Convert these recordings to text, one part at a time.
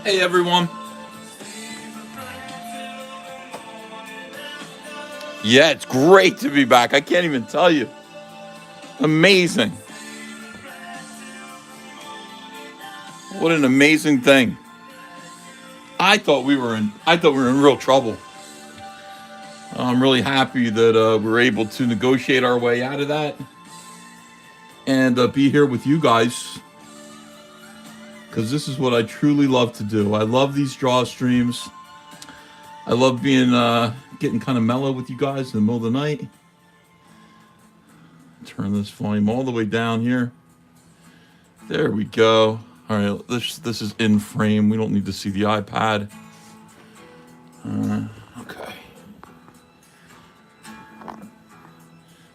Hey everyone. Yeah, it's great to be back. I can't even tell you. Amazing. What an amazing thing. I thought we were in real trouble. I'm really happy that we were able to negotiate our way out of that and be here with you guys because this is what I truly love to do. I love these draw streams. I love being getting kind of mellow with you guys in the middle of the night. Turn this volume all the way down here. There we go. All right, this is in frame. We don't need to see the iPad. Okay.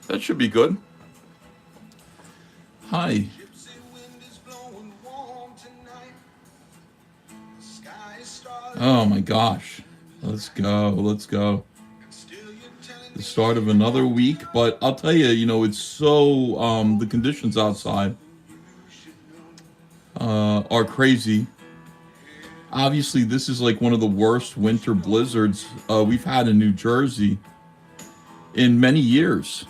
That should be good. Hi. Oh my gosh. Let's go. Let's go. The start of another week, but I'll tell you, it's so the conditions outside are crazy. Obviously, this is like one of the worst winter blizzards we've had in New Jersey in many years.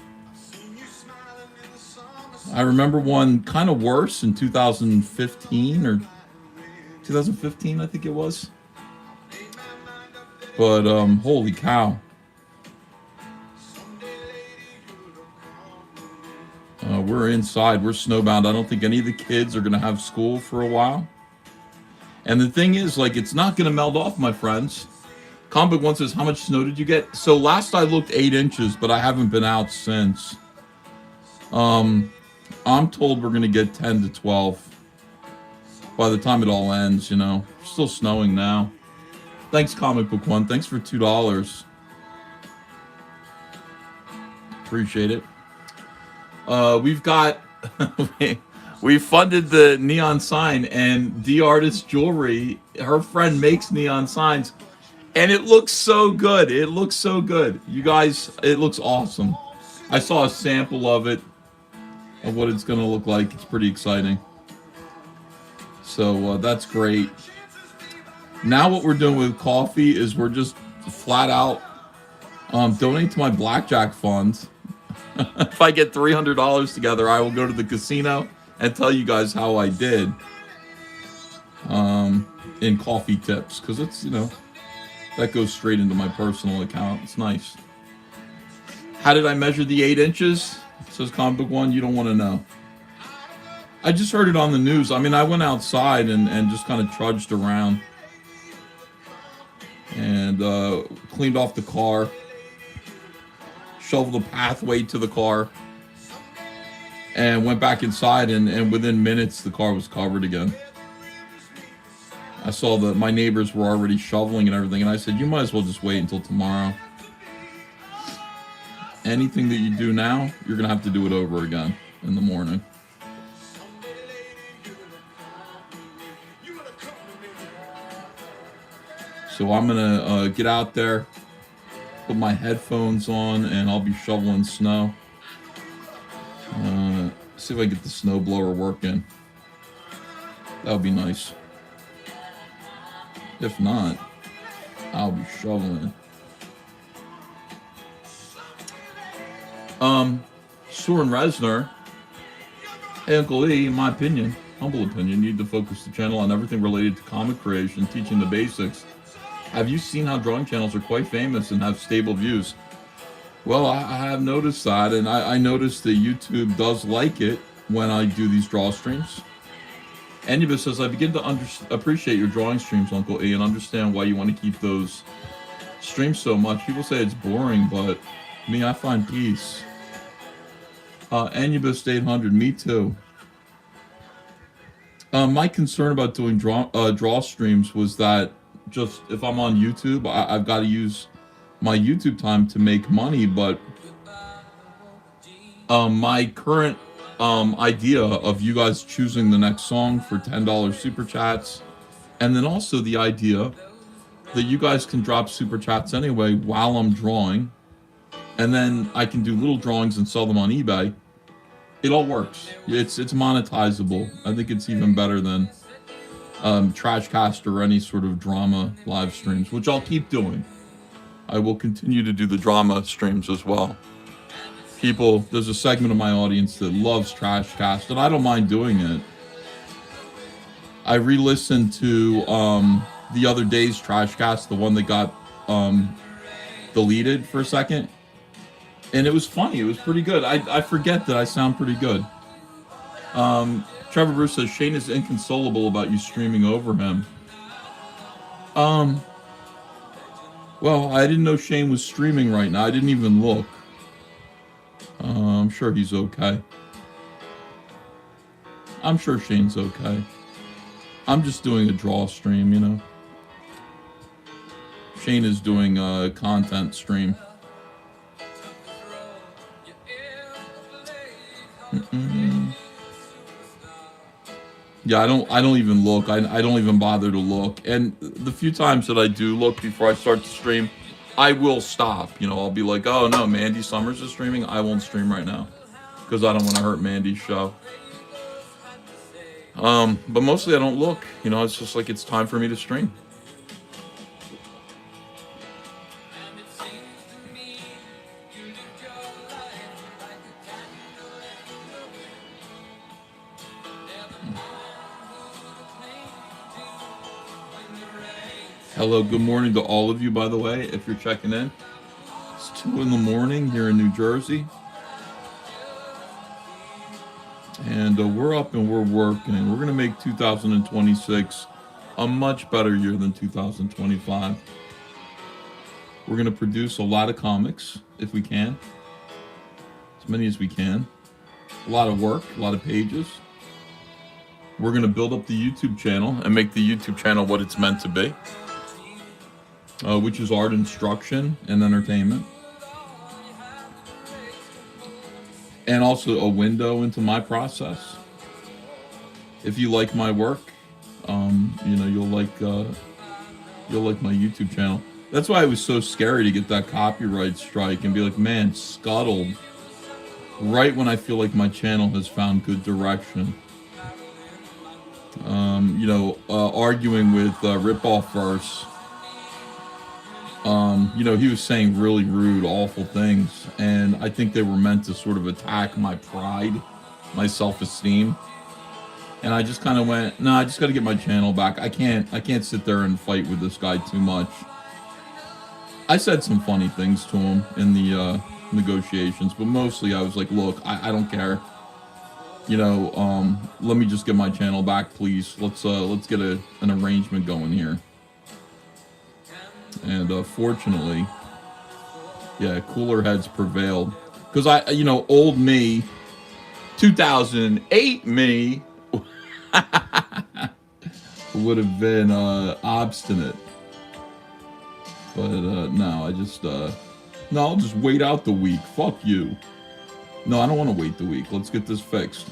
I remember one kind of worse in 2015 or 2015, I think it was. But holy cow. We're inside. We're snowbound. I don't think any of the kids are going to have school for a while. And the thing is, like, it's not going to melt off, my friends. Comic one says, how much snow did you get? So last I looked, 8 inches, but I haven't been out since. I'm told we're going to get 10 to 12 by the time it all ends, Still snowing now. Thanks, Comic Book One. Thanks for $2. Appreciate it. We've got... we funded the neon sign, and the artist jewelry, her friend makes neon signs, and it looks so good. It looks so good. You guys, it looks awesome. I saw a sample of it, of what it's going to look like. It's pretty exciting. So that's great. Now what we're doing with coffee is we're just flat out donating to my blackjack fund. If I get $300 together, I will go to the casino and tell you guys how I did in coffee tips, because it's, that goes straight into my personal account. It's nice. How did I measure the 8 inches? Says Comic Book One. You don't want to know. I just heard it on the news. I mean, I went outside and just kind of trudged around and cleaned off the car, shoveled a pathway to the car, and went back inside, and within minutes the car was covered again. I saw that my neighbors were already shoveling and everything, and I said, you might as well just wait until tomorrow. Anything that you do now, you're going to have to do it over again in the morning. So I'm going to get out there, put my headphones on, and I'll be shoveling snow. See if I get the snowblower working. That would be nice. If not, I'll be shoveling. Soren Resner. Hey, Uncle E, in my opinion, humble opinion, you need to focus the channel on everything related to comic creation, teaching the basics. Have you seen how drawing channels are quite famous and have stable views? Well, I have noticed that, and I noticed that YouTube does like it when I do these draw streams. Anubis says, I begin to appreciate your drawing streams, Uncle E, and understand why you want to keep those streams so much. People say it's boring, but me, I find peace. Anubis 800, me too. My concern about doing draw streams was that just if I'm on YouTube, I've got to use my YouTube time to make money, but my current idea of you guys choosing the next song for $10 super chats, and then also the idea that you guys can drop super chats anyway while I'm drawing, and then I can do little drawings and sell them on eBay. It all works. It's monetizable. I think it's even better than Trashcast or any sort of drama live streams, which I'll keep doing. I will continue to do the drama streams as well. There's a segment of my audience that loves Trashcast, and I don't mind doing it. I re-listened to the other day's Trashcast, the one that got deleted for a second, and it was funny. It was pretty good. I forget that I sound pretty good. Trevor Bruce says Shane is inconsolable about you streaming over him. Well, I didn't know Shane was streaming right now. I didn't even look. I'm sure he's okay. I'm sure Shane's okay. I'm just doing a draw stream, you know. Shane is doing a content stream. Yeah, I don't even look. I don't even bother to look. And the few times that I do look before I start to stream, I will stop. You know, I'll be like, oh no, Mandy Summers is streaming. I won't stream right now because I don't want to hurt Mandy's show. But mostly I don't look. You know, it's just like it's time for me to stream. Hello, good morning to all of you, by the way, if you're checking in. It's 2 in the morning here in New Jersey. And we're up and we're working. We're going to make 2026 a much better year than 2025. We're going to produce a lot of comics, if we can. As many as we can. A lot of work, a lot of pages. We're going to build up the YouTube channel and make the YouTube channel what it's meant to be. Which is art instruction and entertainment. And also a window into my process. If you like my work, you know, you'll like my YouTube channel. That's why it was so scary to get that copyright strike and be like, man, scuttled. Right when I feel like my channel has found good direction. You know, arguing with Ripoff Verse. You know, he was saying really rude, awful things, and I think they were meant to sort of attack my pride, my self-esteem. And I just kind of went, no, I just got to get my channel back. I can't sit there and fight with this guy too much. I said some funny things to him in the negotiations, but mostly I was like, look, I don't care. You know, let me just get my channel back, please. Let's get an arrangement going here. And fortunately, yeah, cooler heads prevailed. Because you know, old me, 2008 me, would have been obstinate. But no, I'll just wait out the week. Fuck you. No, I don't want to wait the week. Let's get this fixed.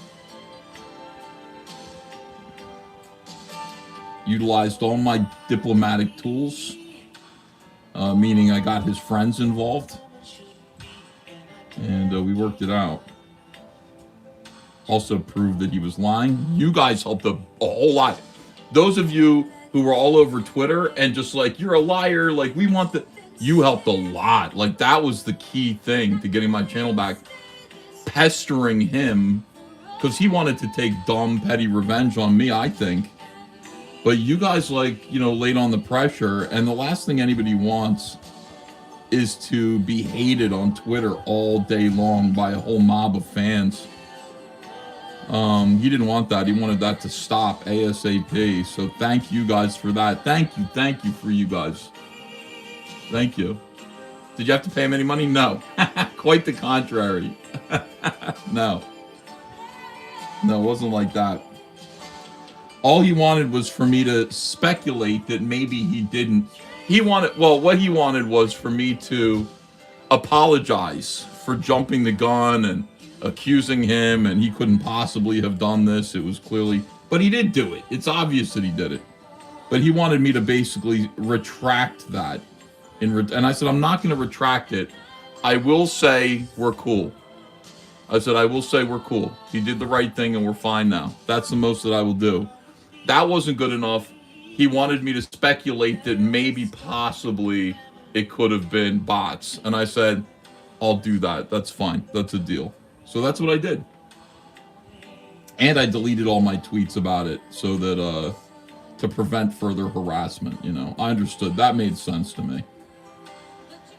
Utilized all my diplomatic tools. Meaning I got his friends involved. And we worked it out. Also proved that he was lying. You guys helped a whole lot. Those of you who were all over Twitter and just like, you're a liar, like, we want the... You helped a lot. Like, that was the key thing to getting my channel back. Pestering him. Because he wanted to take dumb, petty revenge on me, I think. But you guys, like, you know, laid on the pressure, and the last thing anybody wants is to be hated on Twitter all day long by a whole mob of fans. He didn't want that. He wanted that to stop ASAP. So thank you guys for that. Thank you for you guys. Thank you. Did you have to pay him any money? No. Quite the contrary. No. No, it wasn't like that. All he wanted was for me to speculate that maybe he didn't. What he wanted was for me to apologize for jumping the gun and accusing him, and he couldn't possibly have done this. It was clearly, but he did do it. It's obvious that he did it. But he wanted me to basically retract that. And I said, I'm not going to retract it. I will say we're cool. I said, I will say we're cool. He did the right thing and we're fine now. That's the most that I will do. That wasn't good enough. He wanted me to speculate that maybe, possibly, it could have been bots. And I said, I'll do that. That's fine. That's a deal. So that's what I did. And I deleted all my tweets about it so that, to prevent further harassment, you know. I understood. That made sense to me.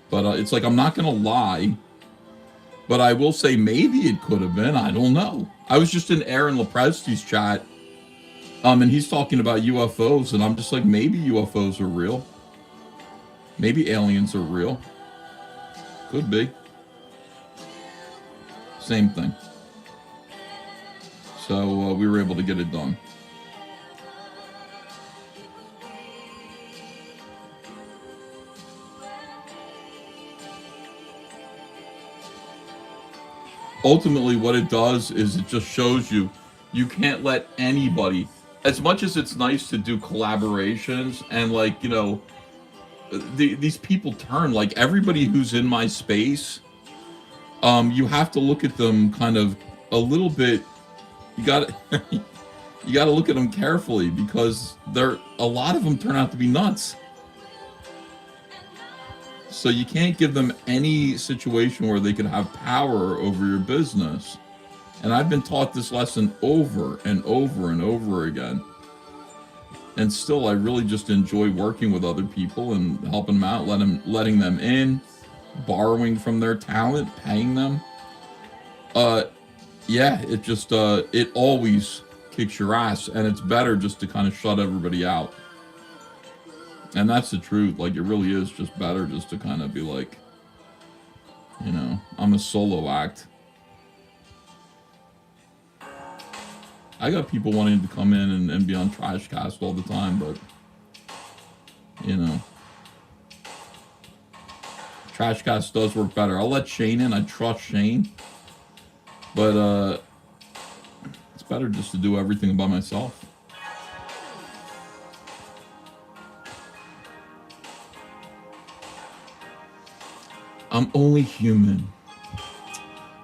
But it's like, I'm not going to lie. But I will say maybe it could have been. I don't know. I was just in Aaron Lepresti's chat. And he's talking about UFOs. And I'm just like, maybe UFOs are real. Maybe aliens are real. Could be. Same thing. So we were able to get it done. Ultimately, what it does is it just shows you can't let anybody, as much as it's nice to do collaborations and, like, you know, these people turn, like, everybody who's in my space, you have to look at them kind of a little bit. You got you got to look at them carefully, because a lot of them turn out to be nuts. So you can't give them any situation where they can have power over your business. And I've been taught this lesson over and over and over again. And still, I really just enjoy working with other people and helping them out, letting them in, borrowing from their talent, paying them. Yeah, it just, it always kicks your ass, and it's better just to kind of shut everybody out. And that's the truth. Like, it really is just better just to kind of be like, you know, I'm a solo act. I got people wanting to come in and be on Trashcast all the time, but, you know, Trashcast does work better. I'll let Shane in. I trust Shane. But it's better just to do everything by myself. I'm only human.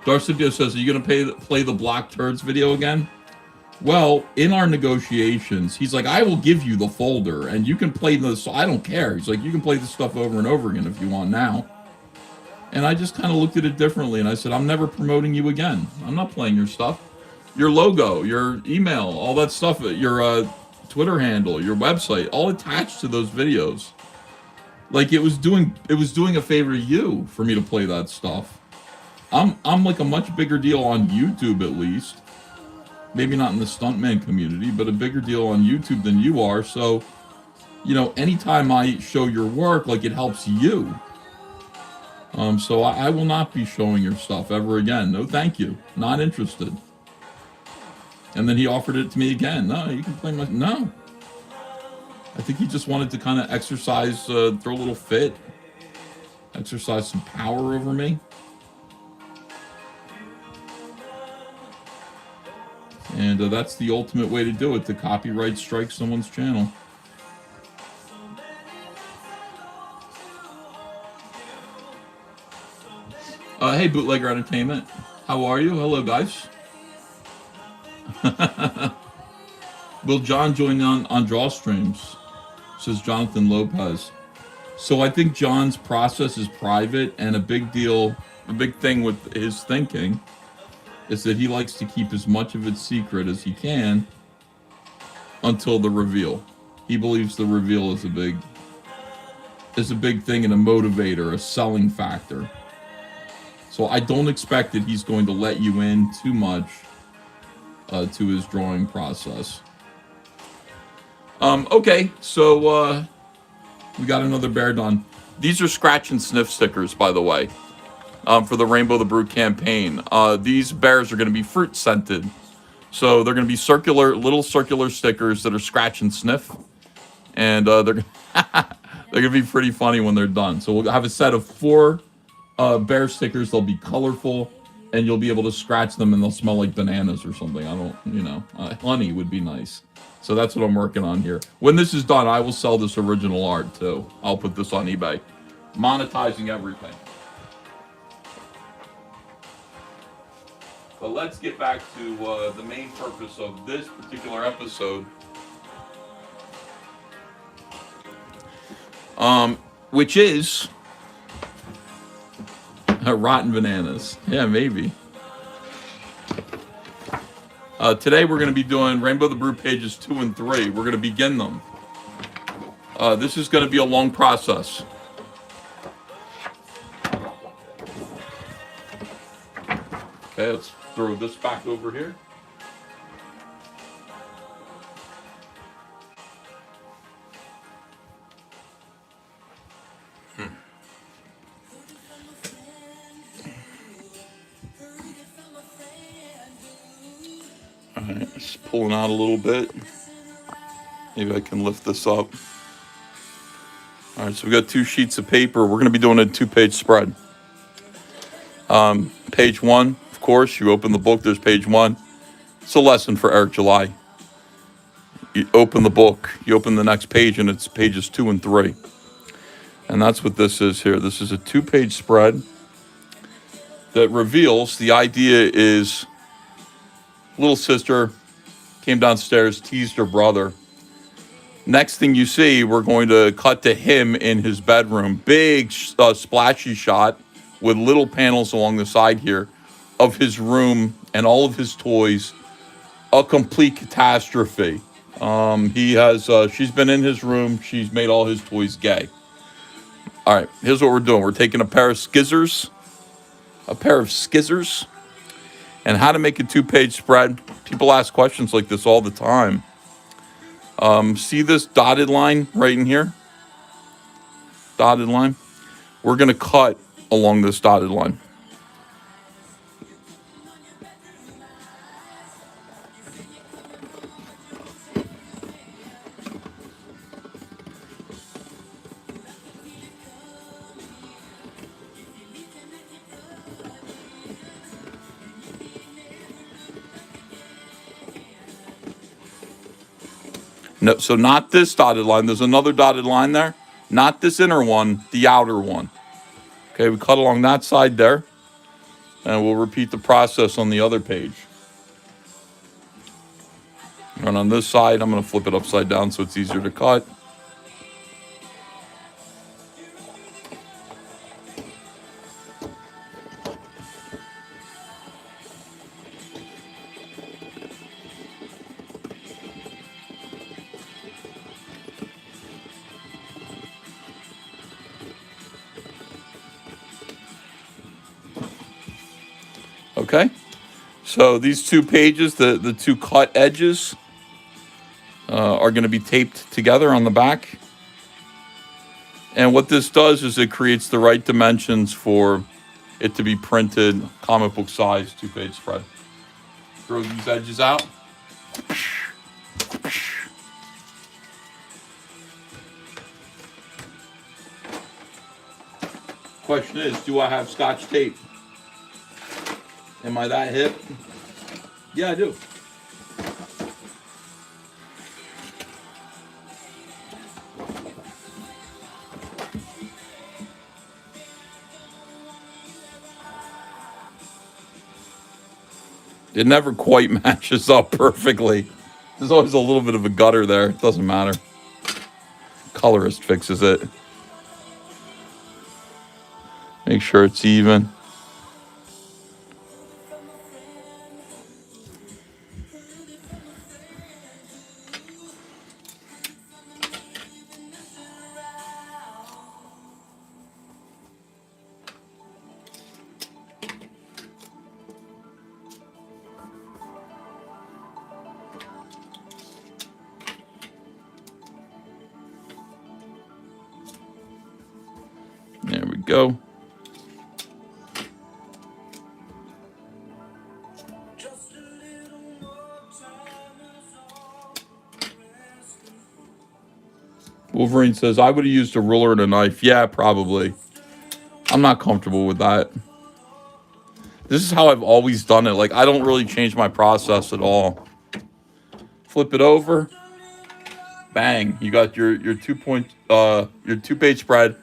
Darcidio says, are you going to play the Block Turds video again? Well, in our negotiations, he's like, I will give you the folder, and you can play this. So I don't care. He's like, you can play this stuff over and over again if you want now. And I just kind of looked at it differently, and I said, I'm never promoting you again. I'm not playing your stuff. Your logo, your email, all that stuff, your Twitter handle, your website, all attached to those videos. Like, it was doing a favor to you for me to play that stuff. I'm like a much bigger deal on YouTube, at least. Maybe not in the stuntman community, but a bigger deal on YouTube than you are. So, you know, anytime I show your work, like, it helps you. So I will not be showing your stuff ever again. No, thank you. Not interested. And then he offered it to me again. No, you can play my... No. I think he just wanted to kind of exercise, throw a little fit. Exercise some power over me. And that's the ultimate way to do it, to copyright strike someone's channel. Hey, Bootlegger Entertainment. How are you? Hello, guys. Will John join on draw streams? Says Jonathan Lopez. So I think John's process is private, and a big thing with his thinking is that he likes to keep as much of it secret as he can until the reveal. He believes the reveal is a big thing and a motivator, a selling factor. So I don't expect that he's going to let you in too much to his drawing process. Okay, so we got another bear done. These are scratch and sniff stickers, by the way, for the Rainbow the Brute campaign. These bears are going to be fruit scented. So they're going to be little circular stickers that are scratch and sniff. And they're going to be pretty funny when they're done. So we'll have a set of 4 bear stickers. They'll be colorful, and you'll be able to scratch them, and they'll smell like bananas or something. I don't, you know, honey would be nice. So that's what I'm working on here. When this is done, I will sell this original art too. I'll put this on eBay. Monetizing everything. But let's get back to the main purpose of this particular episode, which is rotten bananas. Yeah, maybe. Today we're going to be doing Rainbow the Brew pages 2 and 3. We're going to begin them. This is going to be a long process. Okay, let's throw this back over here. All right, just pulling out a little bit. Maybe I can lift this up. All right, so we got 2 sheets of paper. We're going to be doing a 2-page spread. Page 1, of course, you open the book, there's page 1. It's a lesson for Eric July. You open the book, you open the next page, and it's pages 2 and 3. And that's what this is here. This is a 2-page spread that reveals the idea is little sister came downstairs, teased her brother. Next thing you see, we're going to cut to him in his bedroom. Big splashy shot with little panels along the side here of his room and all of his toys. A complete catastrophe. She's been in his room. She's made all his toys gay. All right, here's what we're doing. We're taking a pair of skizzers, and how to make a 2-page spread. People ask questions like this all the time. See this dotted line right in here? Dotted line. We're going to cut along this dotted line. No, so not this dotted line. There's another dotted line there. Not this inner one, the outer one. Okay, we cut along that side there. And we'll repeat the process on the other page. And on this side, I'm going to flip it upside down so it's easier to cut. Okay, so these 2 pages, the 2 cut edges are going to be taped together on the back. And what this does is it creates the right dimensions for it to be printed, comic book size, 2-page spread. Throw these edges out. Question is, do I have Scotch tape? Am I that hip? Yeah, I do. It never quite matches up perfectly. There's always a little bit of a gutter there. It doesn't matter. Colorist fixes it. Make sure it's even. There we go. Wolverine says, I would have used a ruler and a knife. Yeah, probably. I'm not comfortable with that. This is how I've always done it. Like, I don't really change my process at all. Flip it over. Bang. You got your 2-page spread.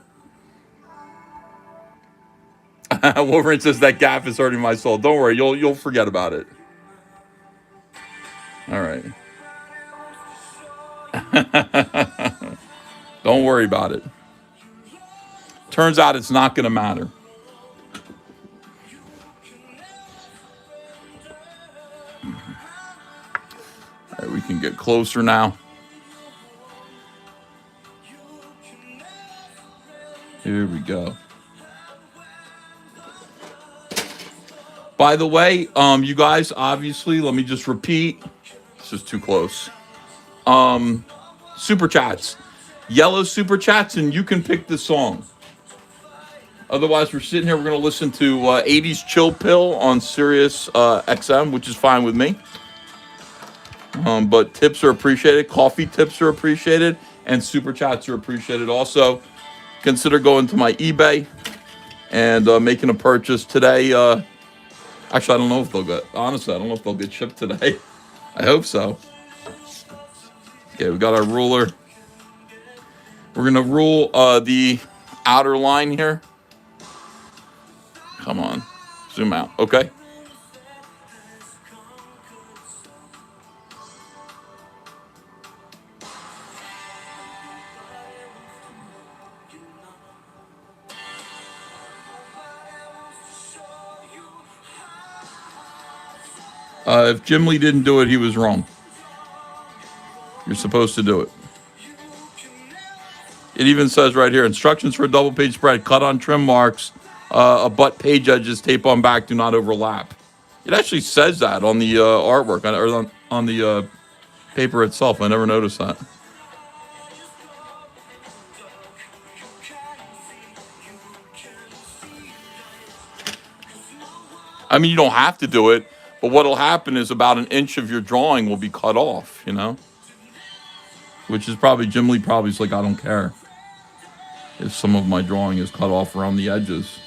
Wolverine says that gaff is hurting my soul. Don't worry, you'll forget about it. All right. Don't worry about it. Turns out it's not going to matter. All right, we can get closer now. Here we go. By the way, you guys, obviously, let me just repeat. This is too close. Super chats. Yellow super chats, and you can pick the song. Otherwise, we're sitting here. We're going to listen to 80s Chill Pill on Sirius XM, which is fine with me. But tips are appreciated. Coffee tips are appreciated. And super chats are appreciated. Also, consider going to my eBay and making a purchase today. Actually, I don't know if they'll get... Honestly, I don't know if they'll get shipped today. I hope so. Okay, we got our ruler. We're going to rule the outer line here. Come on. Zoom out. Okay. If Jim Lee didn't do it, he was wrong. You're supposed to do it. It even says right here, instructions for a double page spread, cut on trim marks, abut page edges, tape on back, do not overlap. It actually says that on the artwork, or on the paper itself. I never noticed that. I mean, you don't have to do it, but what'll happen is about an inch of your drawing will be cut off, you know? Which is probably, Jim Lee probably is like, I don't care if some of my drawing is cut off around the edges.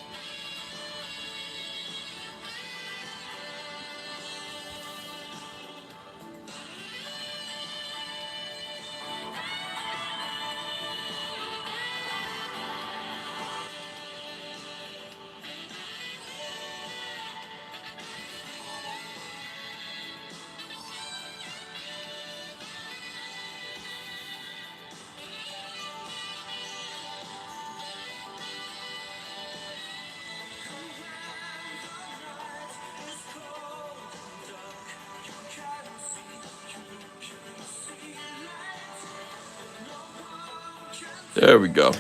There we go.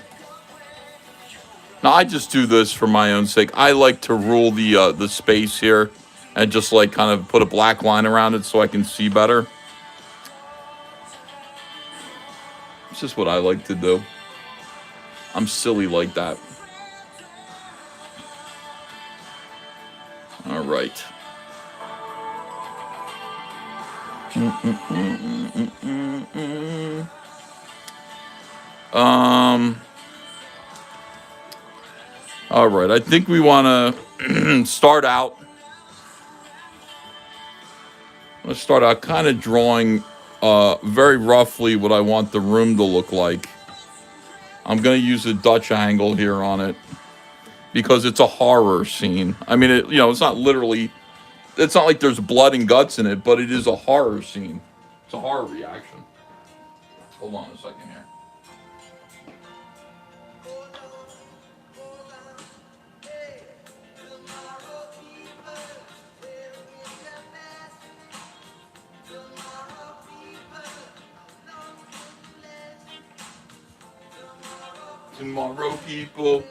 Now, I just do this for my own sake. I like to rule the space here and just like kind of put a black line around it so I can see better. It's just what I like to do. I'm silly like that. All right. All right, I think we want to start out. Let's start out kind of drawing very roughly what I want the room to look like. I'm going to use a Dutch angle here on it because it's a horror scene. I mean, it's not literally, it's not like there's blood and guts in it, but it is a horror scene. It's a horror reaction. Hold on a second here. Tomorrow, people.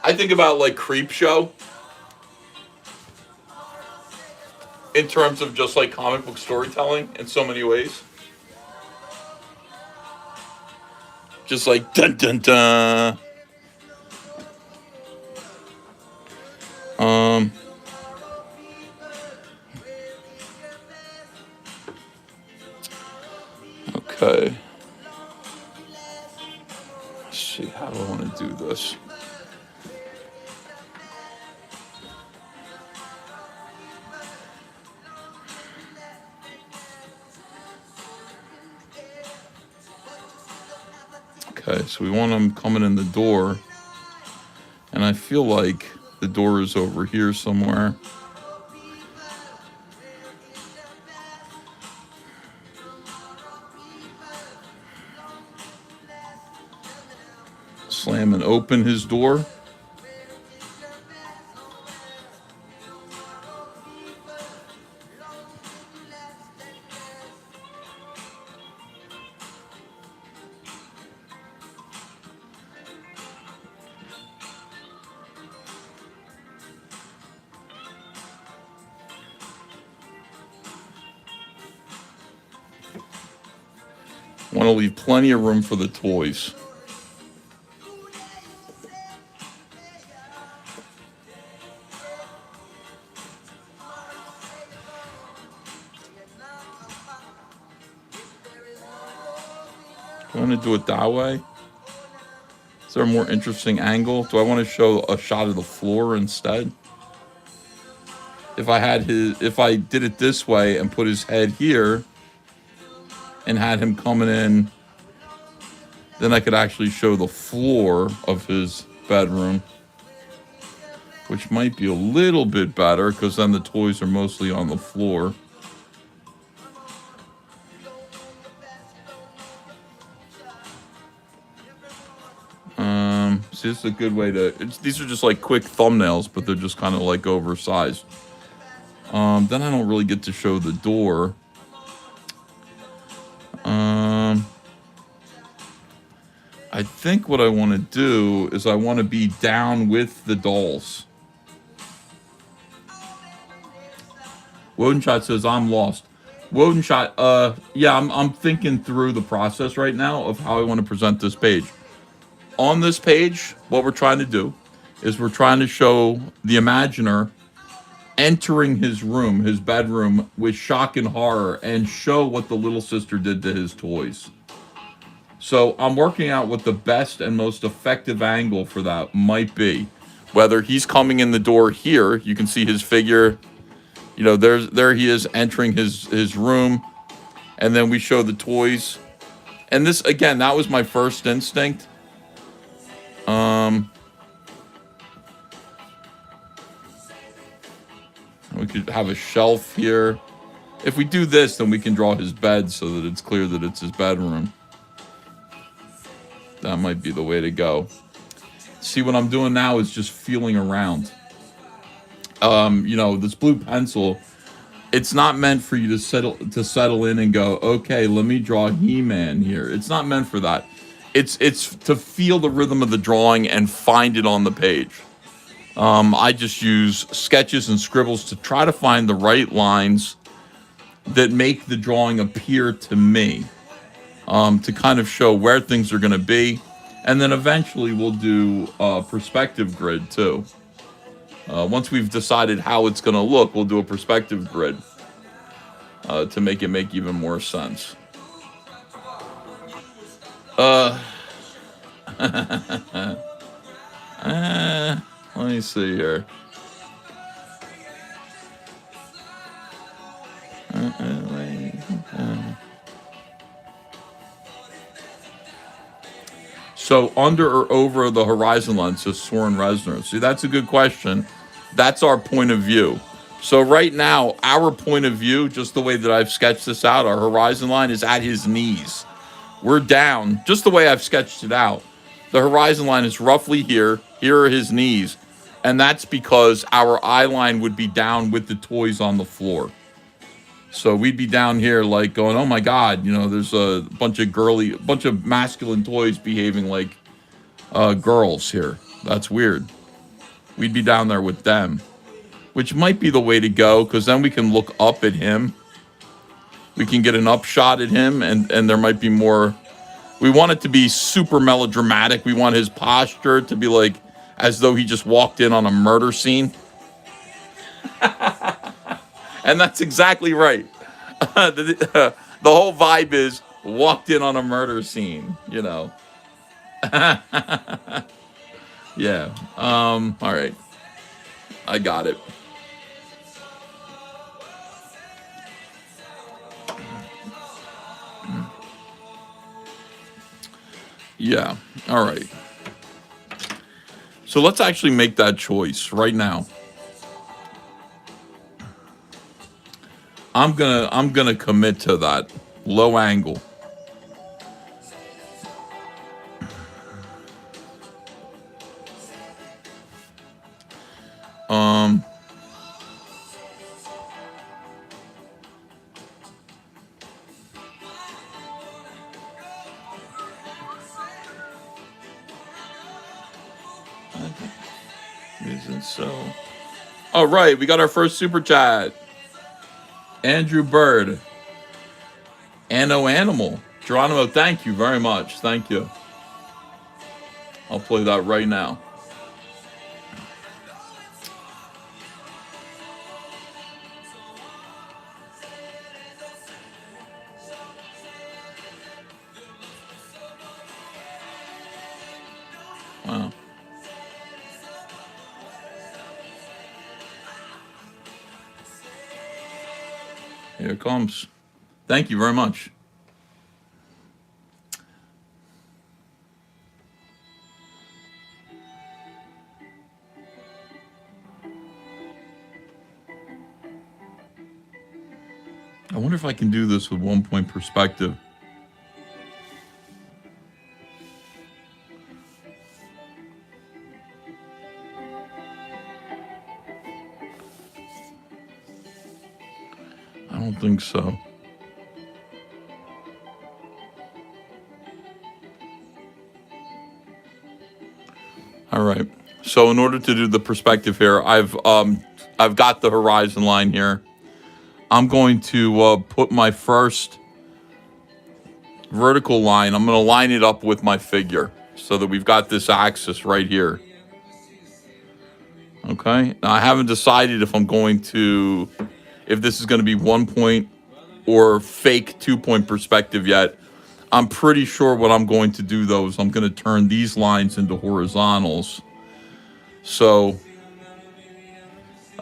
I think about like Creepshow in terms of just like comic book storytelling in so many ways. Just like dun dun dun. Okay. Let's see, how do I want to do this? Okay, so we want them coming in the door. And I feel like the door is over here somewhere. slam and open his door. Want to leave plenty of room for the toys. Do I want to do it that way? Is there a more interesting angle? Do I want to show a shot of the floor instead? If I did it this way and put his head here and had him coming in, then I could actually show the floor of his bedroom, which might be a little bit better because then the toys are mostly on the floor. See, this is a good way to... these are just like quick thumbnails, but they're just kind of like oversized. Then I don't really get to show the door. I think what I want to do is I want to be down with the dolls. Wodenshot says, I'm lost. Wodenshot, yeah, I'm thinking through the process right now of how I want to present this page. On this page, what we're trying to do is we're trying to show the Imaginer entering his room, his bedroom, with shock and horror and show what the little sister did to his toys. So I'm working out what the best and most effective angle for that might be. Whether he's coming in the door here, you can see his figure. You know, there he is entering his room. And then we show the toys. And this, again, that was my first instinct. We could have a shelf here. If we do this, then we can draw his bed so that it's clear that it's his bedroom. That might be the way to go. See, what I'm doing now is just feeling around. You know, this blue pencil, it's not meant for you to settle in and go, okay, let me draw He-Man here. It's not meant for that. It's to feel the rhythm of the drawing and find it on the page. I just use sketches and scribbles to try to find the right lines that make the drawing appear to me, to kind of show where things are going to be. And then eventually we'll do a perspective grid too. Once we've decided how it's going to look, we'll do a perspective grid to make it make even more sense. Let me see here. So under or over the horizon line, says Soren Resner. See, that's a good question. That's our point of view. So right now, our point of view, just the way that I've sketched this out, our horizon line is at his knees. We're down, just the way I've sketched it out. The horizon line is roughly here. Here are his knees. And that's because our eye line would be down with the toys on the floor. So we'd be down here like going, oh my God, you know, there's a bunch of masculine toys behaving like girls here. That's weird. We'd be down there with them, which might be the way to go, because then we can look up at him. We can get an up shot at him, and there might be more. We want it to be super melodramatic. We want his posture to be like as though he just walked in on a murder scene. And that's exactly right. The whole vibe is walked in on a murder scene, you know. Yeah. All right. I got it. Yeah. All right. So let's actually make that choice right now. I'm gonna commit to that low angle. Um, isn't so. All right, we got our first super chat. Andrew Bird. Anno Animal. Geronimo, thank you very much. Thank you. I'll play that right now. Wow. Here it comes. Thank you very much. I wonder if I can do this with 1 point perspective. I don't think so. All right. So in order to do the perspective here, I've got the horizon line here. I'm going to put my first vertical line. I'm going to line it up with my figure so that we've got this axis right here. Okay. Now I haven't decided if I'm going to, if this is going to be 1 point or fake 2 point perspective yet. I'm pretty sure what I'm going to do though is I'm going to turn these lines into horizontals. So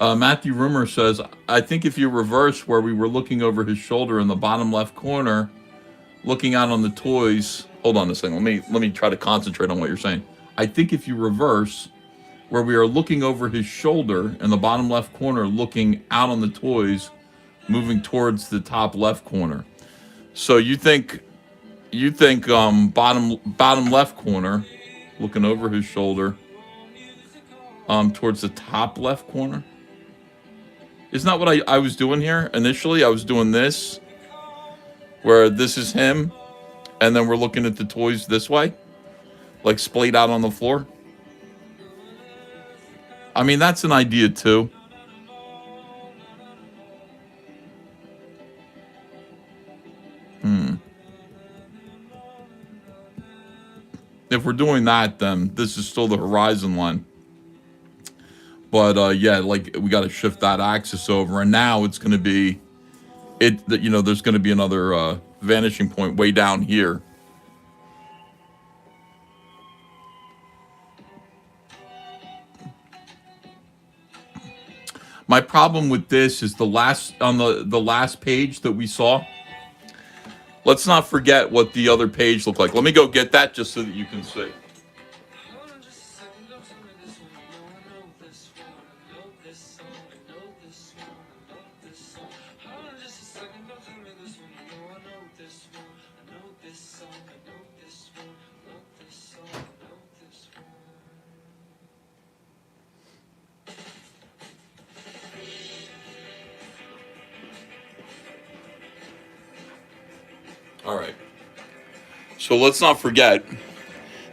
Matthew Rumor says, I think if you reverse where we were looking over his shoulder in the bottom left corner, looking out on the toys. Hold on a second. Let me try to concentrate on what you're saying. I think if you reverse where we are looking over his shoulder in the bottom left corner, looking out on the toys, moving towards the top left corner. So you think bottom left corner, looking over his shoulder, towards the top left corner. Isn't that what I was doing here initially? I was doing this, where this is him, and then we're looking at the toys this way, like splayed out on the floor. I mean, that's an idea too. If we're doing that, then this is still the horizon line. But yeah, like we got to shift that axis over, and now it's going to be there's going to be another vanishing point way down here. My problem with this is the last page that we saw. Let's not forget what the other page looked like. Let me go get that just so that you can see. All right. So let's not forget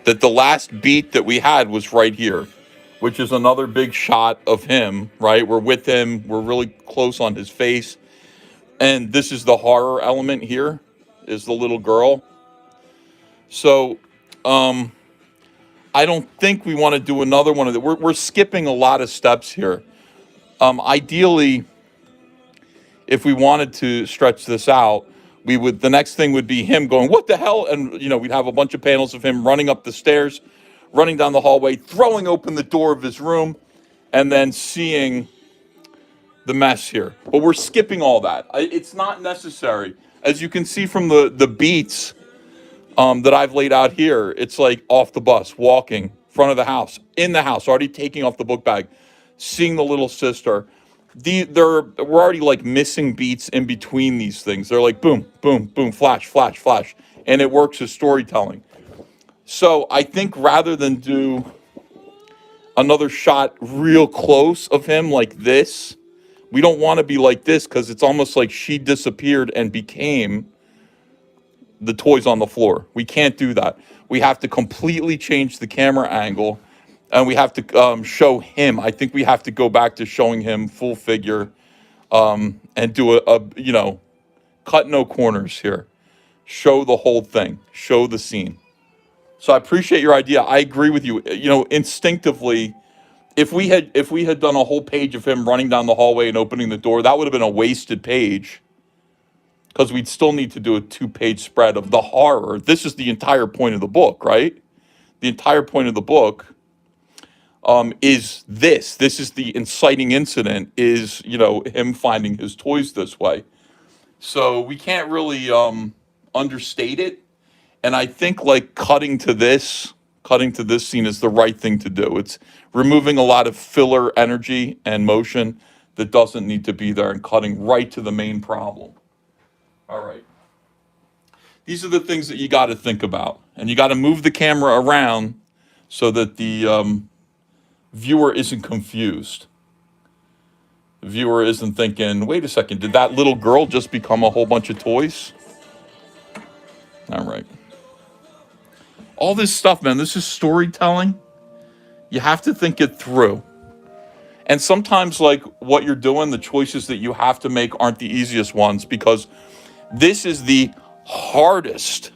that the last beat that we had was right here, which is another big shot of him, right? We're with him. We're really close on his face. And this is the horror element here, is the little girl. So I don't think we want to do another one of that. We're skipping a lot of steps here. Ideally, if we wanted to stretch this out, the next thing would be him going, what the hell? And, we'd have a bunch of panels of him running up the stairs, running down the hallway, throwing open the door of his room, and then seeing the mess here. But we're skipping all that. It's not necessary. As you can see from the beats that I've laid out here, it's like off the bus, walking, front of the house, in the house, already taking off the book bag, seeing the little sister. We're already like missing beats in between these things. They're like boom, boom, boom, flash, flash, flash, and it works as storytelling. So I think rather than do another shot real close of him like this. We don't want to be like this because it's almost like she disappeared and became the toys on the floor. We can't do that. We have to completely change the camera angle, and we have to show him. I think we have to go back to showing him full figure, and do a cut no corners here. Show the whole thing. Show the scene. So I appreciate your idea. I agree with you. Instinctively, if we had done a whole page of him running down the hallway and opening the door, that would have been a wasted page, because we'd still need to do a 2-page spread of the horror. This is the entire point of the book, right? The entire point of the book is this. This is the inciting incident, is, him finding his toys this way. So we can't really understate it. And I think like cutting to this scene is the right thing to do. It's removing a lot of filler energy and motion that doesn't need to be there, and cutting right to the main problem. All right. These are the things that you got to think about. And you got to move the camera around so that the viewer isn't confused. The viewer isn't thinking, wait a second, did that little girl just become a whole bunch of toys? All right. All this stuff, man, this is storytelling. You have to think it through. And sometimes, like, what you're doing, the choices that you have to make aren't the easiest ones, because this is the hardest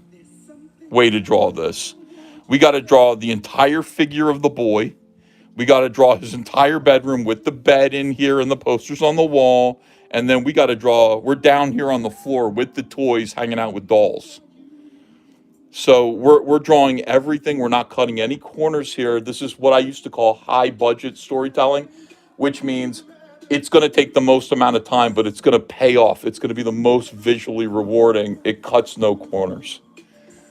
way to draw this. We got to draw the entire figure of the boy. We got to draw his entire bedroom with the bed in here and the posters on the wall. And then we got to draw, we're down here on the floor with the toys hanging out with dolls. So we're drawing everything. We're not cutting any corners here. This is what I used to call high budget storytelling, which means it's going to take the most amount of time, but it's going to pay off. It's going to be the most visually rewarding. It cuts no corners.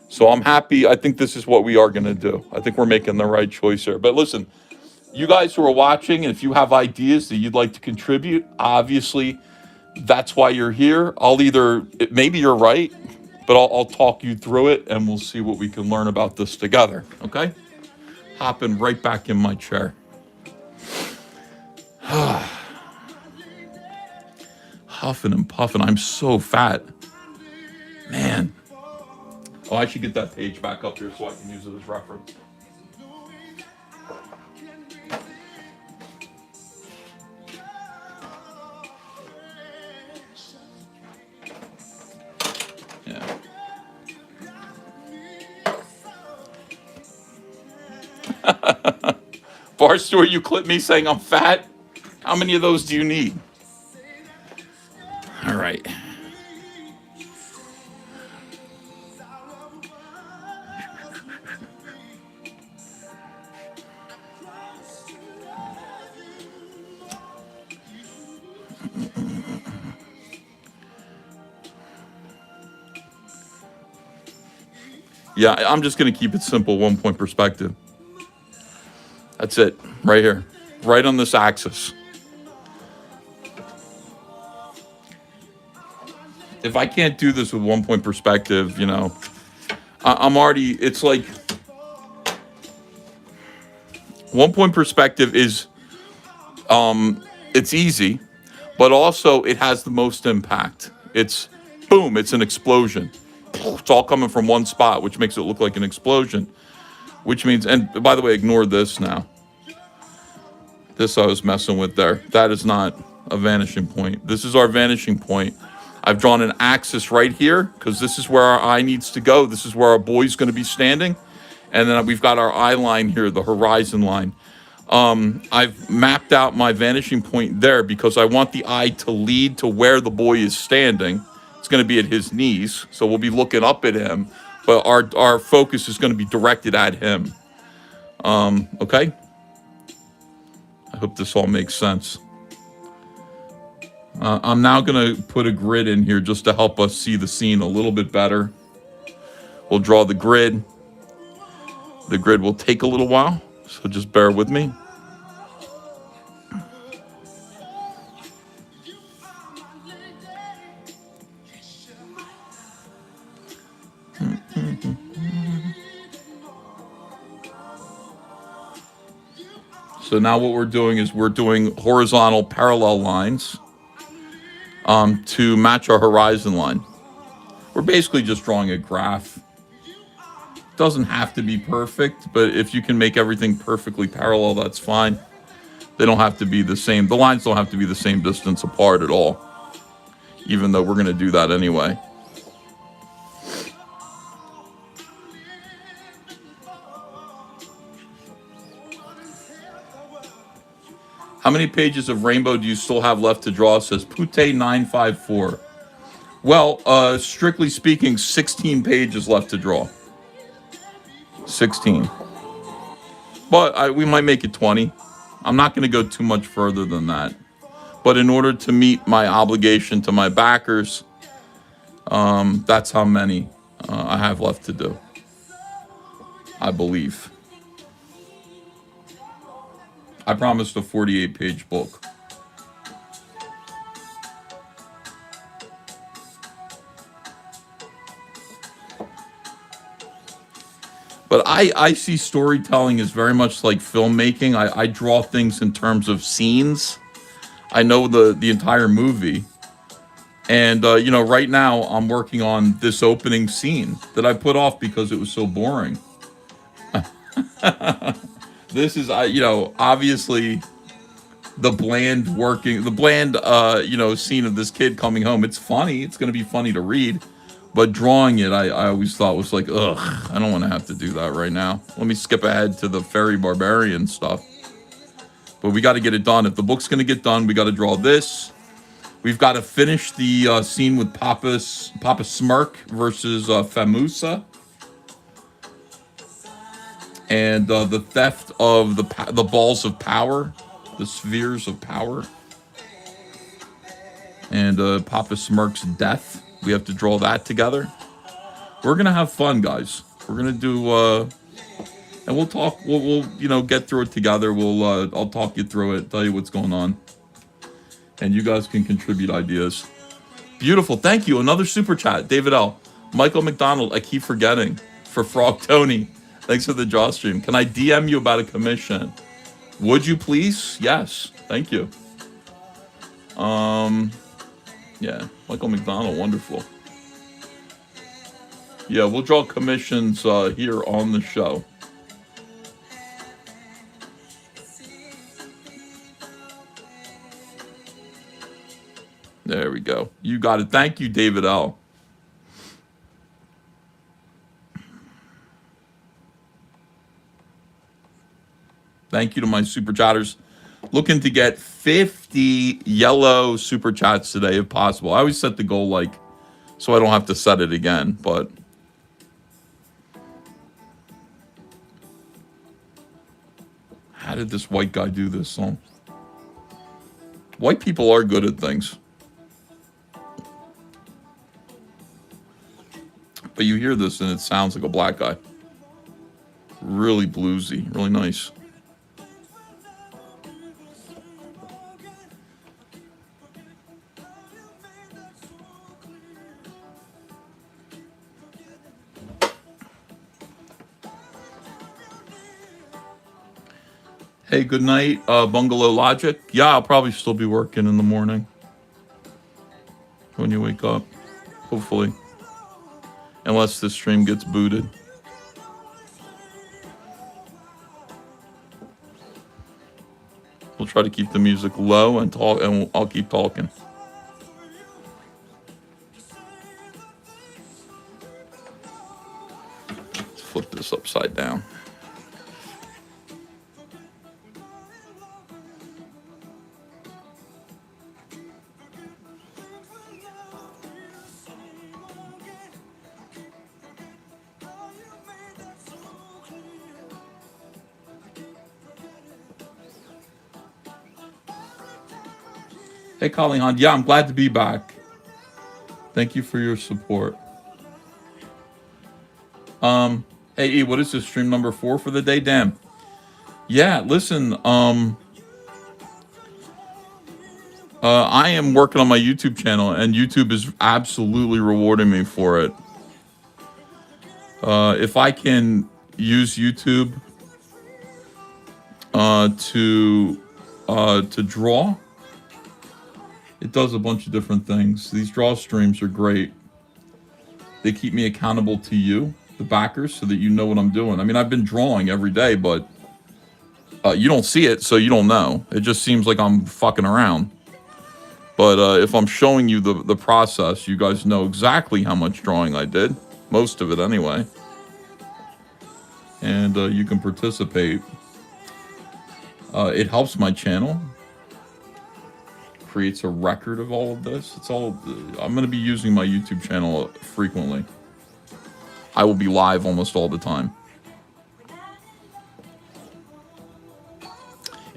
So I'm happy. I think this is what we are going to do. I think we're making the right choice here. But listen, you guys who are watching, and if you have ideas that you'd like to contribute, obviously that's why you're here. Maybe you're right, but I'll talk you through it, and we'll see what we can learn about this together, okay? Hopping right back in my chair. Huffing and puffing. I'm so fat. Man. Oh, I should get that page back up here so I can use it as reference. Yeah. Barstool, you clip me saying I'm fat? How many of those do you need? All right. Yeah, I'm just going to keep it simple, 1-point perspective. That's it, right here, right on this axis. If I can't do this with 1-point perspective, I'm already, it's like 1-point perspective is, it's easy, but also it has the most impact. It's boom, it's an explosion. It's all coming from one spot, which makes it look like an explosion, which means, and by the way, ignore this now. This I was messing with there. That is not a vanishing point. This is our vanishing point. I've drawn an axis right here because this is where our eye needs to go. This is where our boy's going to be standing. And then we've got our eye line here, the horizon line. I've mapped out my vanishing point there because I want the eye to lead to where the boy is standing. It's going to be at his knees, so we'll be looking up at him, but our focus is going to be directed at him. Okay? I hope this all makes sense. I'm now going to put a grid in here just to help us see the scene a little bit better. We'll draw the grid. The grid will take a little while, so just bear with me. So now what we're doing is we're doing horizontal parallel lines to match our horizon line. We're basically just drawing a graph. It doesn't have to be perfect, but if you can make everything perfectly parallel, that's fine. They don't have to be the same. The lines don't have to be the same distance apart at all, even though we're going to do that anyway. How many pages of Rainbow do you still have left to draw? Says Pute954. Well, strictly speaking, 16 pages left to draw. 16. But we might make it 20. I'm not going to go too much further than that. But in order to meet my obligation to my backers, that's how many I have left to do, I believe. I promised a 48-page book. But I see storytelling as very much like filmmaking. I draw things in terms of scenes. I know the entire movie. And, you know, right now I'm working on this opening scene that I put off because it was so boring. This is, you know, obviously the bland, you know, scene of this kid coming home. It's funny. It's going to be funny to read. But drawing it, I always thought was like, ugh, I don't want to have to do that right now. Let me skip ahead to the Fairy Barbarian stuff. But we got to get it done. If the book's going to get done, we got to draw this. We've got to finish the scene with Papa Smirk versus Famusa. And the theft of the balls of power, the spheres of power. And Papa Smirk's death. We have to draw that together. We're going to have fun, guys. We're going to do... and we'll talk, we'll you know, get through it together. I'll talk you through it, tell you what's going on. And you guys can contribute ideas. Beautiful. Thank you. Another super chat. David L. Michael McDonald. I keep forgetting. For Frog Tony. Thanks for the draw stream. Can I DM you about a commission? Would you please? Yes. Thank you. Yeah. Michael McDonald. Wonderful. Yeah, we'll draw commissions here on the show. There we go. You got it. Thank you, David L. Thank you to my super chatters. Looking to get 50 yellow super chats today if possible. I always set the goal like so I don't have to set it again, but how did this white guy do this song? White people are good at things. But you hear this and it sounds like a black guy. Really bluesy, really nice. Hey, good night, Bungalow Logic. Yeah, I'll probably still be working in the morning when you wake up, hopefully. Unless this stream gets booted. We'll try to keep the music low and talk, and I'll keep talking. Let's flip this upside down. Hey, Colleen Hunt. Yeah, I'm glad to be back. Thank you for your support. Hey, E, what is this, stream number 4 for the day? Damn. Yeah, listen, I am working on my YouTube channel, and YouTube is absolutely rewarding me for it. If I can use YouTube to draw. It does a bunch of different things. These draw streams are great. They keep me accountable to you, the backers, so that you know what I'm doing. I mean, I've been drawing every day, but you don't see it, so you don't know. It just seems like I'm fucking around. But if I'm showing you the process, you guys know exactly how much drawing I did. Most of it, anyway. And you can participate. It helps my channel. Creates a record of all of this. It's all. I'm going to be using my YouTube channel frequently. I will be live almost all the time.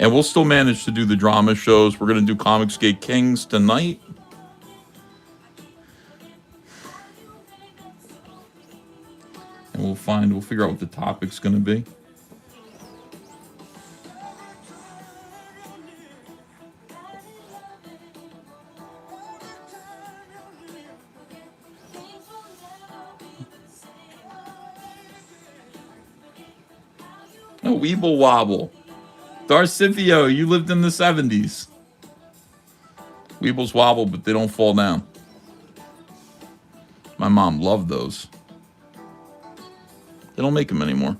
And we'll still manage to do the drama shows. We're going to do Comicsgate Kings tonight. And we'll figure out what the topic's going to be. Oh, Weeble Wobble. Darcifio, you lived in the 70s. Weebles wobble, but they don't fall down. My mom loved those. They don't make them anymore.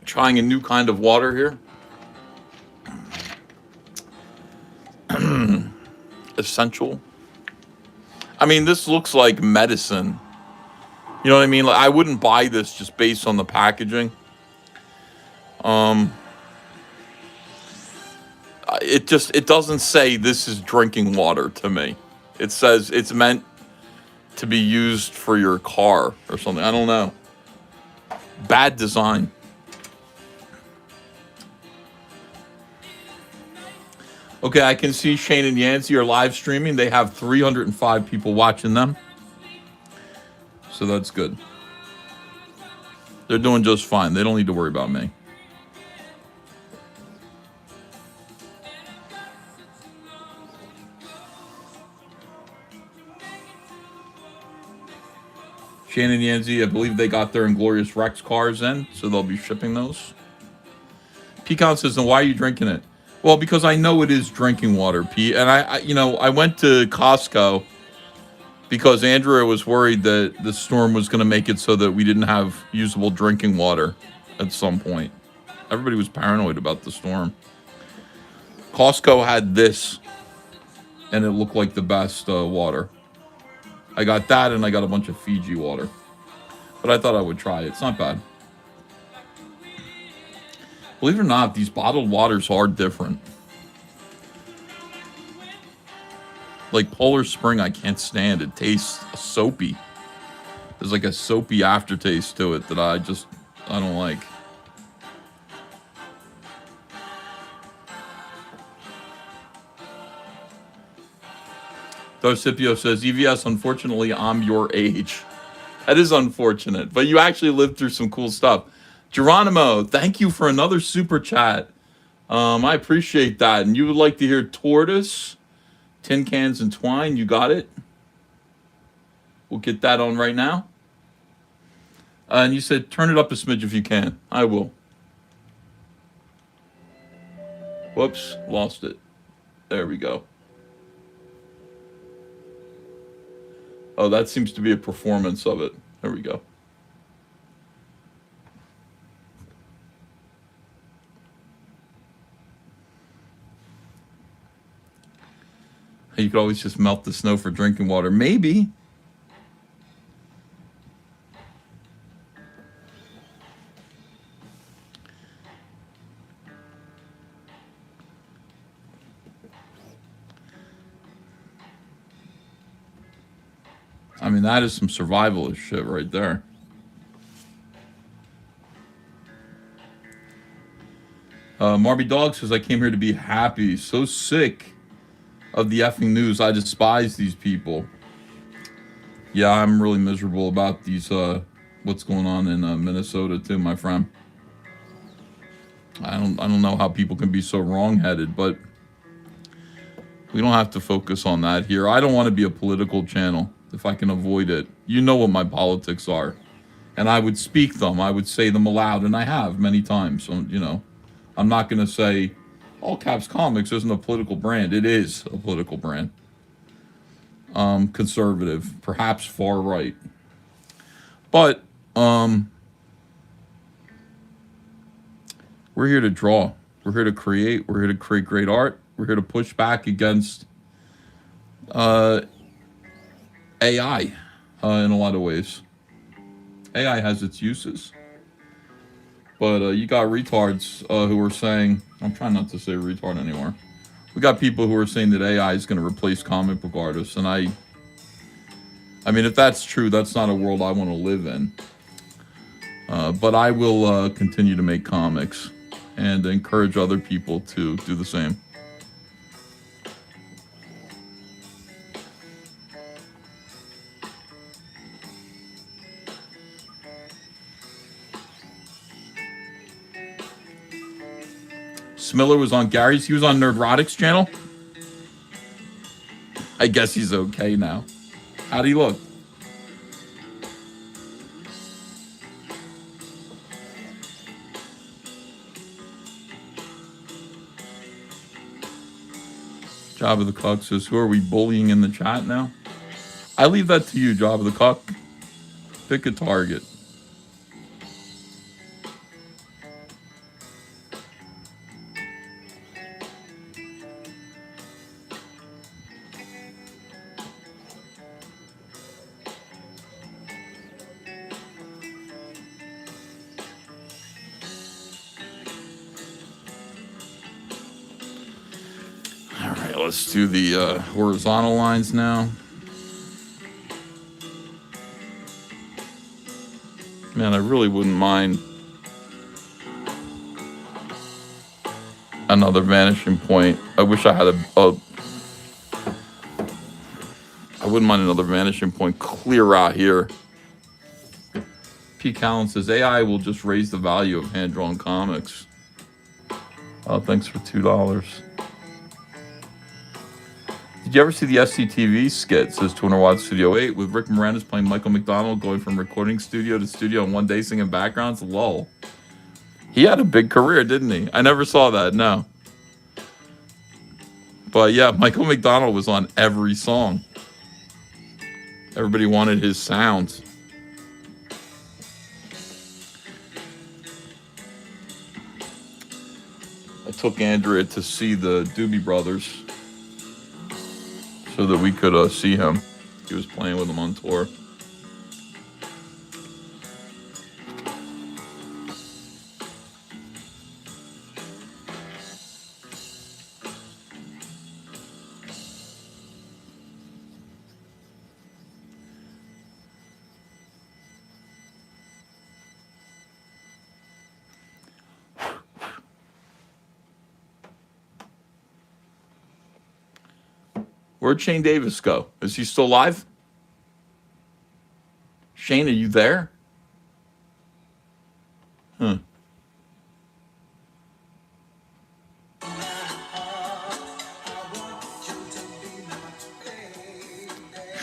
Trying a new kind of water here. Essential. I mean, this looks like medicine. You know what I mean? Like, I wouldn't buy this just based on the packaging. It doesn't say this is drinking water to me. It says it's meant to be used for your car or something. I don't know. Bad design. Okay, I can see Shane and Yancey are live streaming. They have 305 people watching them. So that's good. They're doing just fine. They don't need to worry about me. Shane and Yancey, I believe they got their Inglorious Rex cars in, so they'll be shipping those. Pecan says, then why are you drinking it? Well, because I know it is drinking water, Pete. And I went to Costco because Andrea was worried that the storm was going to make it so that we didn't have usable drinking water at some point. Everybody was paranoid about the storm. Costco had this, and it looked like the best water. I got that, and I got a bunch of Fiji water. But I thought I would try it. It's not bad. Believe it or not, these bottled waters are different. Like Polar Spring, I can't stand. It tastes soapy. There's like a soapy aftertaste to it that I don't like. Darcipio says, EVS, unfortunately, I'm your age. That is unfortunate, but you actually lived through some cool stuff. Geronimo, thank you for another super chat. I appreciate that. And you would like to hear Tortoise, Tin Cans and Twine. You got it. We'll get that on right now. And you said, turn it up a smidge if you can. I will. Whoops, lost it. There we go. Oh, that seems to be a performance of it. There we go. You could always just melt the snow for drinking water. Maybe. I mean, that is some survivalist shit right there. Marby Dog says, I came here to be happy. So sick of the effing news. I despise these people. Yeah, I'm really miserable about these, what's going on in Minnesota too, my friend. I don't know how people can be so wrong-headed, but we don't have to focus on that here. I don't want to be a political channel if I can avoid it. You know what my politics are. And I would speak them. I would say them aloud, and I have many times. So, you know, I'm not going to say All Caps Comics isn't a political brand. It is a political brand. Conservative, perhaps far right. But we're here to draw. We're here to create. We're here to create great art. We're here to push back against AI in a lot of ways. AI has its uses. But you got retards who are saying, I'm trying not to say retard anymore. We got people who are saying that AI is going to replace comic book artists. And I mean, if that's true, that's not a world I want to live in. But I will continue to make comics and encourage other people to do the same. Smiller was on Gary's. He was on Nerdrotic's channel. I guess he's okay now. How'd he look? Job of the Cuck says, who are we bullying in the chat now? I leave that to you, Job of the Cuck. Pick a target. Let's do the horizontal lines now. Man, I really wouldn't mind another vanishing point. I wish I had I wouldn't mind another vanishing point clear out here. P. Callan says, AI will just raise the value of hand-drawn comics. Oh, thanks for $2. Did you ever see the SCTV skit, says 200 Watt Studio 8, with Rick Moranis playing Michael McDonald going from recording studio to studio in one day singing backgrounds? Lol. He had a big career, didn't he? I never saw that, no. But yeah, Michael McDonald was on every song. Everybody wanted his sounds. I took Andrea to see the Doobie Brothers so that we could see him. He was playing with them on tour. Where'd Shane Davis go? Is he still alive? Shane, are you there? Huh.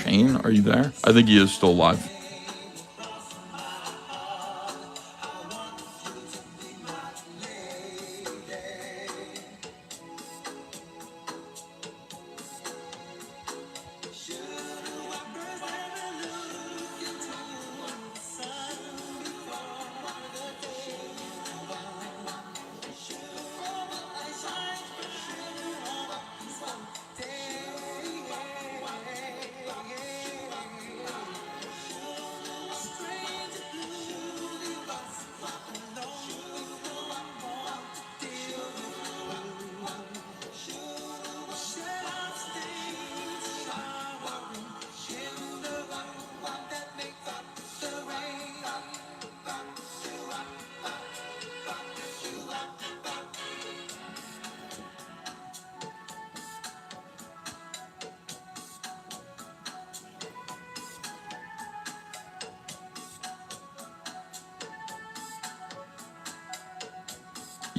Shane, are you there? I think he is still alive.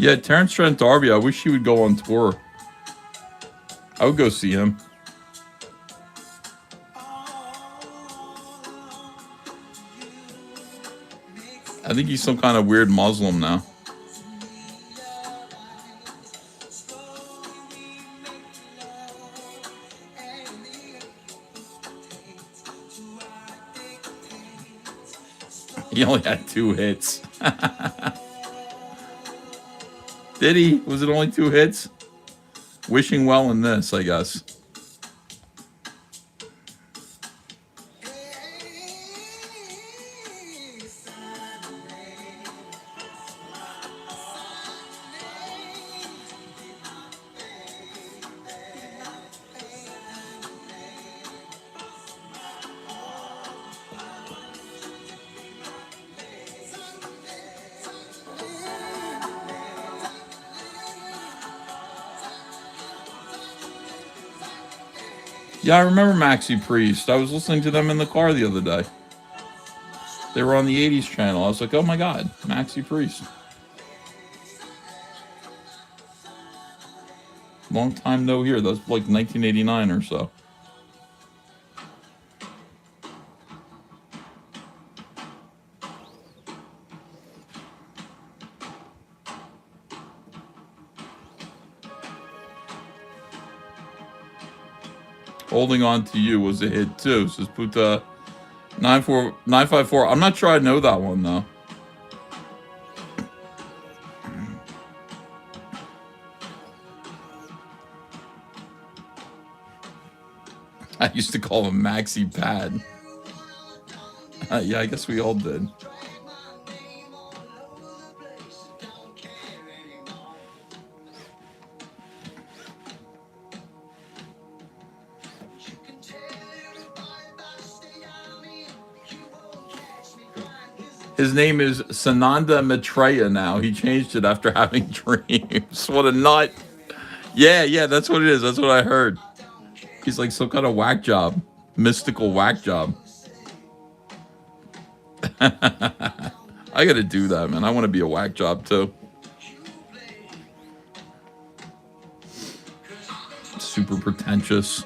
Yeah, Terrence Trent D'Arby. I wish he would go on tour. I would go see him. I think he's some kind of weird Muslim now. He only had 2 hits. Did he? Was it only 2 hits? Wishing Well in This, I guess. Yeah, I remember Maxi Priest. I was listening to them in the car the other day. They were on the 80s channel. I was like, oh my God, Maxi Priest. Long time no hear. That was like 1989 or so. Holding On to You was a hit too, says Puta 954. I'm not sure I know that one though. I used to call him Maxi Pad. Yeah, I guess we all did. His name is Sananda Maitreya now. He changed it after having dreams. What a nut. Yeah, that's what it is. That's what I heard. He's like some kind of whack job. Mystical whack job. I gotta do that, man. I want to be a whack job too. Super pretentious.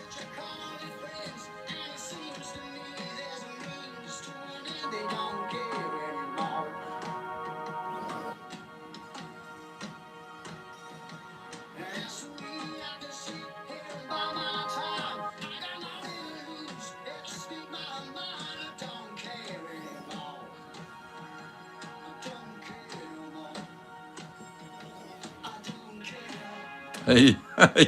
Hey,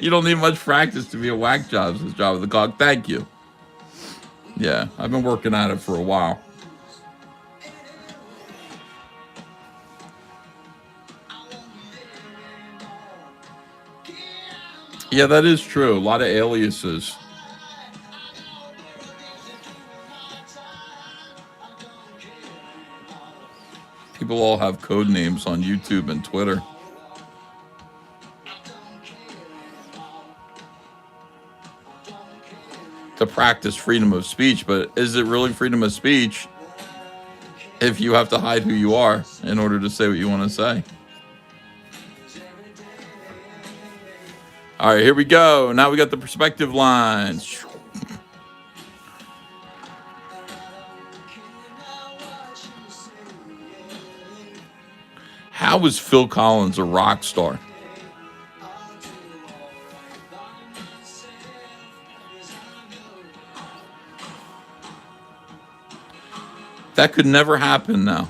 you don't need much practice to be a whack job, says Job of the Cog. Thank you. Yeah, I've been working at it for a while. Yeah, that is true. A lot of aliases. People all have code names on YouTube and Twitter. To practice freedom of speech, but is it really freedom of speech if you have to hide who you are in order to say what you want to say? All right, here we go. Now we got the perspective lines. How is Phil Collins a rock star? That could never happen now.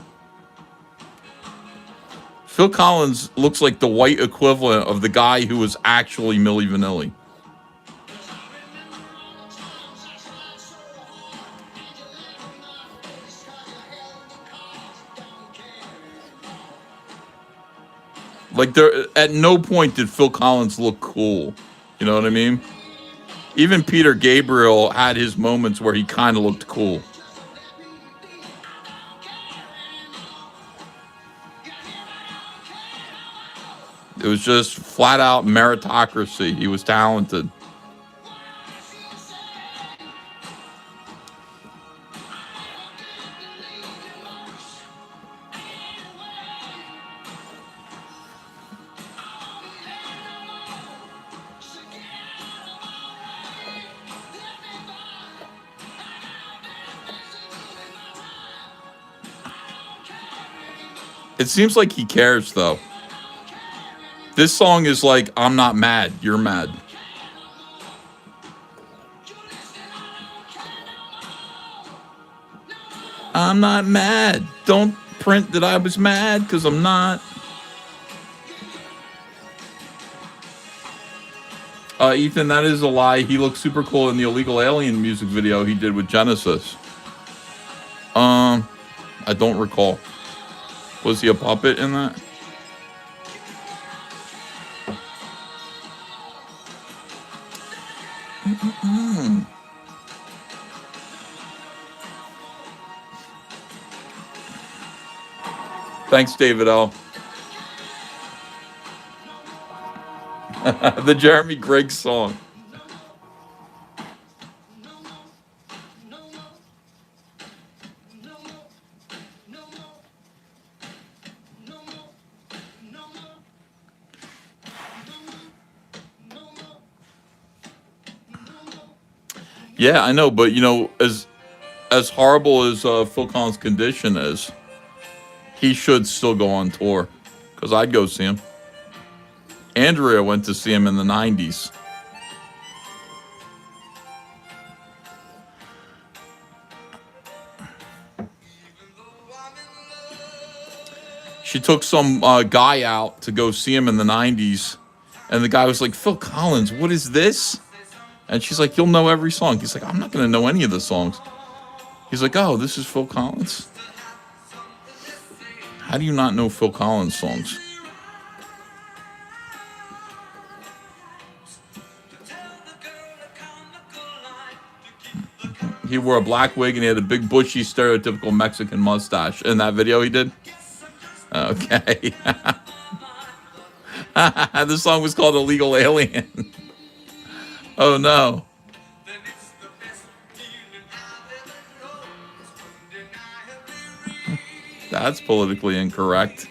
Phil Collins looks like the white equivalent of the guy who was actually Milli Vanilli. Like, there, at no point did Phil Collins look cool. You know what I mean? Even Peter Gabriel had his moments where he kind of looked cool. It was just flat out meritocracy. He was talented. It seems like he cares, though. This song is like, I'm not mad, you're mad. I'm not mad. Don't print that I was mad, because I'm not. Ethan, that is a lie. He looks super cool in the Illegal Alien music video he did with Genesis. I don't recall. Was he a puppet in that? Thanks, David L. The Jeremy Griggs song. Yeah, I know, but you know, as horrible as Phil Collins' condition is, he should still go on tour, because I'd go see him. Andrea went to see him in the 90s. She took some guy out to go see him in the 90s, and the guy was like, Phil Collins, what is this? And she's like, you'll know every song. He's like, I'm not going to know any of the songs. He's like, oh, this is Phil Collins? How do you not know Phil Collins songs? He wore a black wig and he had a big bushy stereotypical Mexican mustache in that video he did. Okay. The song was called Illegal Alien. Oh no. That's politically incorrect.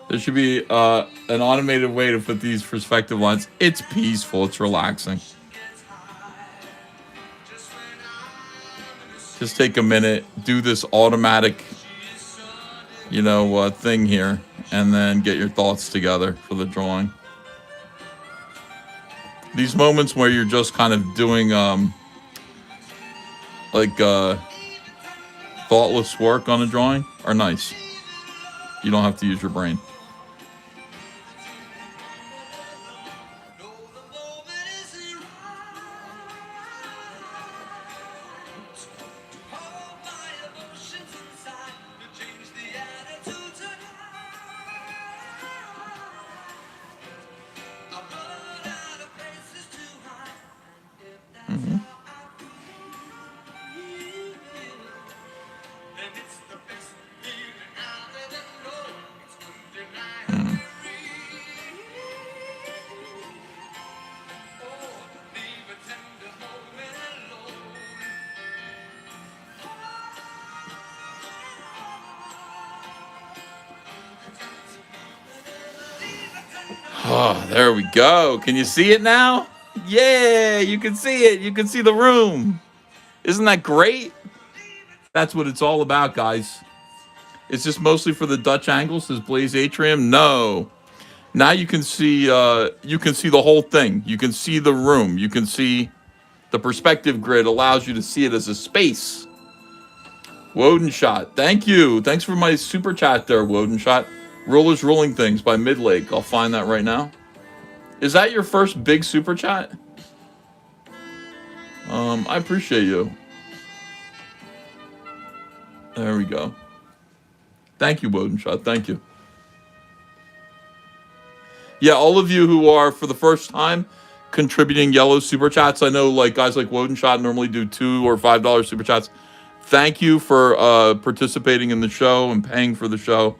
There should be an automated way to put these perspective lines. It's peaceful. It's relaxing. Just take a minute, do this automatic, you know, thing here, and then get your thoughts together for the drawing. These moments where you're just kind of doing thoughtless work on a drawing are nice. You don't have to use your brain. Oh, there we go. Can you see it now? Yeah, you can see it. You can see the room. Isn't that great? That's what it's all about, guys. Is this mostly for the Dutch angle, says Blaze Atrium? No. Now you can see the whole thing. You can see the room. You can see the perspective grid allows you to see it as a space. Woden Shot. Thank you. Thanks for my super chat there, Woden Shot. Rollers Rolling Things by Midlake. I'll find that right now. Is that your first big super chat? I appreciate you. There we go. Thank you, Wodenshot. Thank you. Yeah, all of you who are, for the first time, contributing yellow super chats. I know like guys like Wodenshot normally do $2 or $5 super chats. Thank you for participating in the show and paying for the show.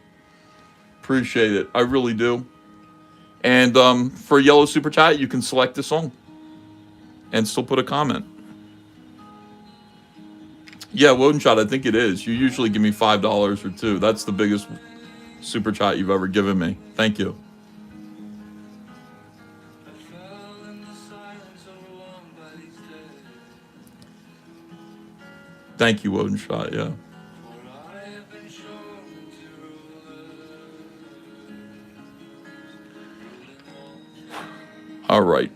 Appreciate it. I really do. And for yellow super chat, you can select a song and still put a comment. Yeah, Wodenshot, I think it is. You usually give me $5 or $2. That's the biggest super chat you've ever given me. Thank you. Thank you, Wodenshot, yeah. All right.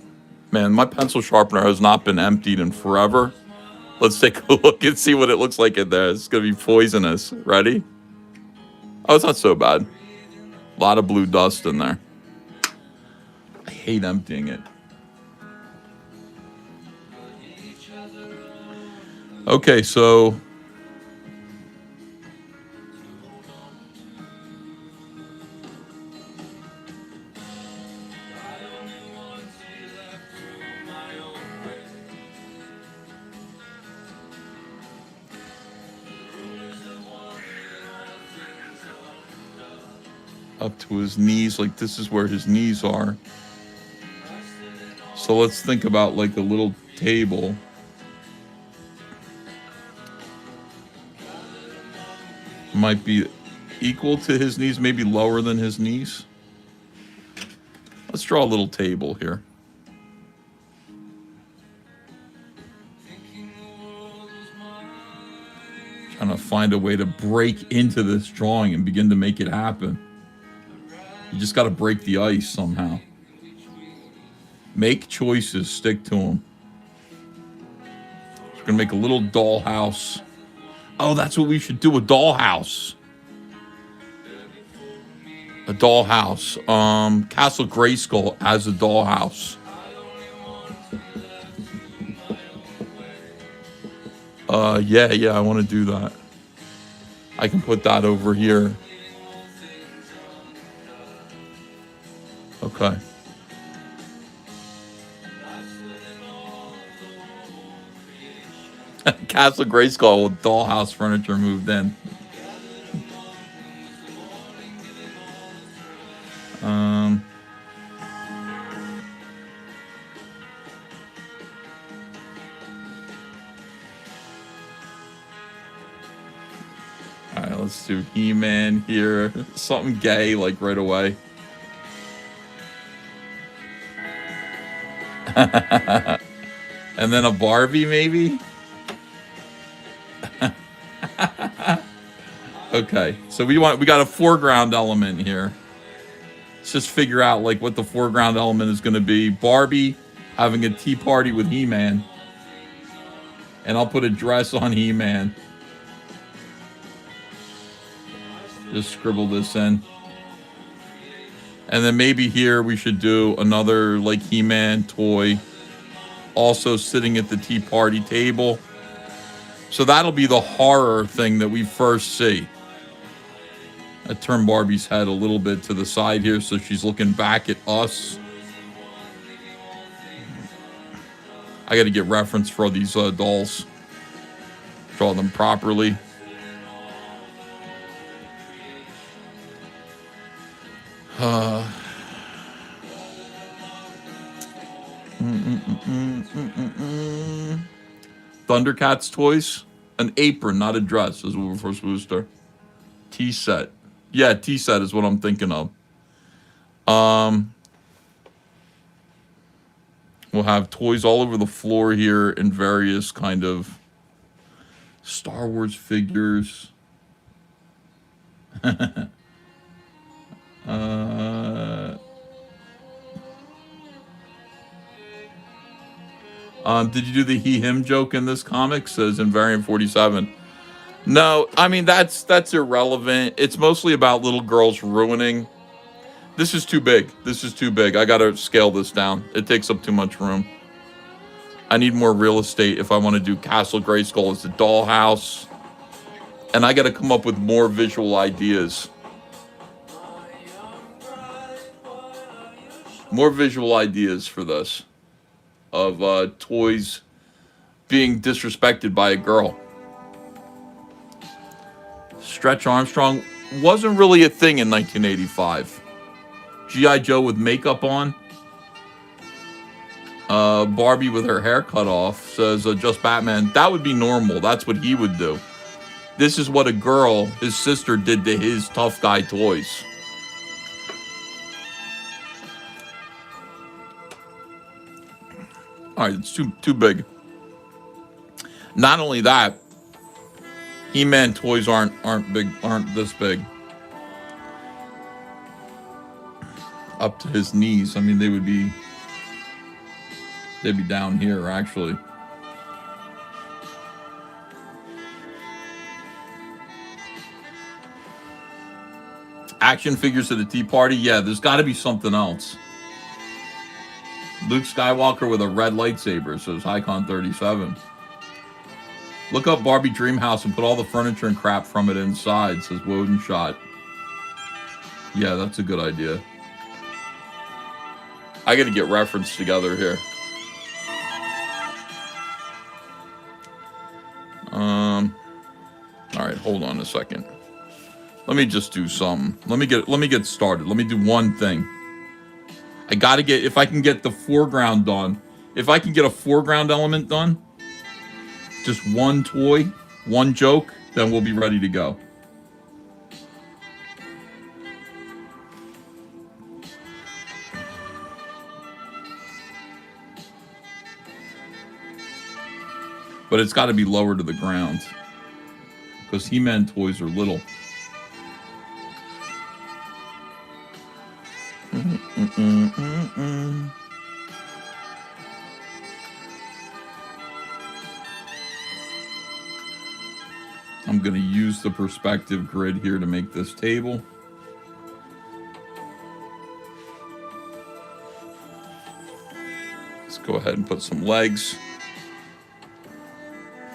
Man, my pencil sharpener has not been emptied in forever. Let's take a look and see what it looks like in there. It's going to be poisonous. Ready? Oh, it's not so bad. A lot of blue dust in there. I hate emptying it. Okay, so... up to his knees, like this is where his knees are. So let's think about like a little table. Might be equal to his knees, maybe lower than his knees. Let's draw a little table here. Trying to find a way to break into this drawing and begin to make it happen. You just got to break the ice somehow. Make choices, stick to them. So we're going to make a little dollhouse. Oh, that's what we should do, a dollhouse. A dollhouse. Castle Grayskull as a dollhouse. Yeah, I want to do that. I can put that over here. Okay. Castle Grayskull with dollhouse furniture moved in. Alright, let's do He-Man here. Something gay, like right away. And then a Barbie, maybe? Okay, so we got a foreground element here. Let's just figure out like what the foreground element is going to be. Barbie having a tea party with He-Man. And I'll put a dress on He-Man. Just scribble this in. And then maybe here we should do another like He-Man toy. Also sitting at the tea party table. So that'll be the horror thing that we first see. I turn Barbie's head a little bit to the side here so she's looking back at us. I got to get reference for all these dolls. Draw them properly. Thundercats toys. An apron, not a dress, is what we're first booster. Tea set. Yeah, tea set is what I'm thinking of. We'll have toys all over the floor here in various kind of Star Wars figures. Did you do the he-him joke in this comic? Says Invariant 47. No, I mean that's irrelevant. It's mostly about little girls ruining. This is too big. This is too big. I gotta scale this down. It takes up too much room. I need more real estate if I want to do Castle Grayskull as a dollhouse. And I gotta come up with more visual ideas. More visual ideas for this. Of toys being disrespected by a girl. Stretch Armstrong wasn't really a thing in 1985. G.I. Joe with makeup on. Barbie with her hair cut off says just Batman. That would be normal. That's what he would do. This is what a girl, his sister, did to his tough guy toys. All right, it's too big. Not only that, He-Man toys aren't this big. Up to his knees. I mean, they'd be down here actually. Action figures at a tea party? Yeah, there's got to be something else. Luke Skywalker with a red lightsaber, says Hycon 37. Look up Barbie Dreamhouse and put all the furniture and crap from it inside, says Woden Shot. Yeah, that's a good idea. I got to get reference together here. All right, hold on a second. Let me just do something. Let me get started. Let me do one thing. I got to get, if I can get the foreground done, if I can get a foreground element done, just one toy, one joke, then we'll be ready to go. But it's got to be lower to the ground because He-Man toys are little. I'm going to use the perspective grid here to make this table. Let's go ahead and put some legs.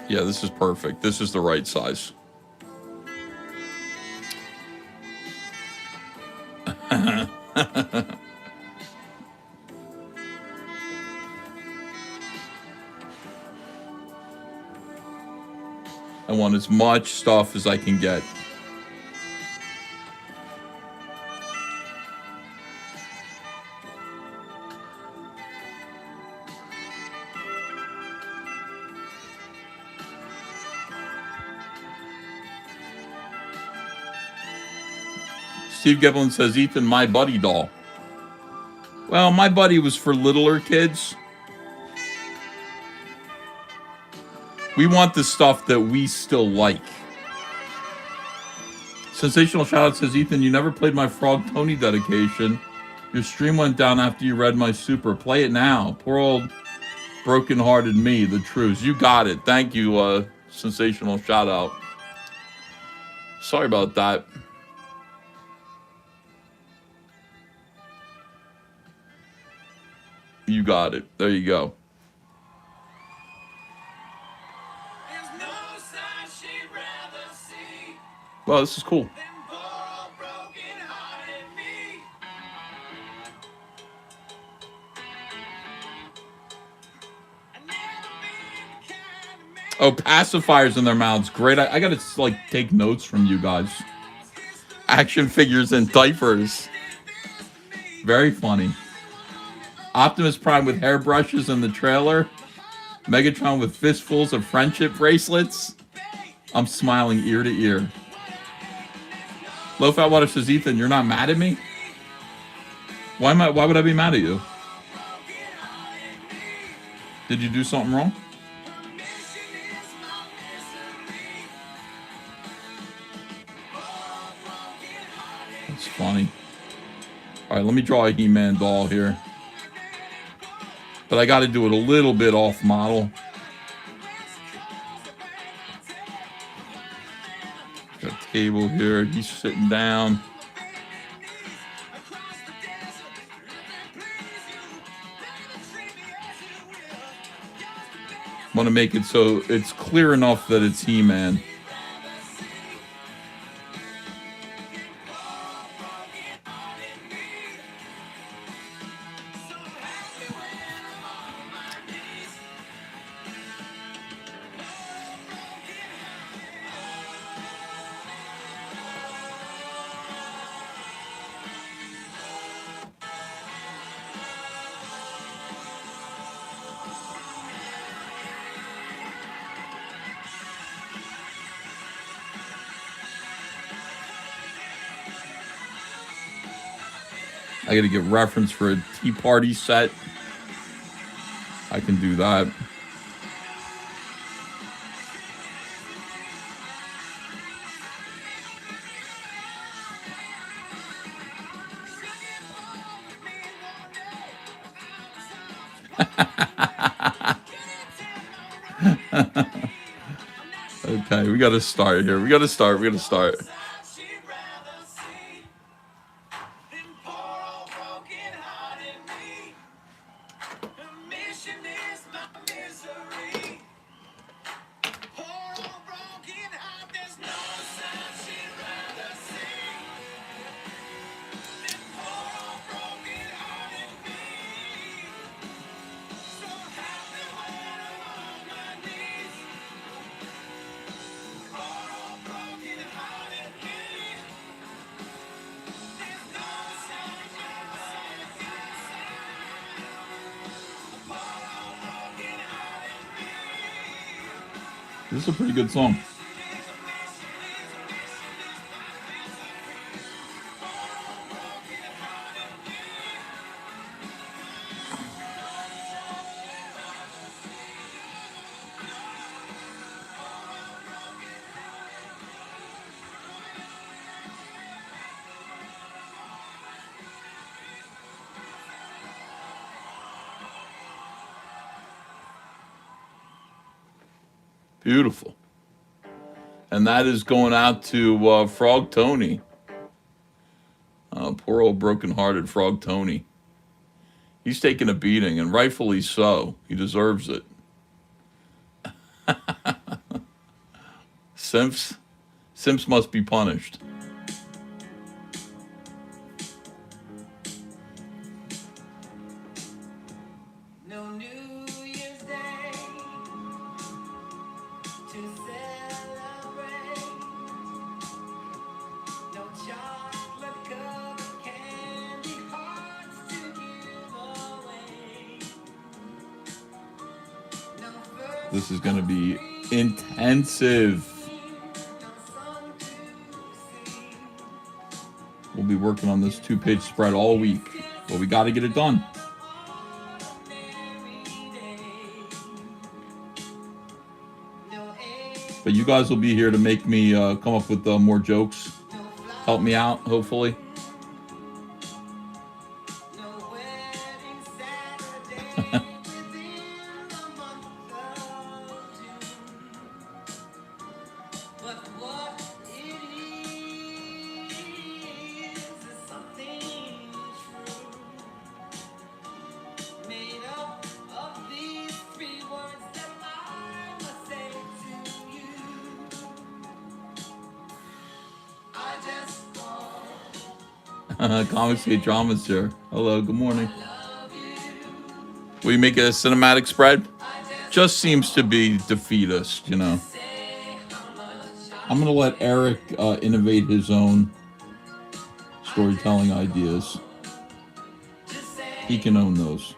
Yeah, this is perfect. This is the right size. I want as much stuff as I can get. Steve Giblin says, Ethan, my buddy doll. Well, my buddy was for littler kids. We want the stuff that we still like. Sensational Shoutout says, Ethan, you never played my Frog Tony dedication. Your stream went down after you read my super. Play it now. Poor old broken-hearted me, the truth. You got it. Thank you, Sensational Shoutout. Sorry about that. You got it. There you go. Well, this is cool. Oh, pacifiers in their mouths. Great. I gotta like take notes from you guys. Action figures and diapers. Very funny. Optimus Prime with hairbrushes in the trailer. Megatron with fistfuls of friendship bracelets. I'm smiling ear to ear. Low Fat Water says, Ethan, you're not mad at me? Why would I be mad at you? Did you do something wrong? That's funny. All right, let me draw a He-Man doll here. But I got to do it a little bit off model. table here. He's sitting down. Want to make it so it's clear enough that it's He-Man. I got to get reference for a Tea Party set. I can do that. Okay, we got to start here. We got to start. This is a pretty good song. Beautiful. And that is going out to Frog Tony. Poor old broken-hearted Frog Tony. He's taking a beating, and rightfully so. He deserves it. Simps must be punished. This is going to be intensive. We'll be working on this 2-page spread all week, but we got to get it done. But you guys will be here to make me come up with more jokes. Help me out, hopefully. Comics Gate Dramas here. Hello, good morning. Will you make a cinematic spread? Just seems to be defeatist, you know. I'm going to let Eric innovate his own storytelling ideas. He can own those.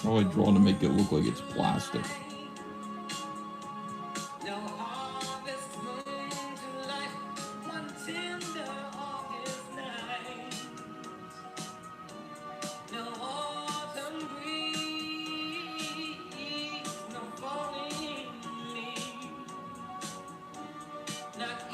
How do I draw to make it look like it's plastic? Not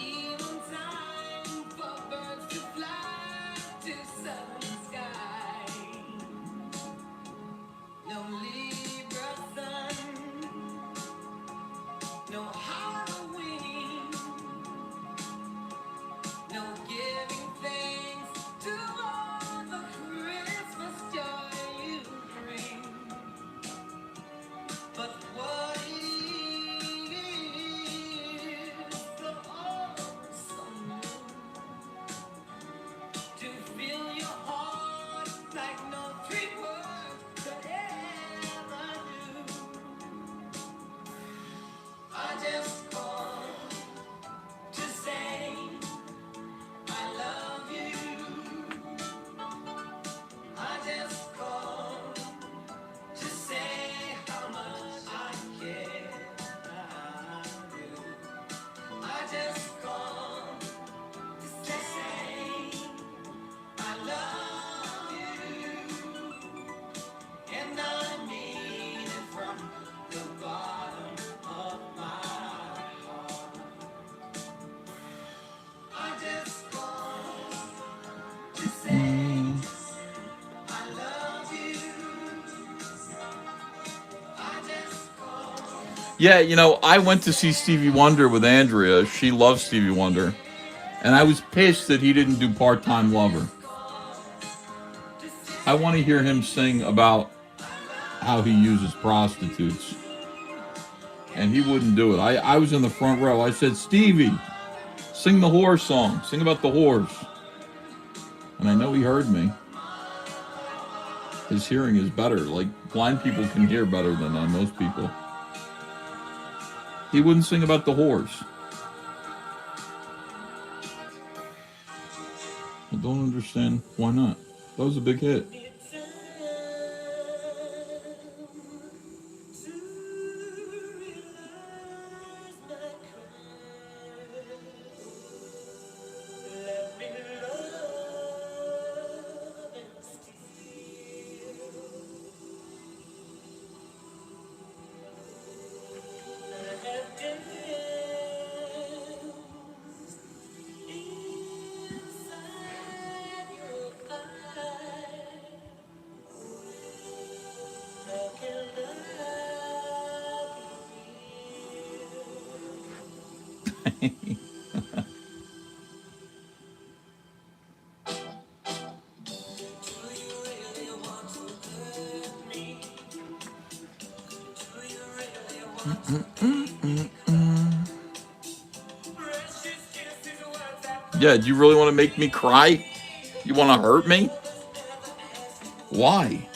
Yeah, you know, I went to see Stevie Wonder with Andrea. She loves Stevie Wonder. And I was pissed that he didn't do Part-Time Lover. I want to hear him sing about how he uses prostitutes. And he wouldn't do it. I was in the front row. I said, Stevie, sing the whore song. Sing about the whores. And I know he heard me. His hearing is better. Like, blind people can hear better than most people. He wouldn't sing about the whores. I don't understand why not. That was a big hit. Yeah, do you really want to make me cry? You want to hurt me? Why?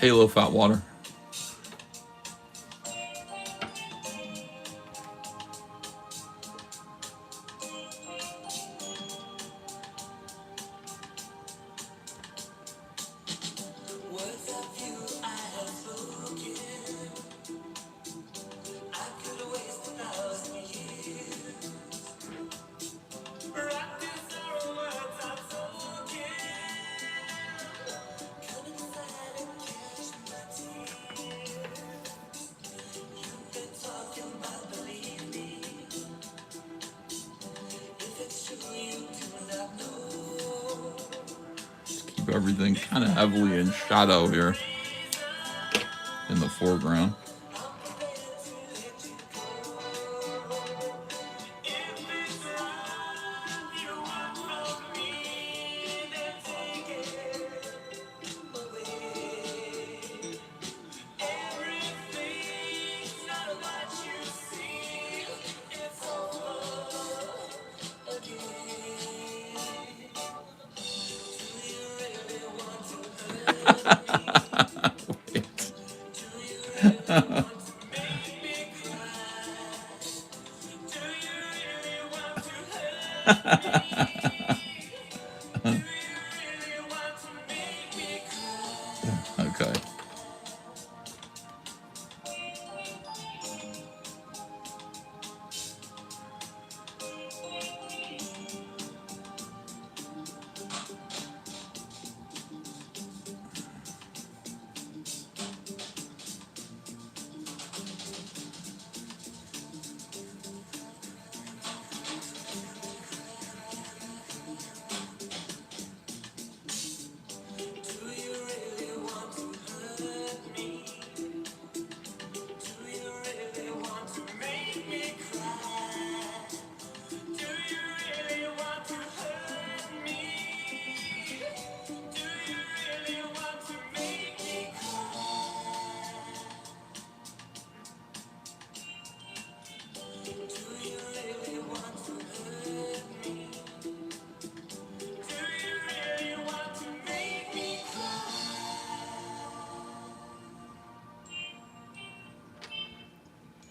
Halo Fat Water. Keep everything kind of heavily in shadow here in the foreground. Okay.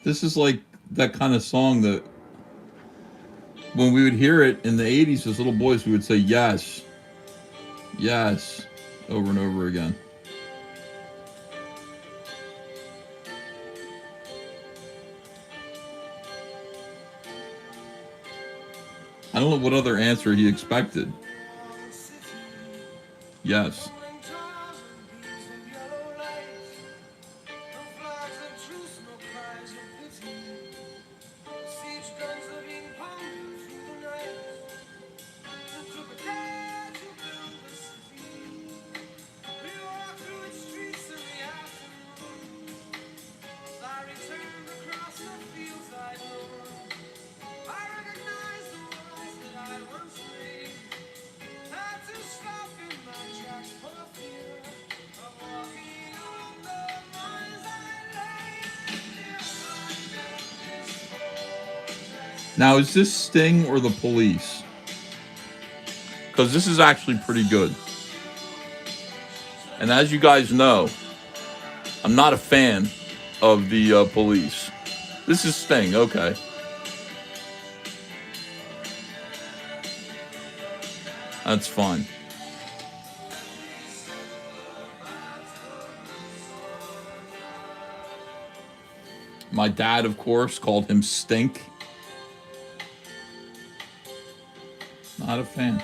This is like that kind of song that when we would hear it in the 80s as little boys, we would say yes, yes, over and over again. I don't know what other answer he expected. Yes. Now, is this Sting or the Police? Because this is actually pretty good. And as you guys know, I'm not a fan of the Police. This is Sting, okay. That's fine. My dad, of course, called him Stink. Not a fan.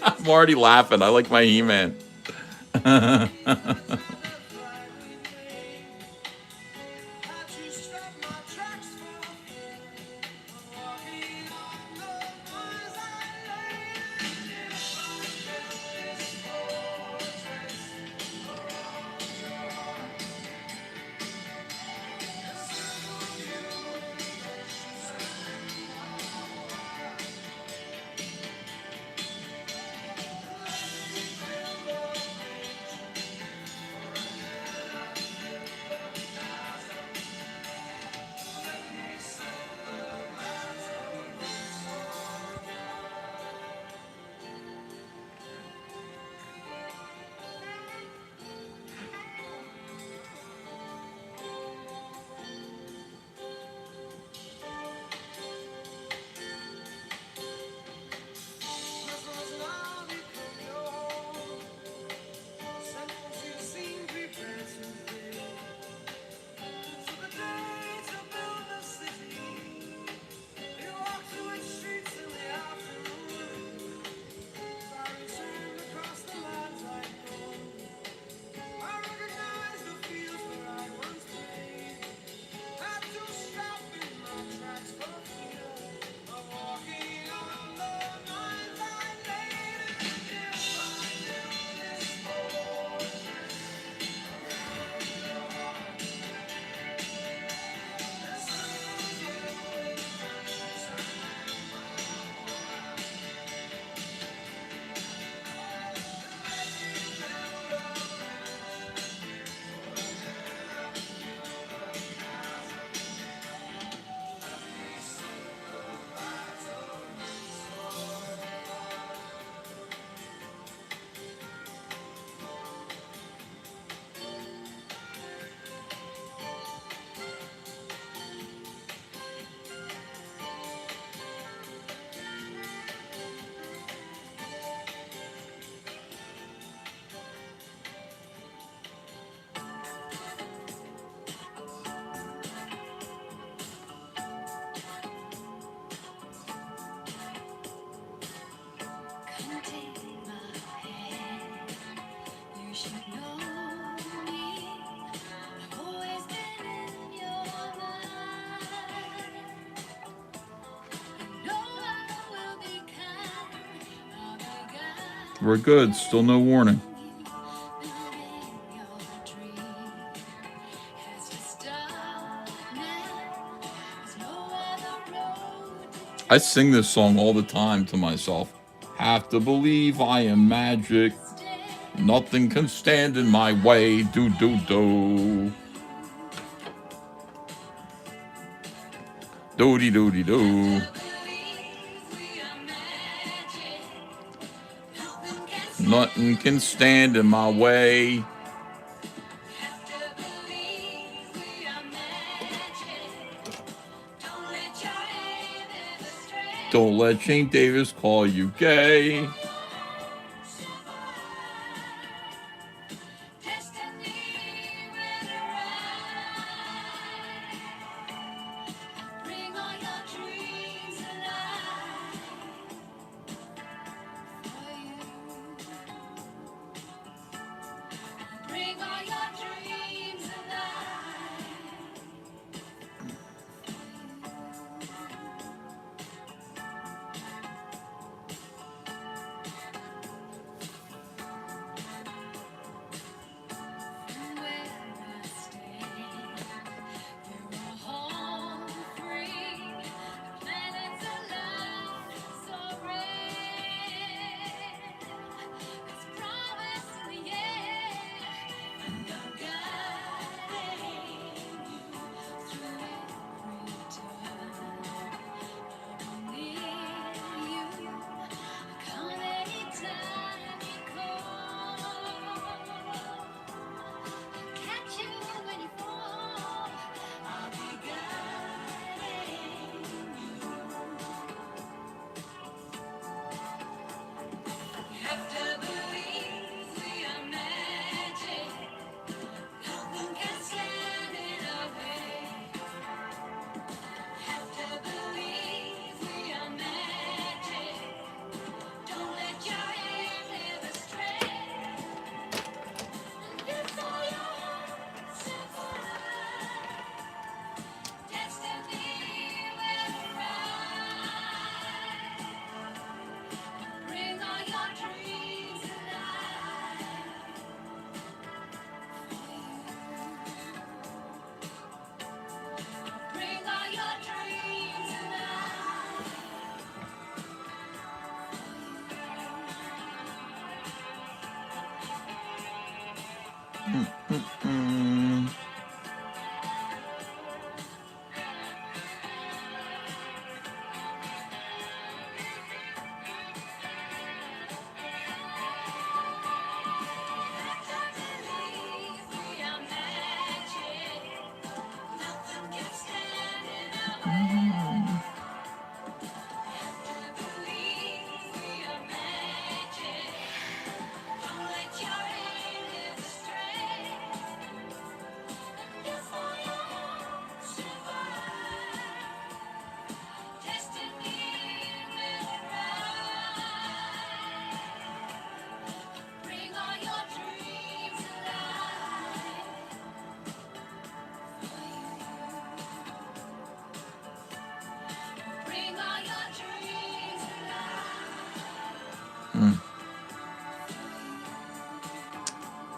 I'm already laughing. I like my He-Man. We're good. Still no warning. I sing this song all the time to myself. Have to believe I am magic. Nothing can stand in my way. Do, do, do. Doody, doody, do. Nothing can stand in my way. Don't let Shane Davis call you gay.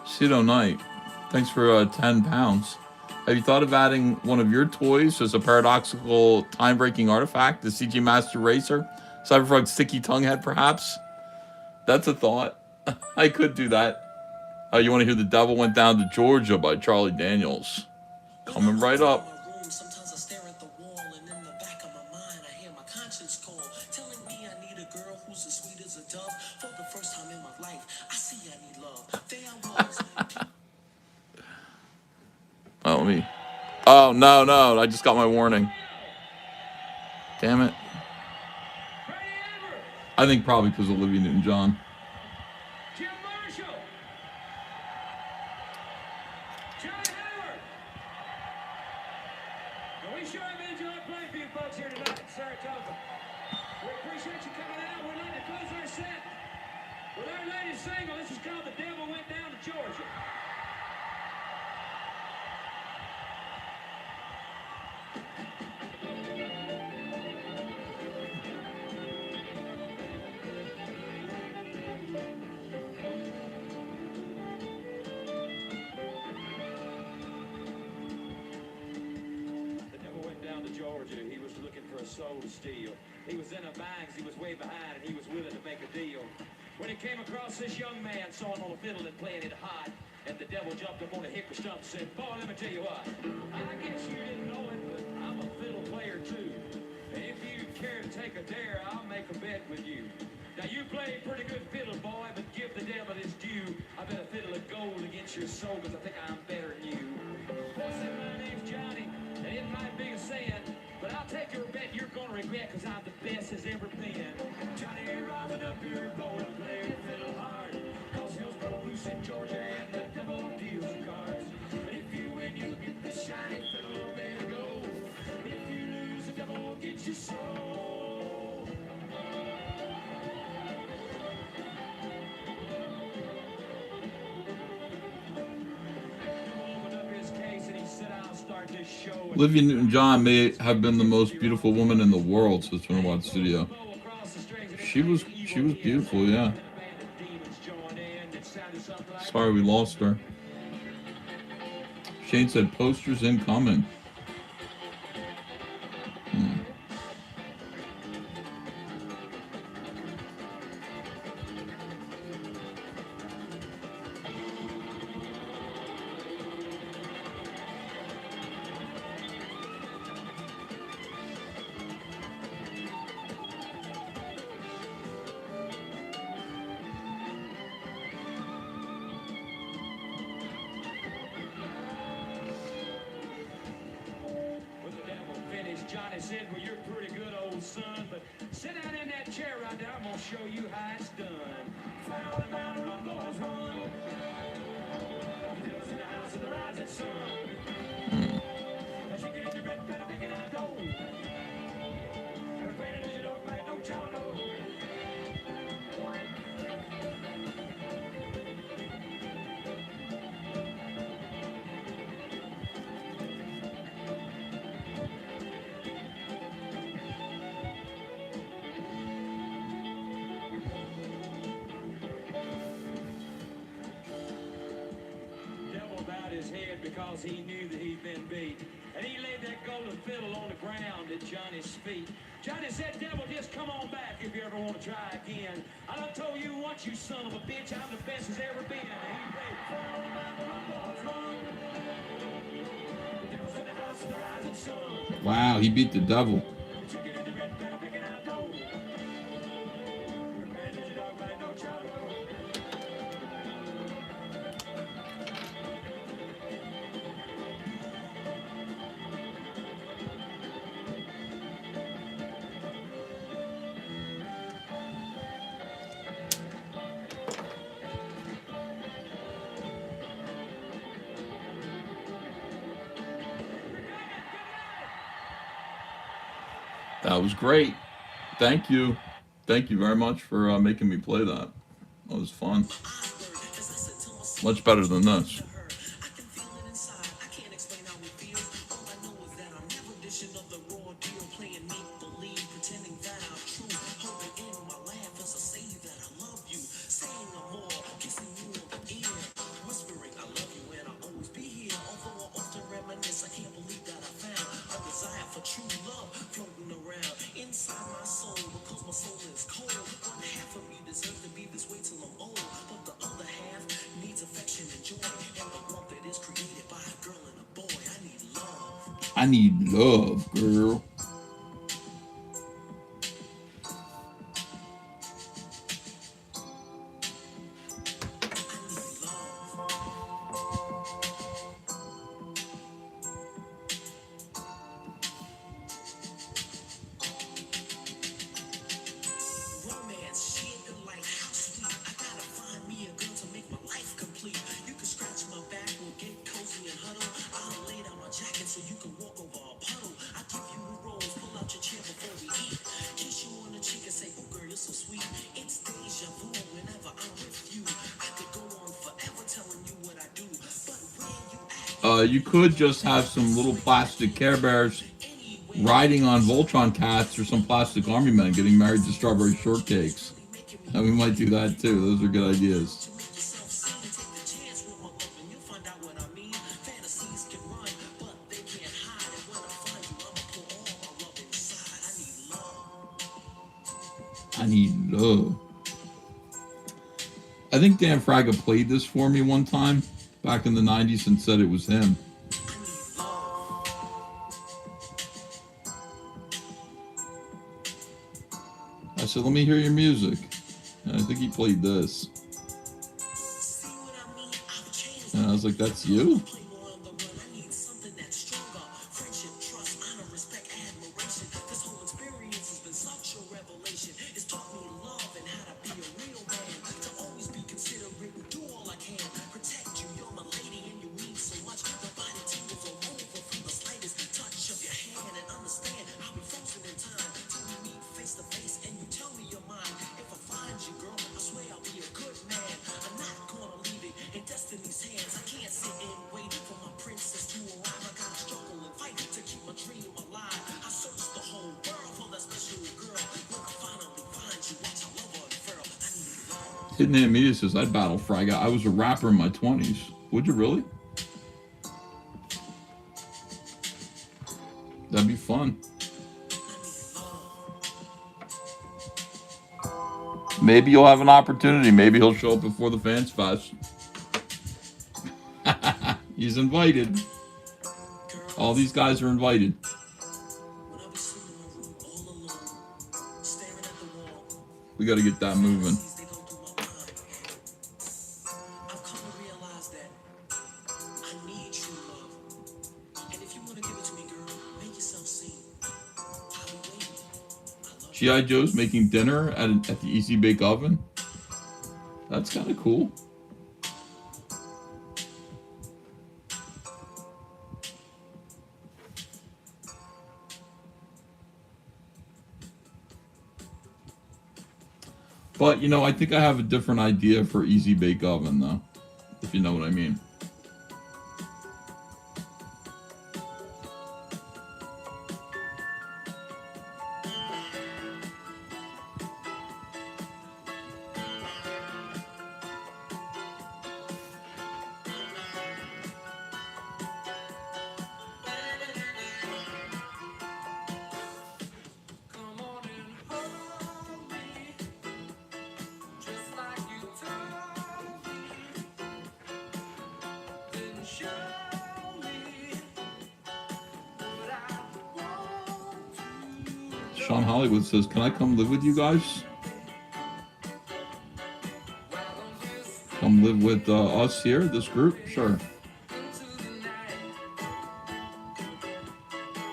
Pseudo Knight, thanks for 10 pounds. Have you thought of adding one of your toys as a paradoxical time-breaking artifact, the CG Master Racer? Cyberfrog's sticky tongue head, perhaps? That's a thought. I could do that. You want to hear The Devil Went Down to Georgia by Charlie Daniels? Coming right up. Sometimes I stare at the wall, and in the back of my mind, I hear my conscience call, telling me I need a girl who's as sweet as a dove. For the first time in my life, I see I need love. There I was. Oh, let me. Oh, no. I just got my warning. Damn it. I think probably because of Olivia Newton-John. Soul to steal. He was in a bind, he was way behind, and he was willing to make a deal. When he came across this young man, saw him on a fiddle and playing it hot, and the devil jumped up on a hickory stump and said, "Boy, let me tell you what. I guess you didn't know it, but I'm a fiddle player too. And if you care to take a dare, I'll make a bet with you. Now you play pretty good fiddle, boy, but give the devil against your soul because I think I'm better than you. Listen, my name's Johnny, and it might be a sin, but I'll take your bet you're gonna regret because I'm the best as ever been. Johnny rising up your boy and play the fiddle hard, cause hill's broke loose in Georgia and the devil deals cards. And if you win, you get the shiny fiddle man to go. If you lose, the devil will get your soul. Opened up his case and he said, I'll start this show. Olivia Newton-John may have been the most beautiful woman in the world, says Twin Watt Studio. She was beautiful, yeah. Sorry we lost her. Shane said posters incoming. Johnny said, well, you're pretty good, old son, but sit down in that chair right there. I'm going to show you how it's done. Found a mountain, run, boys, run. He lives in the house of the rising sun. As you get in your bed, better pick it out, go. Granted, you don't make no child, no. His head because he knew that he'd been beat. And he laid that golden fiddle on the ground at Johnny's feet. Johnny said, devil, just come on back if you ever want to try again. I done told you once, you son of a bitch, I'm the best as ever been. And he played, wow, he beat the devil. That was great. Thank you. Thank you very much for making me play that. That was fun. Much better than this. I need love, girl. You could just have some little plastic Care Bears riding on Voltron cats or some plastic army men getting married to strawberry shortcakes. And we might do that too. Those are good ideas. I need love. I think Dan Fraga played this for me one time back in the 90s and said it was him. I said, let me hear your music. And I think he played this. And I was like, that's you? Play more on the run. I need something that's stronger. Friendship, trust, honor, respect, admiration. This whole experience has been such a revelation. It's taught me love and how to be a real man. To always be considerate and do all I can. Protect you, you're my lady and you mean so much. The body tingles all over from the slightest touch of your hand. And understand, I'll be frozen in time till we meet face to face and you tell me you're mine. If I find you, girl, I swear I'll be a good man. I'm not gonna leave it in destiny's hands. I can't sit and wait for my princess to arrive. I gotta struggle and fight to keep my dream alive. I searched the whole world for that special girl. When I finally find you, watch I love her unfurl. I need love. Hidden Aunt Media says, I'd battle frag. I was a rapper in my 20s. Would you really? That'd be fun. Maybe you'll have an opportunity. Maybe he'll show up before the Fans Fest. He's invited. All these guys are invited. When I was sitting in my room all alone, staring at the wall, We got to get that moving. they go through my mind. I've come to realize that I need true love. And if you want to give it to me, girl, make yourself seen. I'll be waiting. I love you. G.I. Joe's making dinner at the Easy Bake Oven. That's kind of cool. But, you know, I think I have a different idea for Easy Bake Oven, though. If you know what I mean. Come on and hold me, just like you told me. Then show me what I want to. Sean Hollywood says, can I come live with you guys? Come live with us here, this group? Sure. Into the night.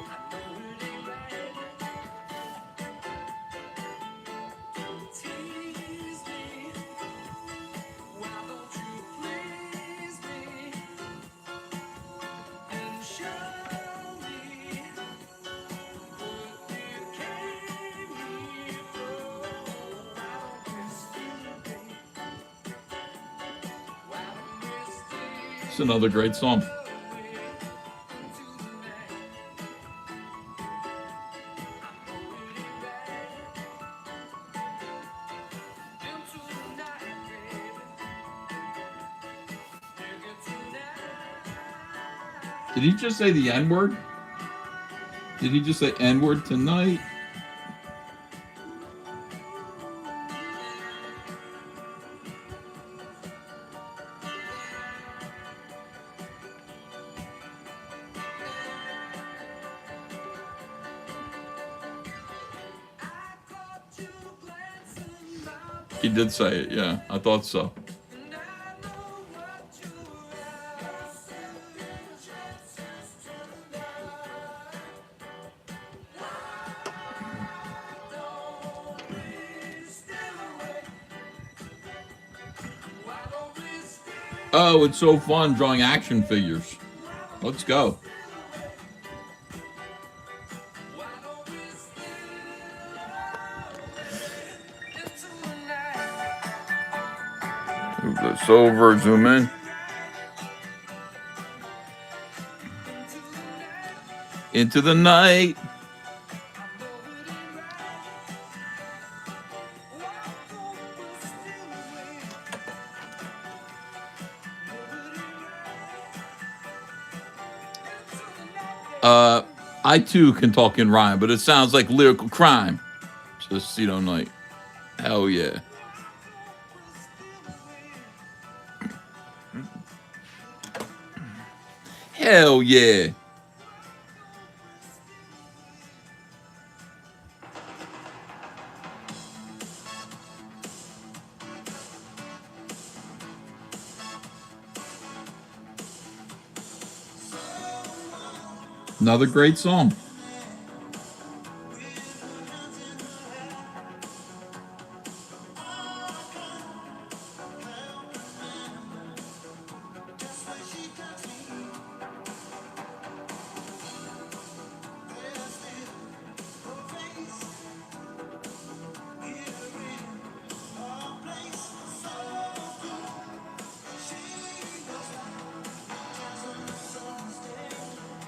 I know it ain't right. Tease me. Why don't you please me and show me what you came here for? Why don't you still be? Why don't you still It's another great song. into the night? I know it ain't right. Into the night, baby. Tonight. Did he just say the N-word? Did he just say N-word tonight? He did say it, yeah. I thought so. Oh, it's so fun drawing action figures. Let's go. Move this over, zoom in. Into the night. I too can talk in rhyme, but it sounds like lyrical crime. Says Cedo Knight. Hell yeah. Hell yeah. Another great song.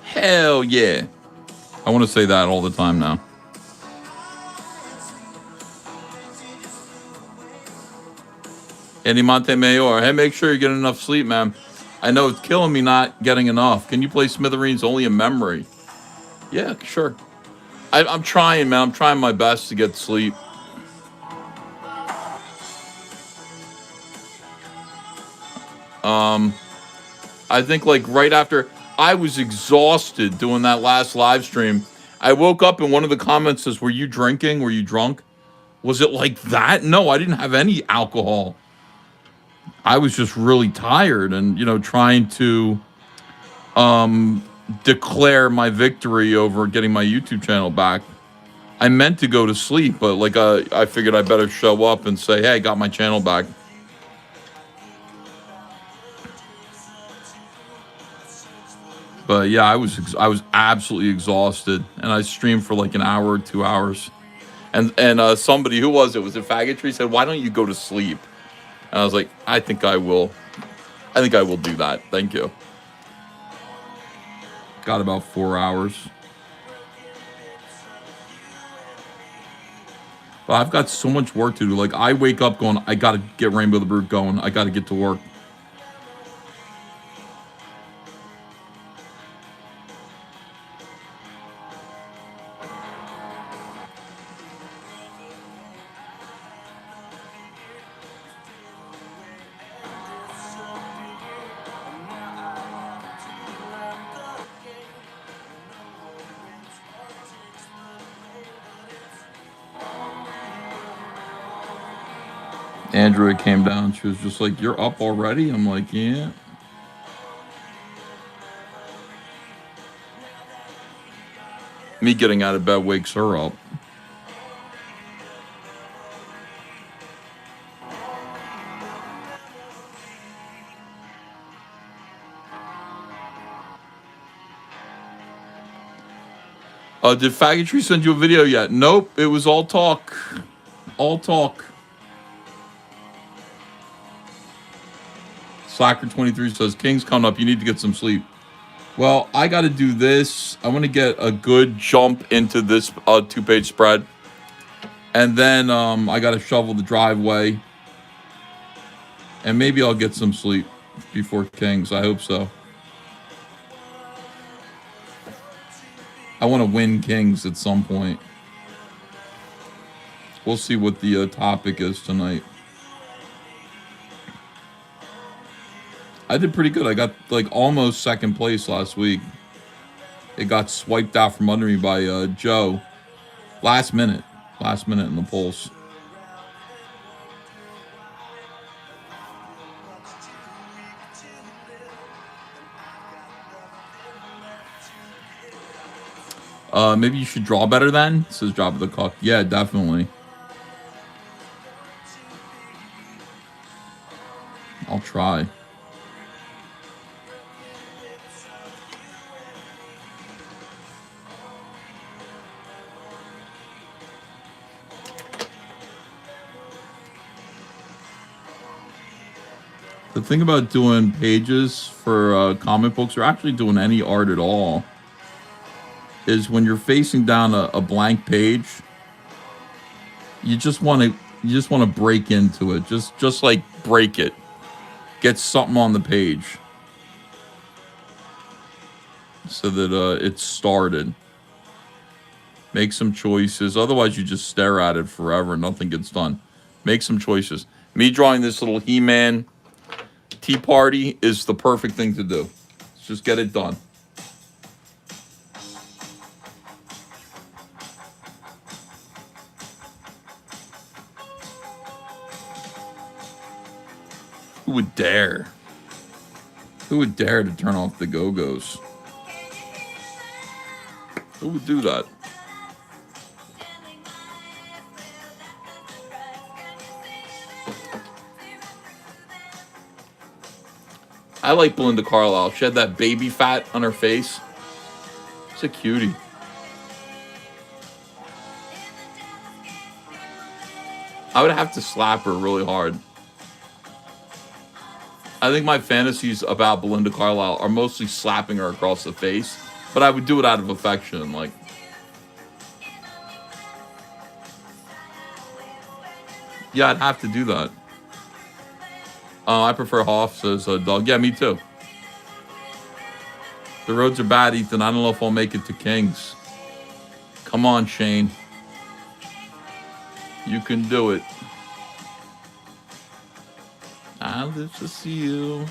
Hell yeah. I want to say that all the time now. Andy Montemayor, hey, make sure you get enough sleep, man. I know it's killing me not getting enough. Can you play Smithereens only in memory? Yeah, sure. I'm trying, man. I'm trying my best to get sleep. I think like right after I was exhausted doing that last live stream, I woke up and one of the comments says, "Were you drinking? Were you drunk?" Was it like that? No, I didn't have any alcohol. I was just really tired and, trying to declare my victory over getting my YouTube channel back. I meant to go to sleep, but like I figured I better show up and say, "Hey, I got my channel back." But yeah, I was absolutely exhausted, and I streamed for like an hour or 2 hours. And somebody, who was it? Was it Faggotry? Said, "Why don't you go to sleep?" And I was like, "I think I will. I think I will do that. Thank you." Got about 4 hours. But I've got so much work to do. Like, I wake up going, I gotta get Rainbow the Brute going. I gotta get to work. Andrea came down. She was just like, "You're up already?" I'm like, "Yeah." Me getting out of bed wakes her up. Did Faggotry send you a video yet? Nope. It was all talk. All talk. Slacker23 says, "King's coming up. You need to get some sleep." Well, I got to do this. I want to get a good jump into this 2-page spread. And then I got to shovel the driveway. And maybe I'll get some sleep before King's. I hope so. I want to win King's at some point. We'll see what the topic is tonight. I did pretty good. I got like almost second place last week. It got swiped out from under me by Joe. Last minute in the polls. Maybe you should draw better then, says Job of the Cock. Yeah, definitely. I'll try. The thing about doing pages for comic books, or actually doing any art at all, is when you're facing down a blank page, you just want to break into it. Just like break it. Get something on the page so that it's started. Make some choices. Otherwise, you just stare at it forever and nothing gets done. Make some choices. Me drawing this little He-Man Tea Party is the perfect thing to do. Let's just get it done. Who would dare? Who would dare to turn off the Go-Go's? Who would do that? I like Belinda Carlisle. She had that baby fat on her face. It's a cutie. I would have to slap her really hard. I think my fantasies about Belinda Carlisle are mostly slapping her across the face, but I would do it out of affection. Like, yeah, I'd have to do that. I prefer Hoff, says Doug. Yeah, me too. The roads are bad, Ethan. I don't know if I'll make it to Kings. Come on, Shane. You can do it. I live to see you.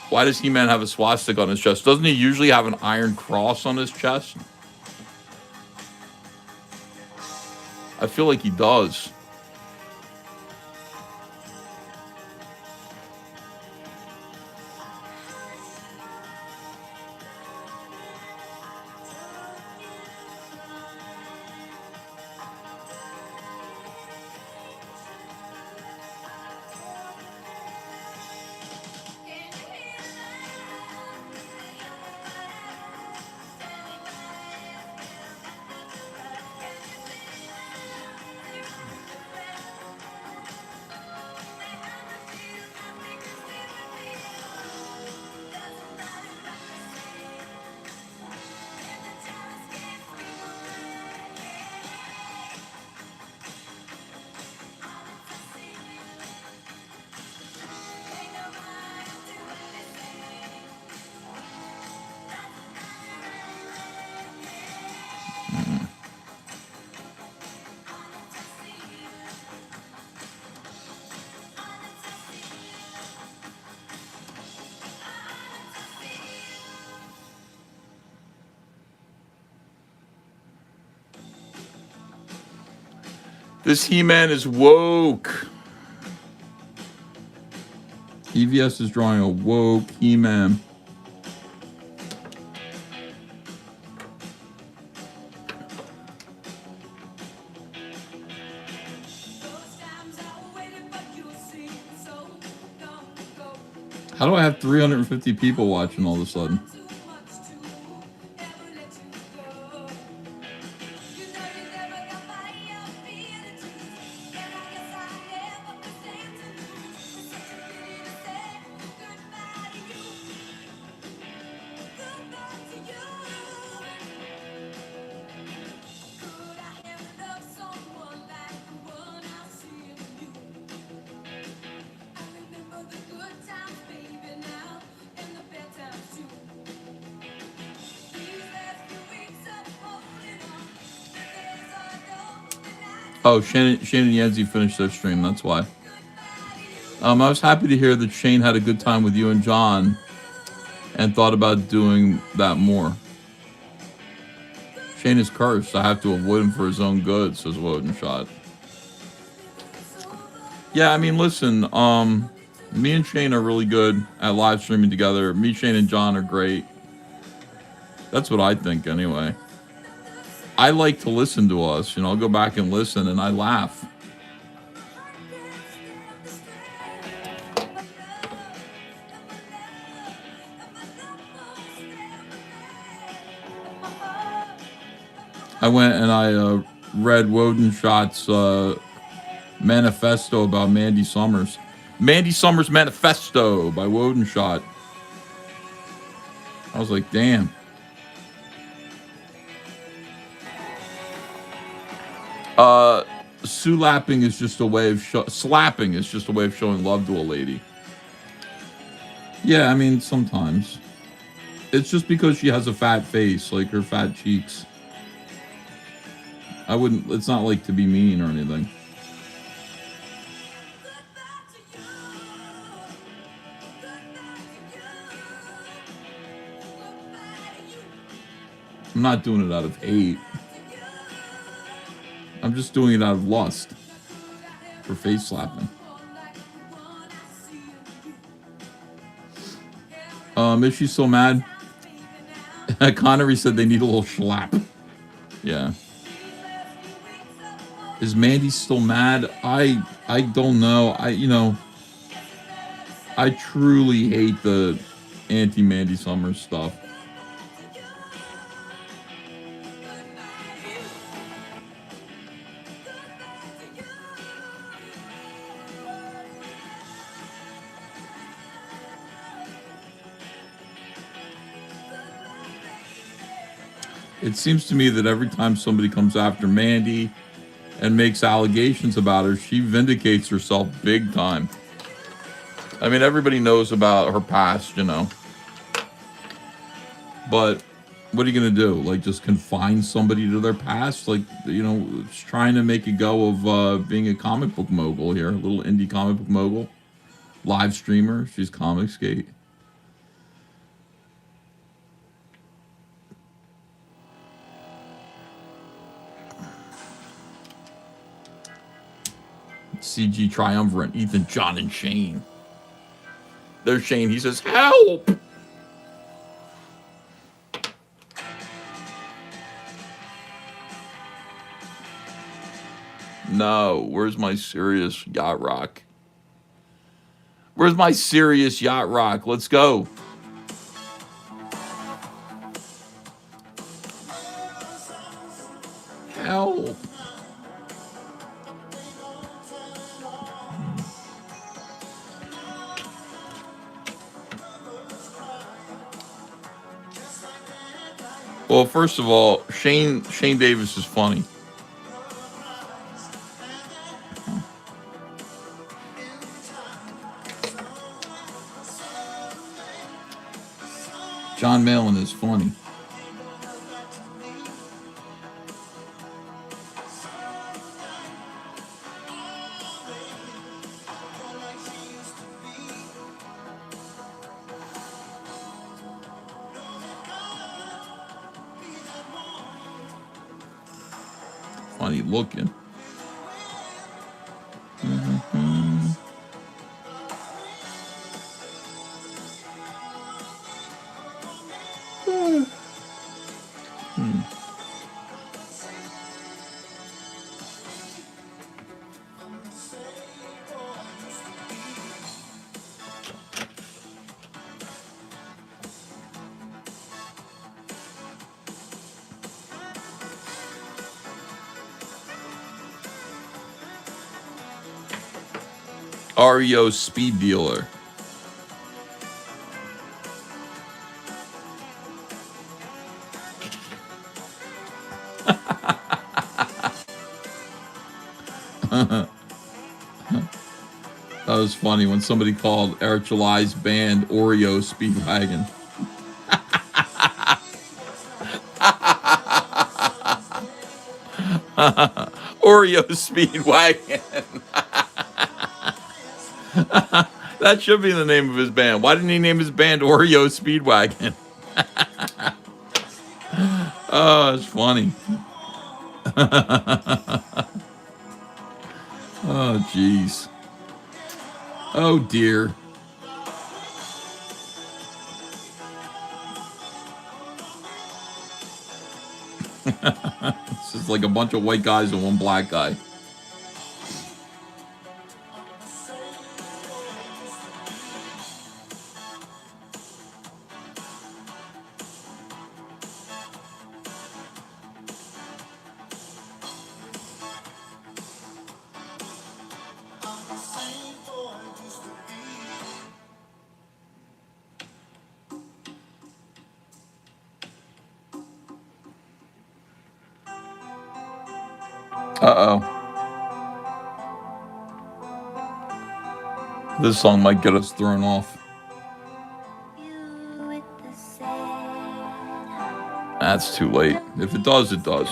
Why does He-Man have a swastika on his chest? Doesn't he usually have an iron cross on his chest? I feel like he does. This He-Man is woke. EVS is drawing a woke He-Man. How do I have 350 people watching all of a sudden? Oh, Shane and Yancy finished their stream. That's why. I was happy to hear that Shane had a good time with you and John and thought about doing that more. Shane is cursed. I have to avoid him for his own good, says Woden Shot. Yeah, I mean, listen, me and Shane are really good at live streaming together. Me, Shane, and John are great. That's what I think, anyway. I like to listen to us. You know, I'll go back and listen, and I laugh. I went and I read Woden Shot's manifesto about Mandy Summers. Mandy Summers Manifesto by Woden Shot. I was like, damn. Sulapping is just a way of slapping is just a way of showing love to a lady. Yeah, I mean, sometimes. It's just because she has a fat face, like her fat cheeks. I wouldn't, it's not like to be mean or anything. I'm not doing it out of hate. I'm just doing it out of lust for face slapping. Is she so mad? Connery said they need a little schlap. Yeah. Is Mandy still mad? I don't know. I truly hate the anti-Mandy Summers stuff. It seems to me that every time somebody comes after Mandy and makes allegations about her, she vindicates herself big time. I mean, everybody knows about her past, but what are you going to do? Like, just confine somebody to their past? Like, it's trying to make a go of being a comic book mogul here, a little indie comic book mogul, live streamer. She's Comicsgate. CG Triumvirate, Ethan, John, and Shane. There's Shane. He says, help! No, where's my serious yacht rock? Where's my serious yacht rock? Let's go. Help. Well, first of all, Shane Davis is funny. John Malin is funny. Funny looking. REO Speed Dealer. That was funny when somebody called Eric July's band Oreo Speedwagon. Oreo Speedwagon. That should be the name of his band. Why didn't he name his band Oreo Speedwagon? Oh, it's funny. Oh, jeez. Oh, dear. It's just like a bunch of white guys and one black guy. Uh-oh. This song might get us thrown off. That's too late. If it does, it does.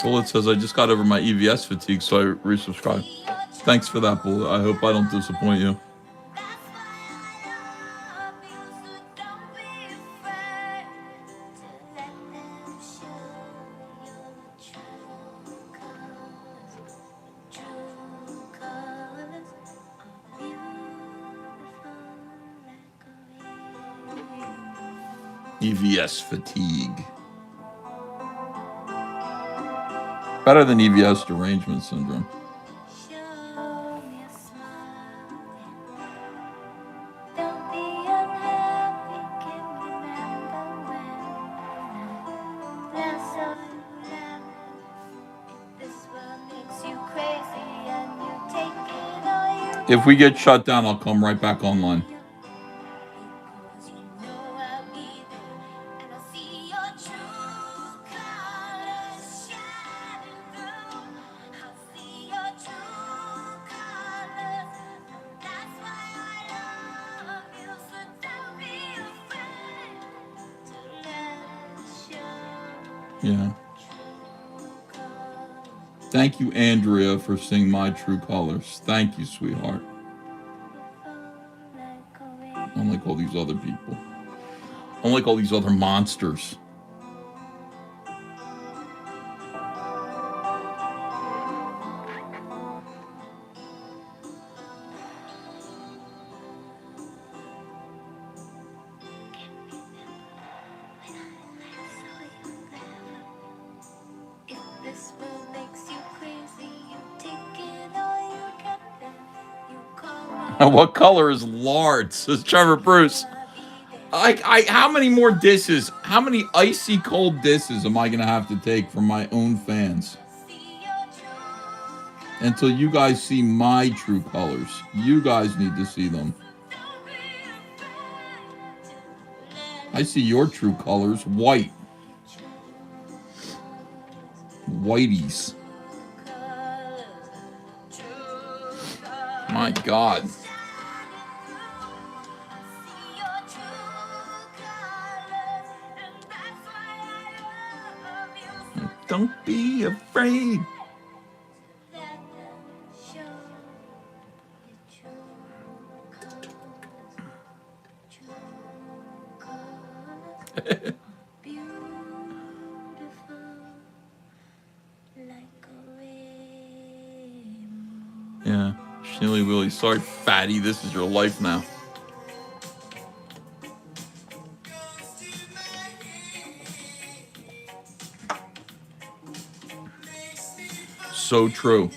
Bullet says, I just got over my EVS fatigue, so I resubscribed. Thanks for that, Bull. I hope I don't disappoint you. EVS fatigue. Better than EVS derangement syndrome. If we get shut down, I'll come right back online. Yeah. Thank you, Andrea, for seeing my true colors. Thank you, sweetheart. Unlike all these other people. Unlike all these other monsters. What color is lard? Says Trevor Bruce. How many more disses? How many icy cold disses am I gonna have to take from my own fans? Until you guys see my true colors. You guys need to see them. I see your true colors. White. Whiteys. My God. Don't be afraid. Yeah, Shilly Willy. Sorry, fatty. This is your life now. So true.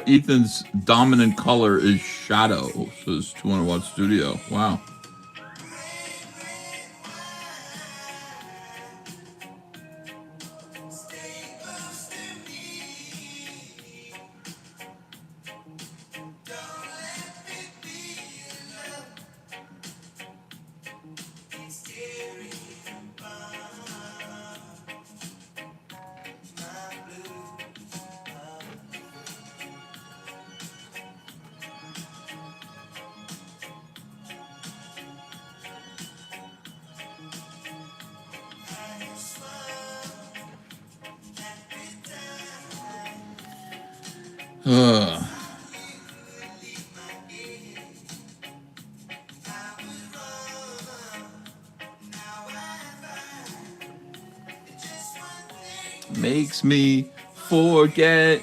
Ethan's dominant color is shadow, says 200 Watt Studio. Wow. Makes me forget.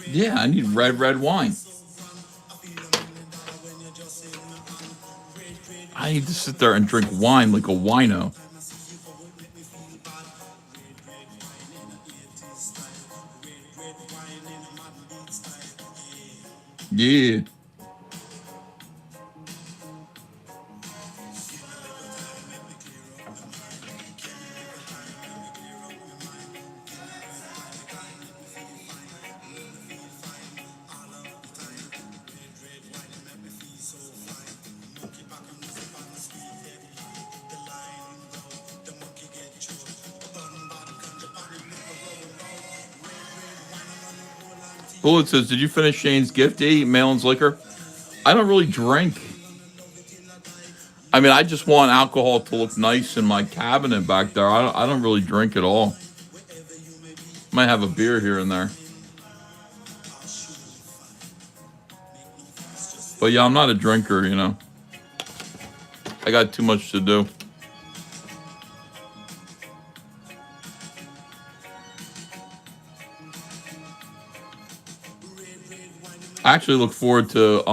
Yeah, I need red wine. I need to sit there and drink wine like a wino. Yeah. Bullet says, did you finish Shane's gift? Yeah, Malin's liquor. I don't really drink. I mean, I just want alcohol to look nice in my cabinet back there. I don't really drink at all. Might have a beer here and there. But yeah, I'm not a drinker, you know. I got too much to do. I actually look forward to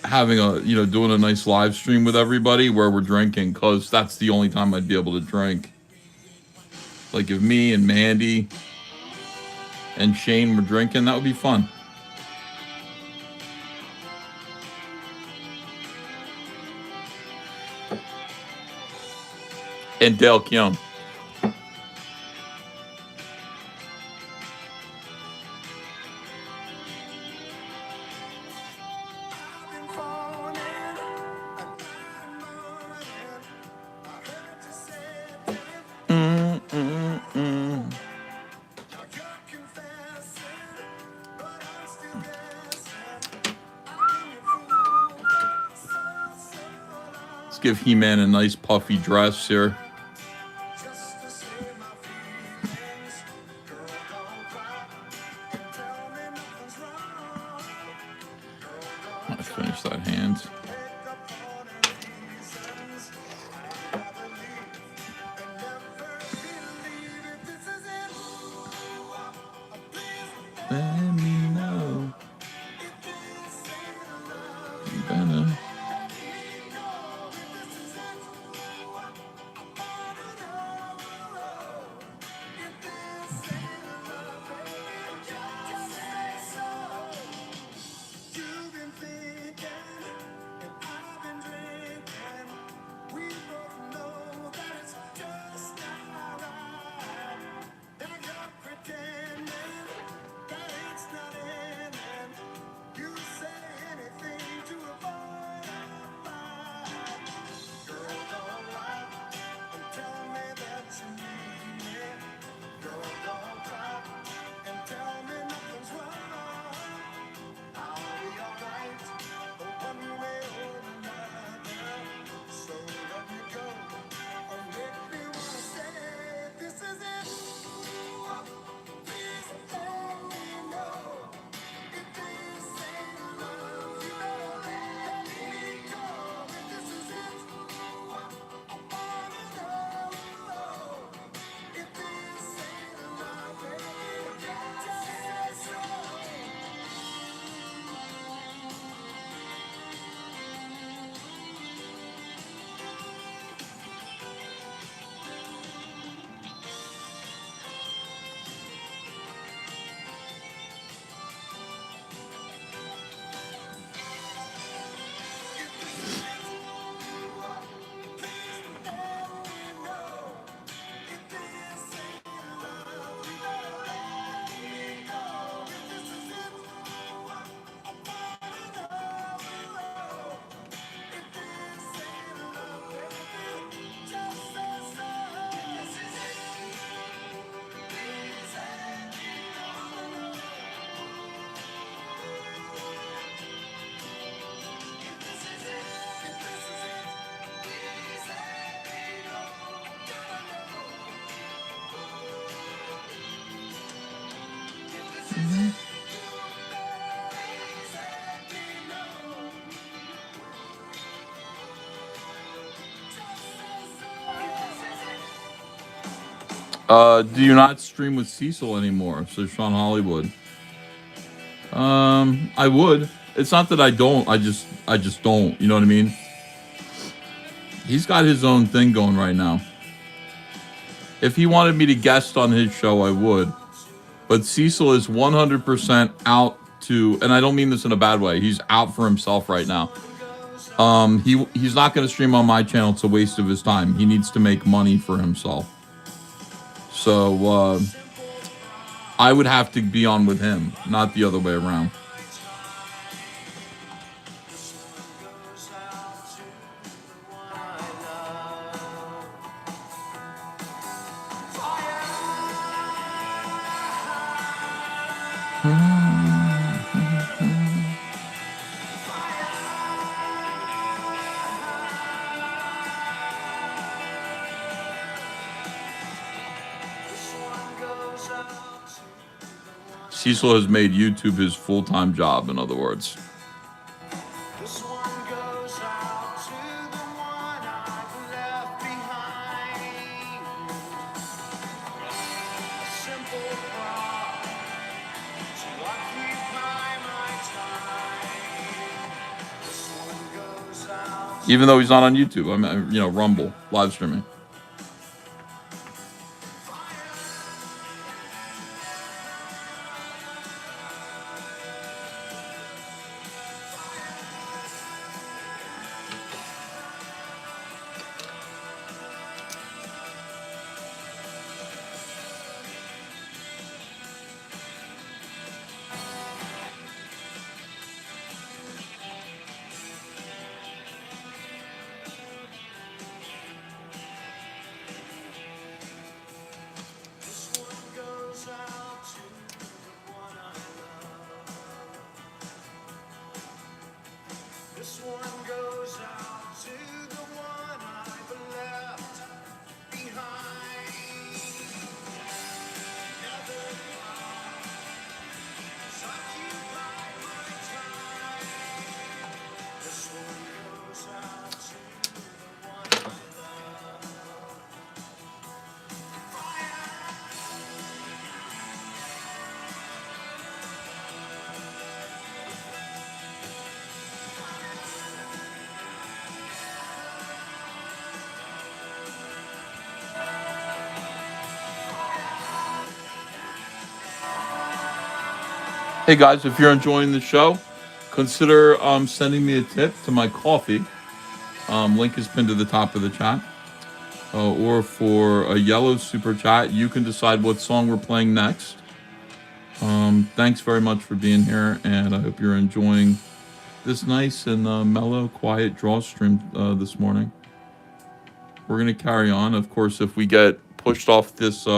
having doing a nice live stream with everybody where we're drinking, because that's the only time I'd be able to drink. Like if me and Mandy and Shane were drinking, that would be fun. And Dale Keown. Let's give He-Man a nice puffy dress here. I finished that hand. Let me know. You better. Do you not stream with Cecil anymore? Says Sean Hollywood. I would. It's not that I don't. I just don't. You know what I mean? He's got his own thing going right now. If he wanted me to guest on his show, I would. But Cecil is 100% out to, and I don't mean this in a bad way. He's out for himself right now. He's not going to stream on my channel. It's a waste of his time. He needs to make money for himself. So I would have to be on with him, not the other way around. Cecil has made YouTube his full-time job, in other words. Even though he's not on YouTube, I mean, you know, Rumble, live streaming. Hey guys, if you're enjoying the show, consider sending me a tip to my coffee. Link is pinned to the top of the chat. Or for a yellow super chat, you can decide what song we're playing next. Thanks very much for being here, and I hope you're enjoying this nice and mellow, quiet draw stream this morning. We're going to carry on. Of course, if we get pushed off this,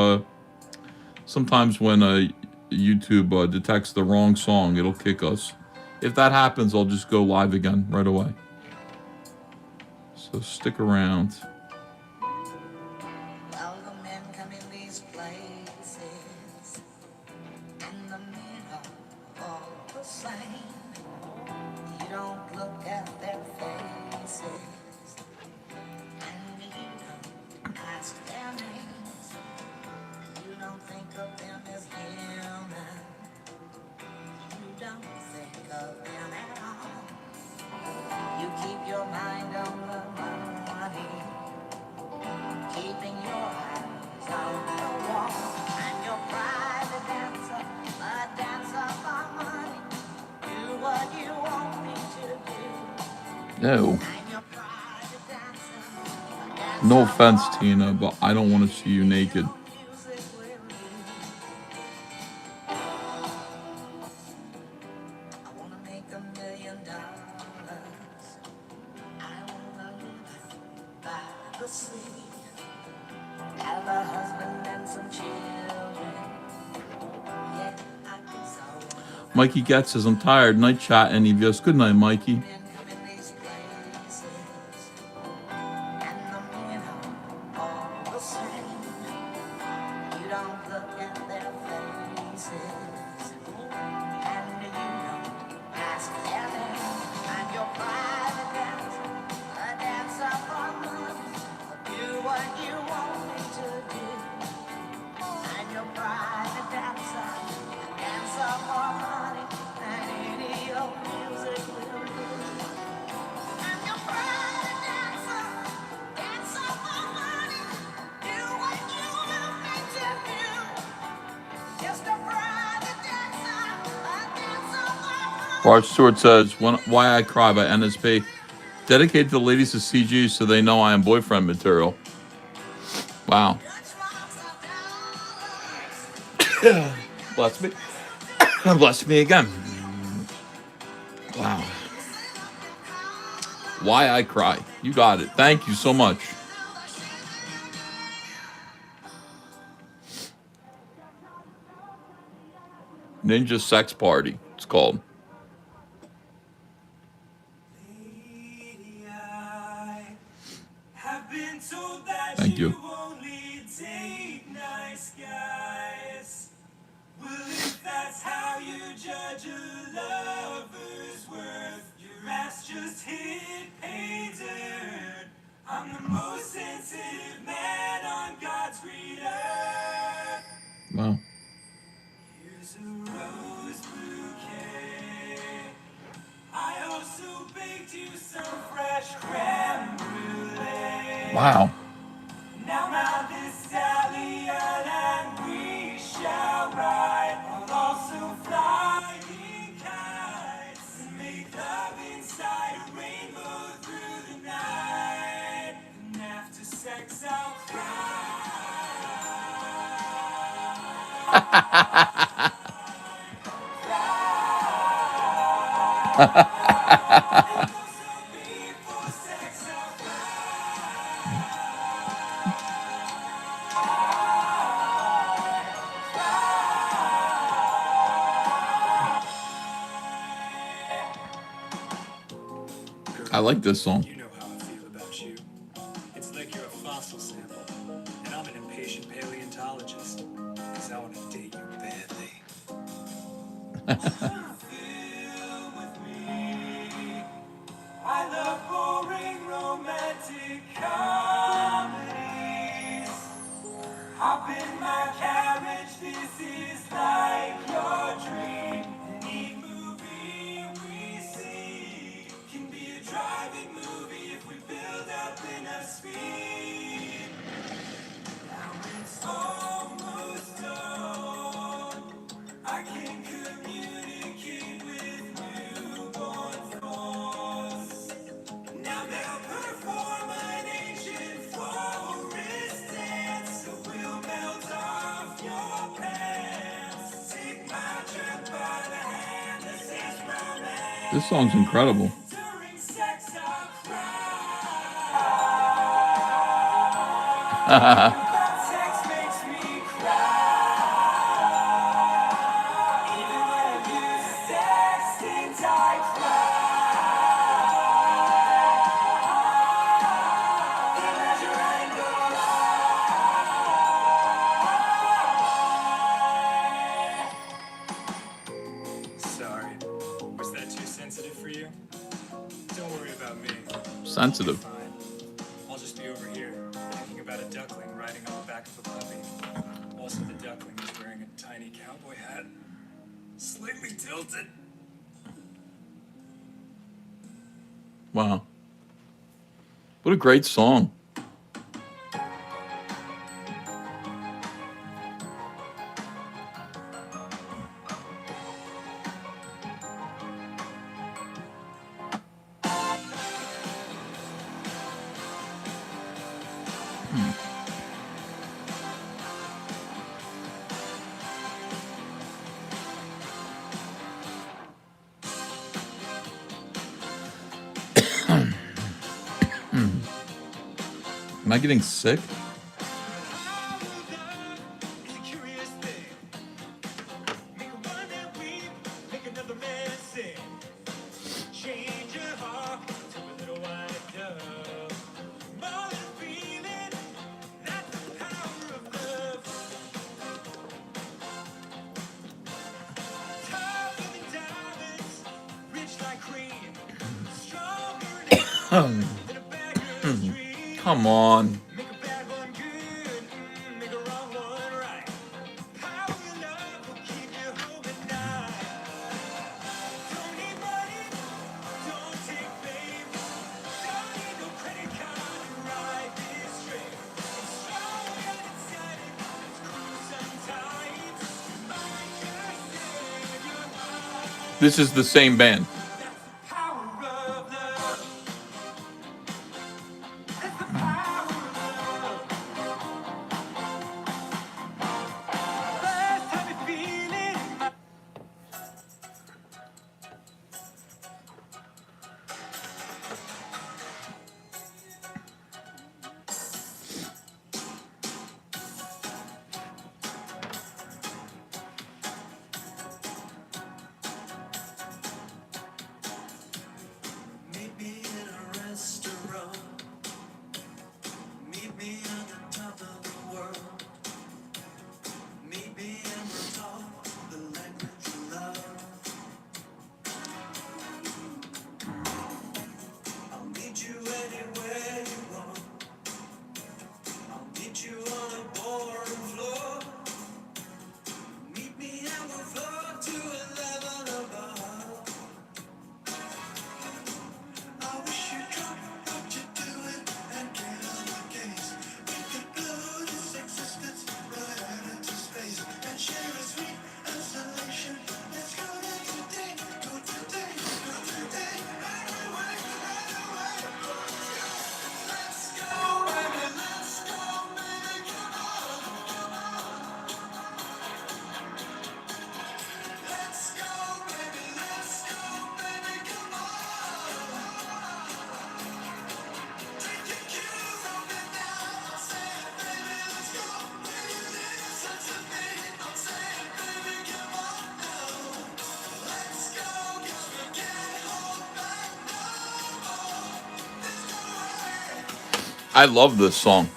sometimes when YouTube detects the wrong song, it'll kick us. If that happens, I'll just go live again right away. So stick around. No. No offense, Tina, but I don't want to see you naked. Mikey Getz says, I'm tired. Night chat, any of us. Good night, Mikey. Bart Stewart says, Why I Cry by NSP. Dedicated to the ladies of CG so they know I am boyfriend material. Wow. Bless me. Bless me again. Wow. Why I Cry. You got it. Thank you so much. Ninja Sex Party, it's called. Thank you. I'm the most sensitive man on God's green earth. Wow. Here's a rose bouquet. I also baked you some fresh creme brulee. Wow. Now mount this stallion and we shall ride. I'll also fly in kites and make love inside a rainbow through the night. And after sex I'll cry. I like this song. You know how I feel about you. It's like you're a fossil sample, and I'm an impatient paleontologist, because I want to date you badly. Feel with me. I love boring romantic comedies. Hop in my carriage, this is like your dream. Any movie we see can be a driving movie if we build up enough speed. Now it's almost dawn. I can communicate with newborn thoughts. Now they'll perform an ancient forest dance. So we'll melt off your pants. Take my trip by the hand. This is romance. This song's incredible. During sex I'll cry. But sex makes me cry. Even when I use sextant I cry. Imagine rainbows. Sorry. Was that too sensitive for you? Don't worry about me. Sensitive. Fine. I'll just be over here, thinking about a duckling riding on the back of a puppy. Also, the duckling is wearing a tiny cowboy hat, slightly tilted. Wow. What a great song. Am I getting sick? Come on. This is the same band. Meet me in a restaurant. Meet me at the top of the world. Meet me and we'll talk the language you love. I'll meet you anywhere you want. I'll meet you on a boardroom floor. Meet me and we'll float to a level above. I wish you'd come, what you're doing, and get on the case. We could blow this existence right out into space and share a sweet isolation. Let's go there today, go today, go today. Right away, right away. Let's go, baby, let's go, baby, come on. Let's go, baby, let's go, baby, come on. Take your cue from me now. I'm saying, baby, let's go. Will you listen to me? I'm saying, baby, come on now. Let's go, 'cause we can't hold back no more. There's no way. I love this song.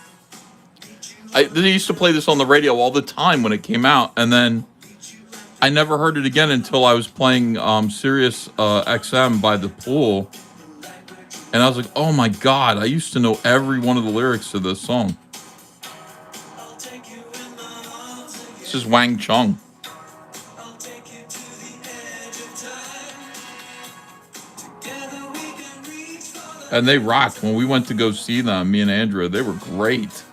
They used to play this on the radio all the time when it came out, and then I never heard it again until I was playing Sirius XM by the pool, and I was like, "Oh my god!" I used to know every one of the lyrics to this song. I'll take you in my arms again. This is Wang Chung, I'll take you to the edge of time. Together we can reach for the. and they rocked when we went to go see them. Me and Andrea, they were great.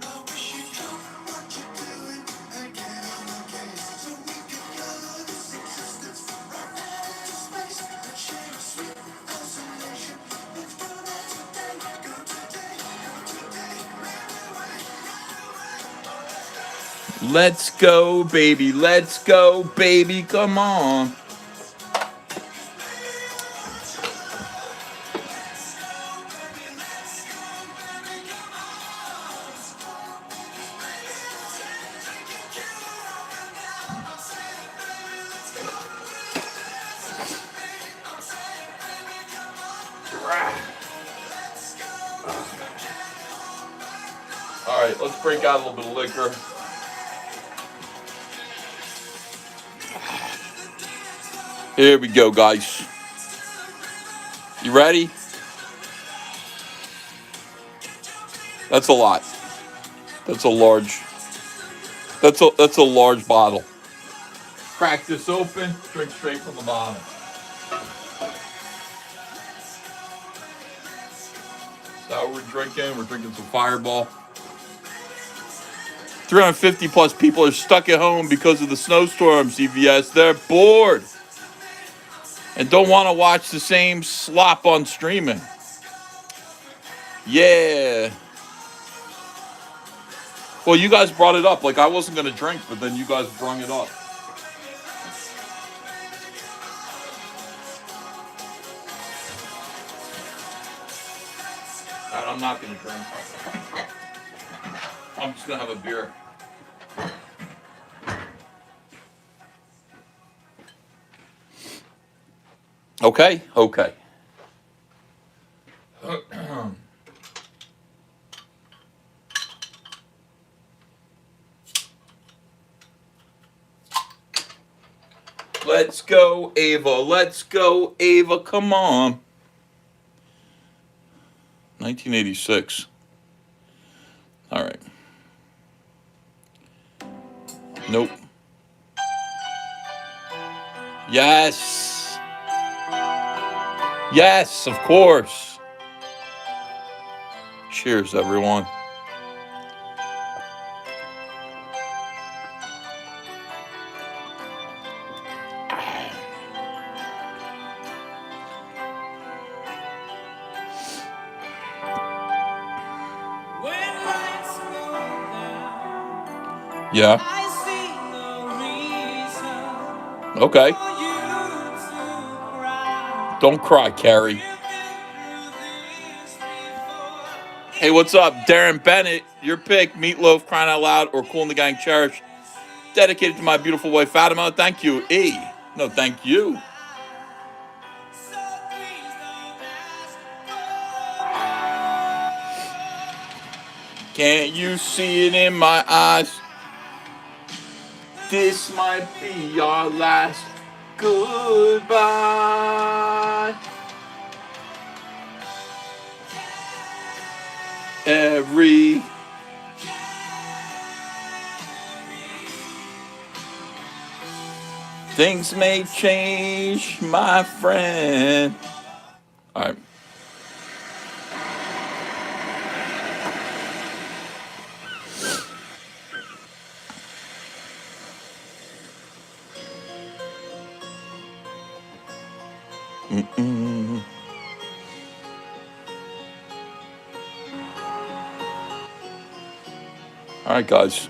I wish you'd come, what you're doing, and get on the case. So we could blow this existence right out into space and share a sweet isolation. Let's go there today, go today, go today. Right away, right away. Let's go, baby. Let's go, baby. Come on. All right, let's break out a little bit of liquor. Here we go, guys. You ready? That's a lot. That's a large. That's a large bottle. Crack this open. Drink straight from the bottom. That's how we're drinking. We're drinking some Fireball. 350 plus people are stuck at home because of the snowstorm, CVS. They're bored and don't want to watch the same slop on streaming. Yeah. Well, you guys brought it up. Like, I wasn't going to drink, but then you guys brung it up. All right, I'm not going to drink. I'm just going to have a beer. Okay? Okay. Let's go, Ava. Let's go, Ava. Come on. 1986. All right. Nope. Yes. Yes, of course. Cheers, everyone. Yeah. I see no reason Okay. for you to cry. Don't cry, Carrie. You've been through this before. Hey, what's up? Darren Bennett, your pick, Meatloaf, Crying Out Loud, or Cool in the Gang, Cherish. Dedicated to my beautiful wife, Fatima. Thank you. E. No, thank you. So please don't ask for Can't you see it in my eyes? This might be our last goodbye. Every things may change, my friend. All right. Mm-mm. All right, guys.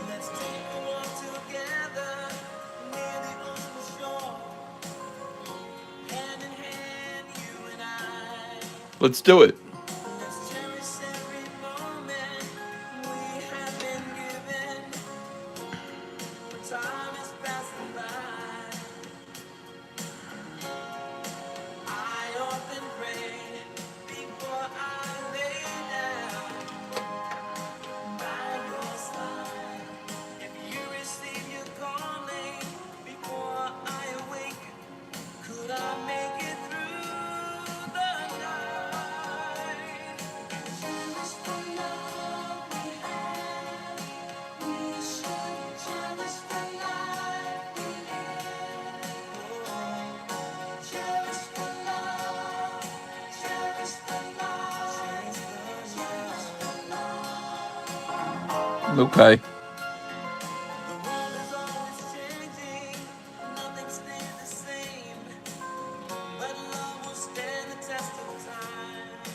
Let's take a walk together near the ocean shore. Hand in hand, you and I. Let's do it. Let's cherish every moment we have been given. Time is passing by. I often pray before I lay down by your side. If you receive your calling before I awake, could I make it through the night? Cherish the love we have. We should cherish the life we live. Cherish the love. Cherish the love. Cherish the love. Okay. The world is always changing, nothing stays the same, but love will stand the test of time.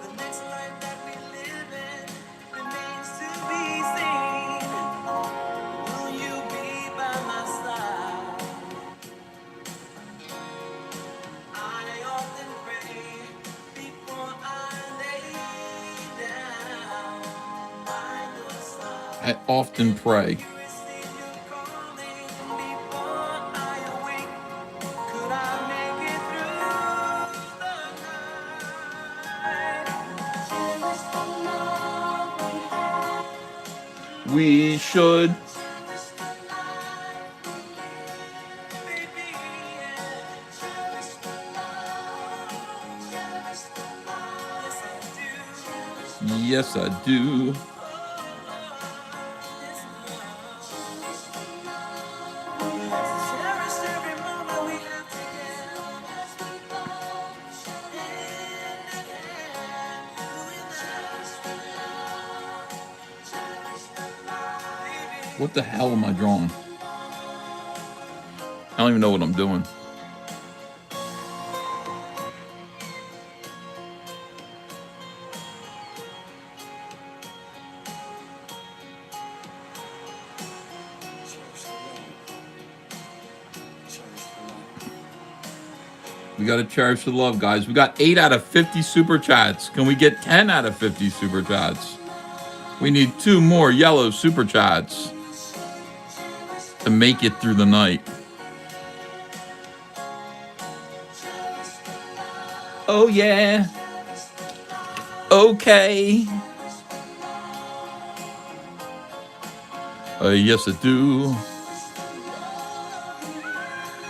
The next life that we live in remains to be seen. Will you be by my side? I often pray before I lay down by your side. I often pray. You receive your calling before I awake. Could I make it through the night? Cherish the love we have. We should. Cherish the life we live, baby. Cherish the love. Cherish the love. Yes, I do. Yes, I do. Cherish every moment we have together. As we go hand in hand, you and I. Cherish the life. What the hell am I drawing? I don't even know what I'm doing. We got to cherish the love, guys. We got 8 out of 50 super chats. Can we get 10 out of 50 super chats? We need 2 more yellow super chats to make it through the night. Oh, yeah. Okay. Yes, I do.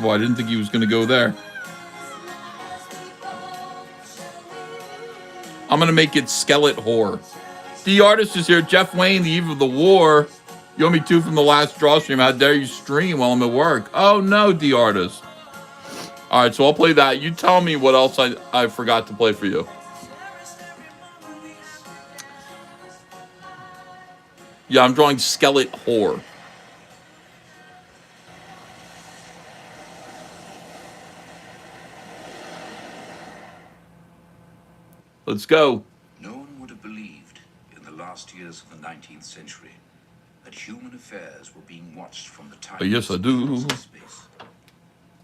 Well, I didn't think he was going to go there. I'm going to make it Skeleton Whore. The artist is here. Jeff Wayne, the eve of the war. You owe me 2 from the last draw stream. How dare you stream while I'm at work? Oh, no, the artist. All right, so I'll play that. You tell me what else I forgot to play for you. Yeah, I'm drawing Skeleton Whore. Let's go. No one would have believed in the last years of the 19th century that human affairs were being watched from the time Yes, I do. space.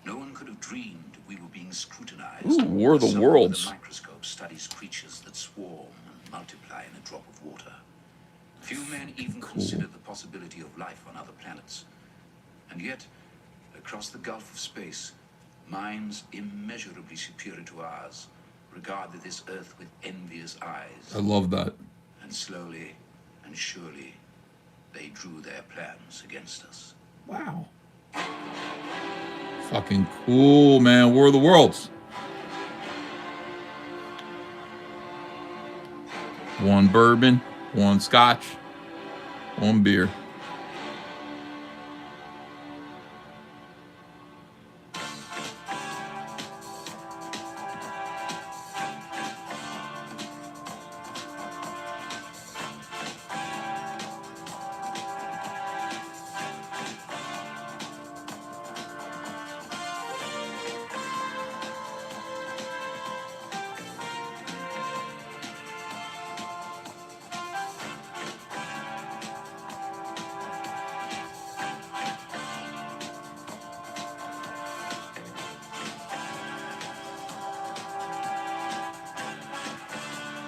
No one could have dreamed we were being scrutinized. Ooh, War of the Someone Worlds. with a microscope studies creatures that swarm and multiply in a drop of water. Few men even considered the possibility of life on other planets. And yet, across the gulf of space, minds immeasurably superior to ours regarded this Earth with envious eyes. I love that. And slowly and surely, they drew their plans against us. Wow. Fucking cool, man. War of the Worlds. One bourbon, one scotch, one beer.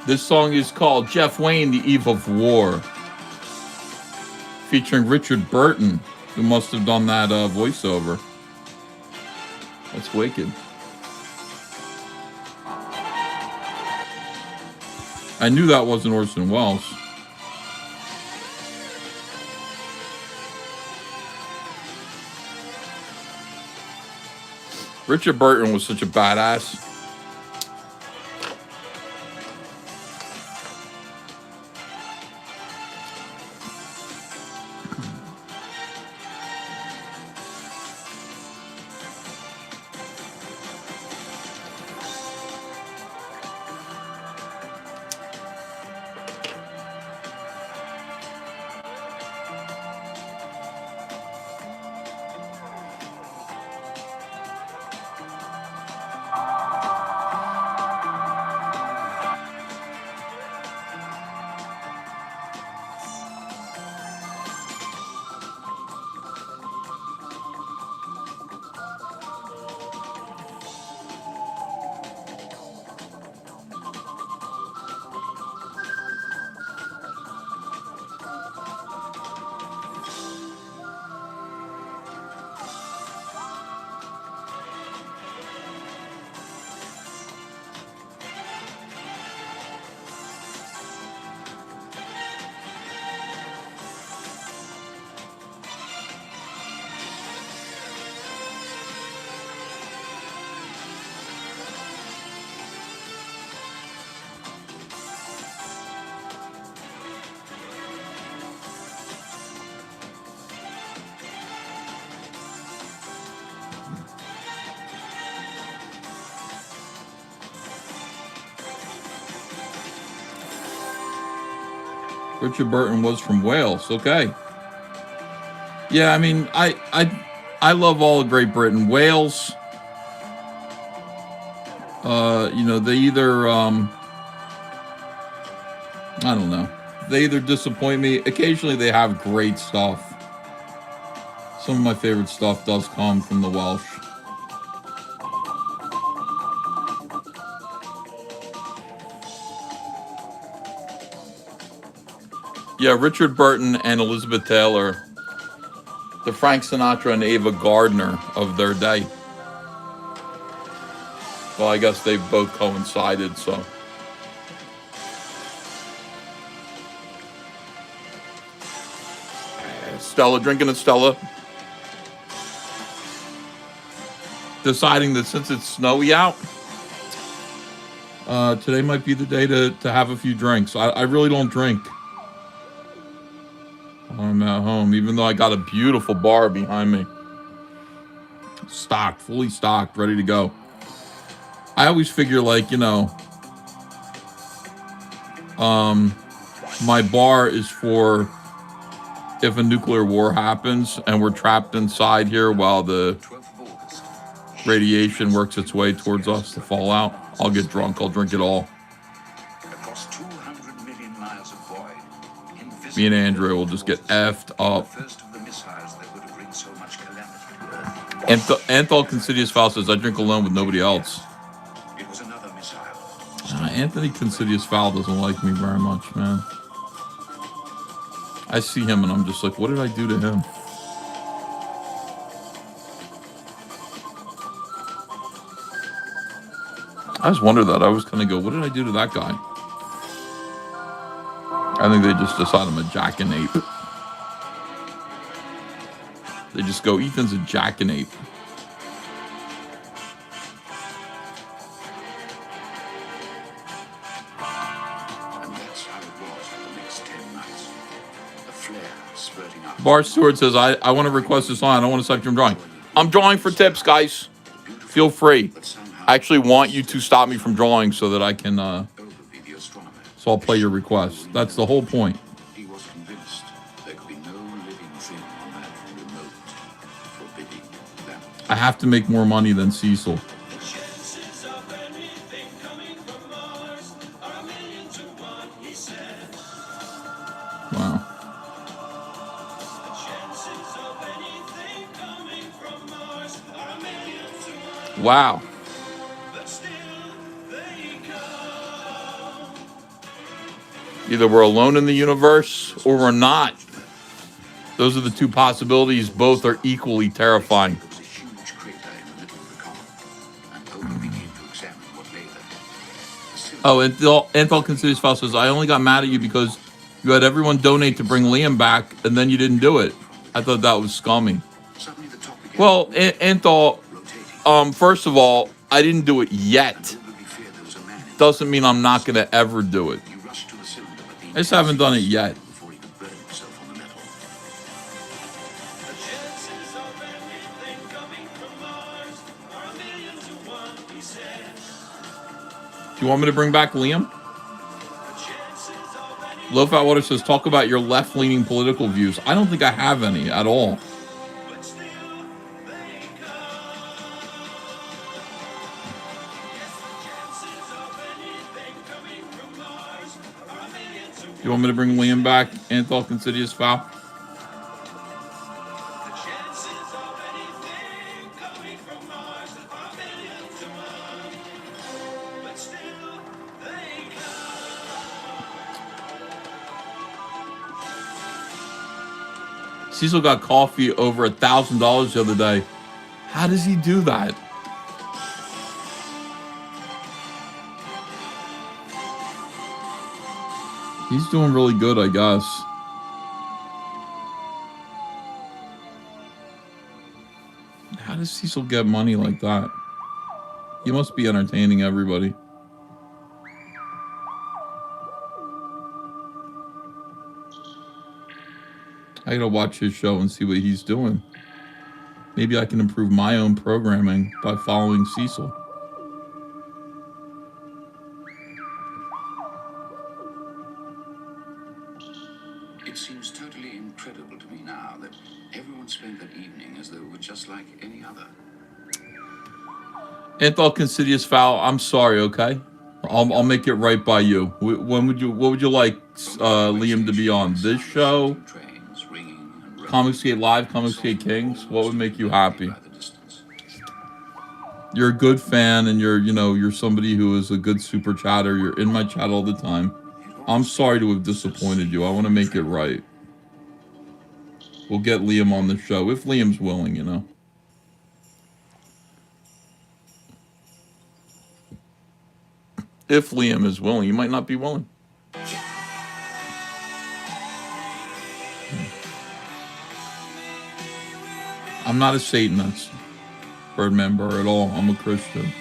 This song is called Jeff Wayne, The Eve of War, featuring Richard Burton, who must have done that voiceover. That's wicked. I knew that wasn't Orson Welles. Richard Burton was such a badass. Richard Burton was from Wales. Okay. Yeah, I mean, I love all of Great Britain. Wales, you know, they either I don't know. They either disappoint me. Occasionally they have great stuff. Some of my favorite stuff does come from the Welsh. Yeah, Richard Burton and Elizabeth Taylor, the Frank Sinatra and Ava Gardner of their day. Well, I guess they both coincided, so. Stella, drinking a Stella. Deciding that since it's snowy out, today might be the day to have a few drinks. I really don't drink. I'm at home, even though I got a beautiful bar behind me. Stocked, fully stocked, ready to go. I always figure, like, you know, my bar is for if a nuclear war happens and we're trapped inside here while the radiation works its way towards us, the fallout. I'll get drunk, I'll drink it all. Me and Andrea will just get effed up. First of the missiles that were to bring so much calamity to Earth. Anthol Considious Foul says, I drink alone with nobody else. It was another missile. Anthony Considious Foul doesn't like me very much, man. I see him and I'm just like, what did I do to him? I just wonder that. I was kind of go, what did I do to that guy? I think they just decide I'm a jackanape. They just go, Ethan's a jackanape. And that's how it was for the next 10 nights. A flare spurting up. Bar Stewart says, I want to request this line. I don't want to stop you from drawing. I'm drawing for tips, guys. Feel free. I actually want you to stop me from drawing so that I can, so I'll play your request. That's the whole point. He was convinced there could be no living thing on that remote, forbidding planet. I have to make more money than Cecil. Chances of anything coming from Mars are 1,000,000 to 1, he said. Wow. Chances of anything coming from Mars are 1,000,000 to 1, Wow. but still they come. Either we're alone in the universe or we're not. Those are the two possibilities. Both are equally terrifying. There was a huge crater in the middle of the column, and Owen began to examine what lay there. Oh, Anthol Considers Foul says, I only got mad at you because you had everyone donate to bring Liam back, and then you didn't do it. I thought that was scummy. Suddenly the top began Well, Anthol, rotating. first of all, I didn't do it yet. Nobody feared there was a man in it. Doesn't mean I'm not going to ever do it. He rushed to the cylinder, but the I just haven't done it yet. before he could burn himself on the metal. The chances of anything coming from Mars are 1,000,000 to 1, he said. Do you want me to bring back Liam? The chances of anything, Low Fat Water says, talk about your left-leaning political views. I don't think I have any at all. but still they come. Yes, the chances of anything coming from Mars are 1,000,000 to 1. Do you want me to bring Liam back, Anthol Considious Foul? The chances of anything coming from Mars are 1,000,000 to 1, but still they come. Cecil got coffee over $1,000 the other day. How does he do that? He's doing really good, I guess. How does Cecil get money like that? He must be entertaining everybody. I gotta watch his show and see what he's doing. Maybe I can improve my own programming by following Cecil. It seems totally incredible to me now that everyone spent that evening as though it were just like any other. Anthol Considious Foul, I'm sorry, okay? I'll make it right by you. What would you like Liam to be on? This show? Trains ringing and Comicsgate Live, Comicsgate Kings? What would make you happy? by the distance. You're a good fan and you're somebody who is a good super chatter. You're in my chat all the time. I'm sorry to have disappointed you. I want to make it right. We'll get Liam on the show if Liam's willing, you know. If Liam is willing, he might not be willing. I'm not a Satanist, Birdman Burr, at all. I'm a Christian.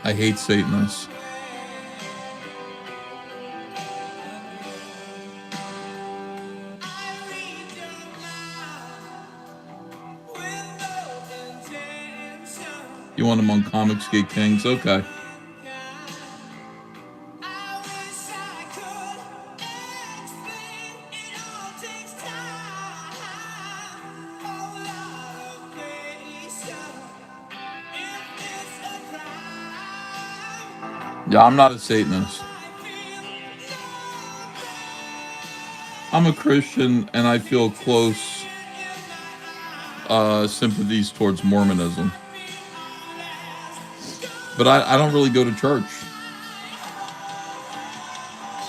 I hate Satanists. You want him on Comicsgate Kings? Okay. Yeah, I'm not a Satanist. I'm a Christian and I feel close sympathies towards Mormonism. But I don't really go to church.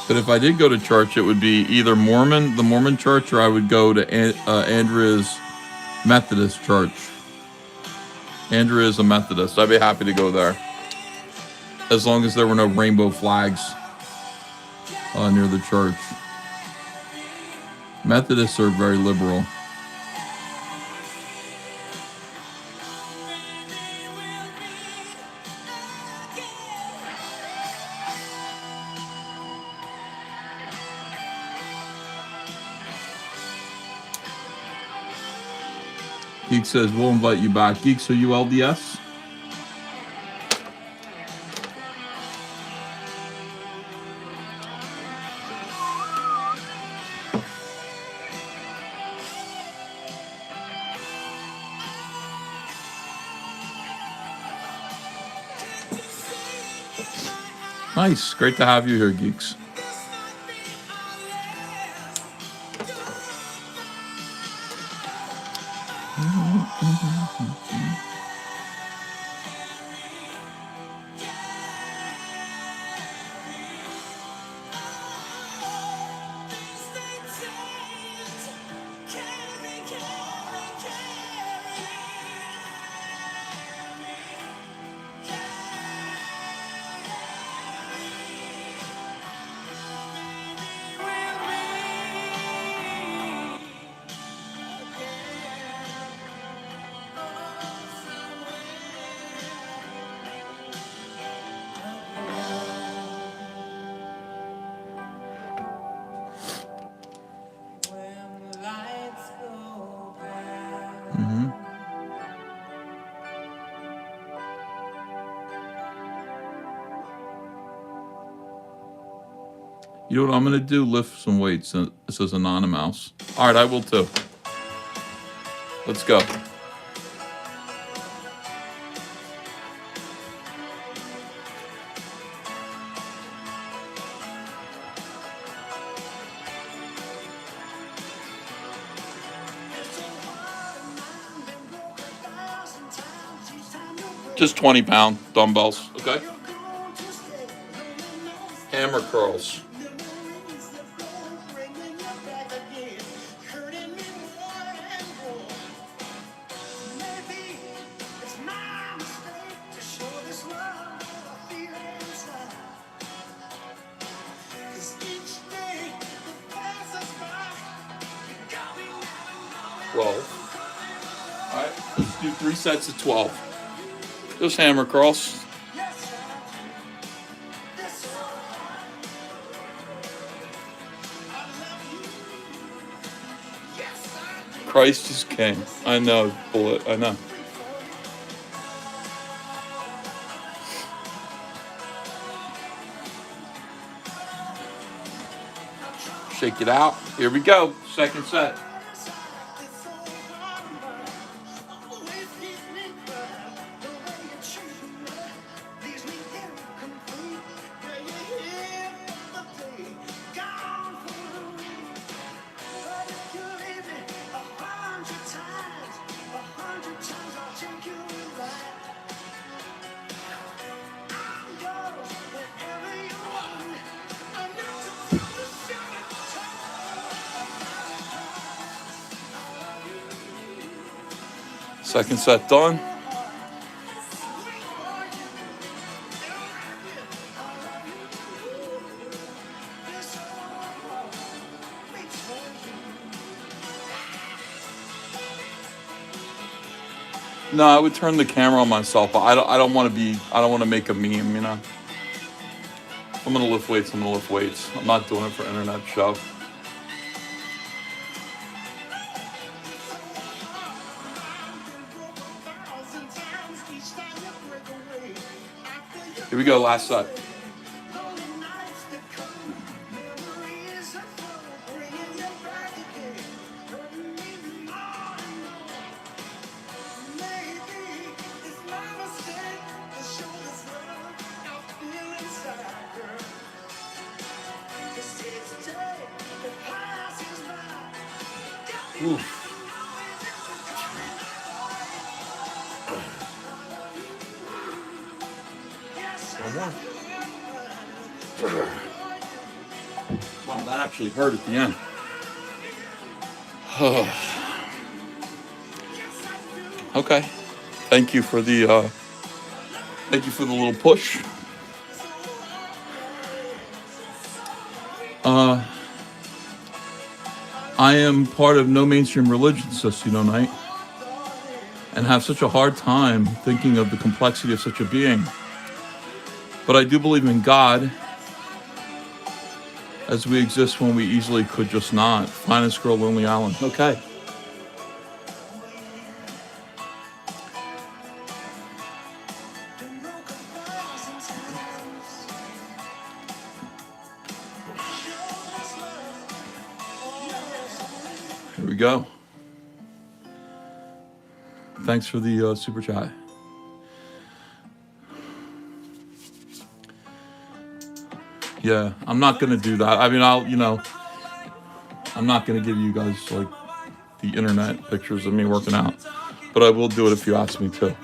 But if I did go to church, it would be either the Mormon church, or I would go to Andrea's Methodist church. Andrea is a Methodist. I'd be happy to go there. As long as there were no rainbow flags near the church. Methodists are very liberal. Geek says, we'll invite you back. Geeks, are you LDS? Nice. Great to have you here, Geeks. You know what I'm going to do? Lift some weights. It says Anonymous. All right, I will too. Let's go. Just 20-pound dumbbells, okay? Hammer curls. All right, let's do 3 sets of 12. Just hammer curls. Christ is king. I know, bullet. I know. Shake it out. Here we go. Second set. Second set done. No, I would turn the camera on myself. But I don't want to make a meme, you know. I'm gonna lift weights. I'm not doing it for internet show. Here we go, last set. Oof. Wow, that actually hurt at the end. Okay. Thank you for the little push. I am part of no mainstream religion, sis, you know, Knight, and have such a hard time thinking of the complexity of such a being. But I do believe in God, as we exist when we easily could just not. Finest girl, Lonely Island. Okay. Here we go. Thanks for the super chat. Yeah, I'm not gonna do that. I mean, I'm not gonna give you guys like the internet pictures of me working out, but I will do it if you ask me to.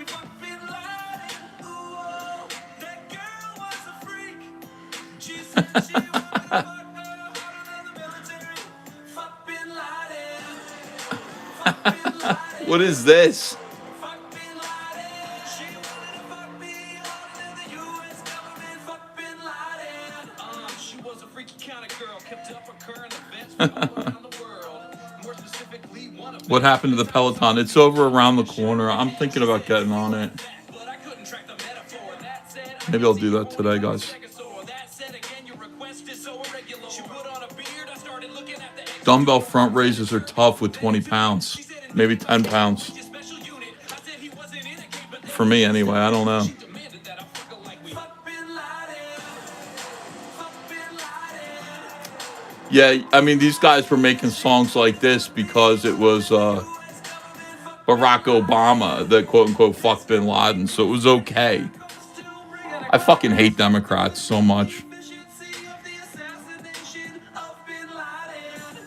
What is this? What happened to the Peloton? It's over around the corner. I'm thinking about getting on it. Maybe I'll do that today, guys. Dumbbell front raises are tough with 20 pounds. Maybe 10 pounds. For me, anyway. I don't know. Yeah, I mean, these guys were making songs like this because it was Barack Obama that quote-unquote fucked bin Laden, so it was okay. I fucking hate Democrats so much.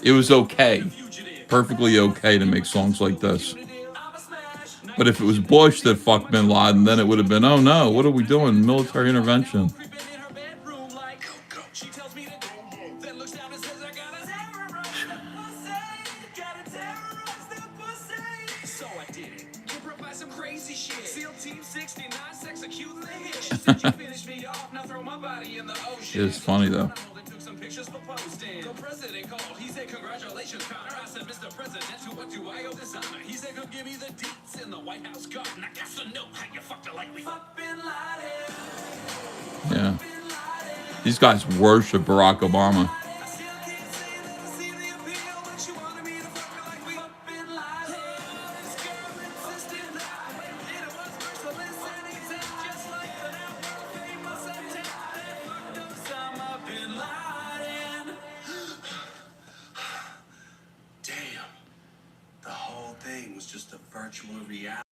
It was okay. Perfectly okay to make songs like this. But if it was Bush that fucked bin Laden, then it would have been, oh no, what are we doing? Military intervention. It's funny though. Yeah. These guys worship Barack Obama. Damn. The whole thing was just a virtual reality.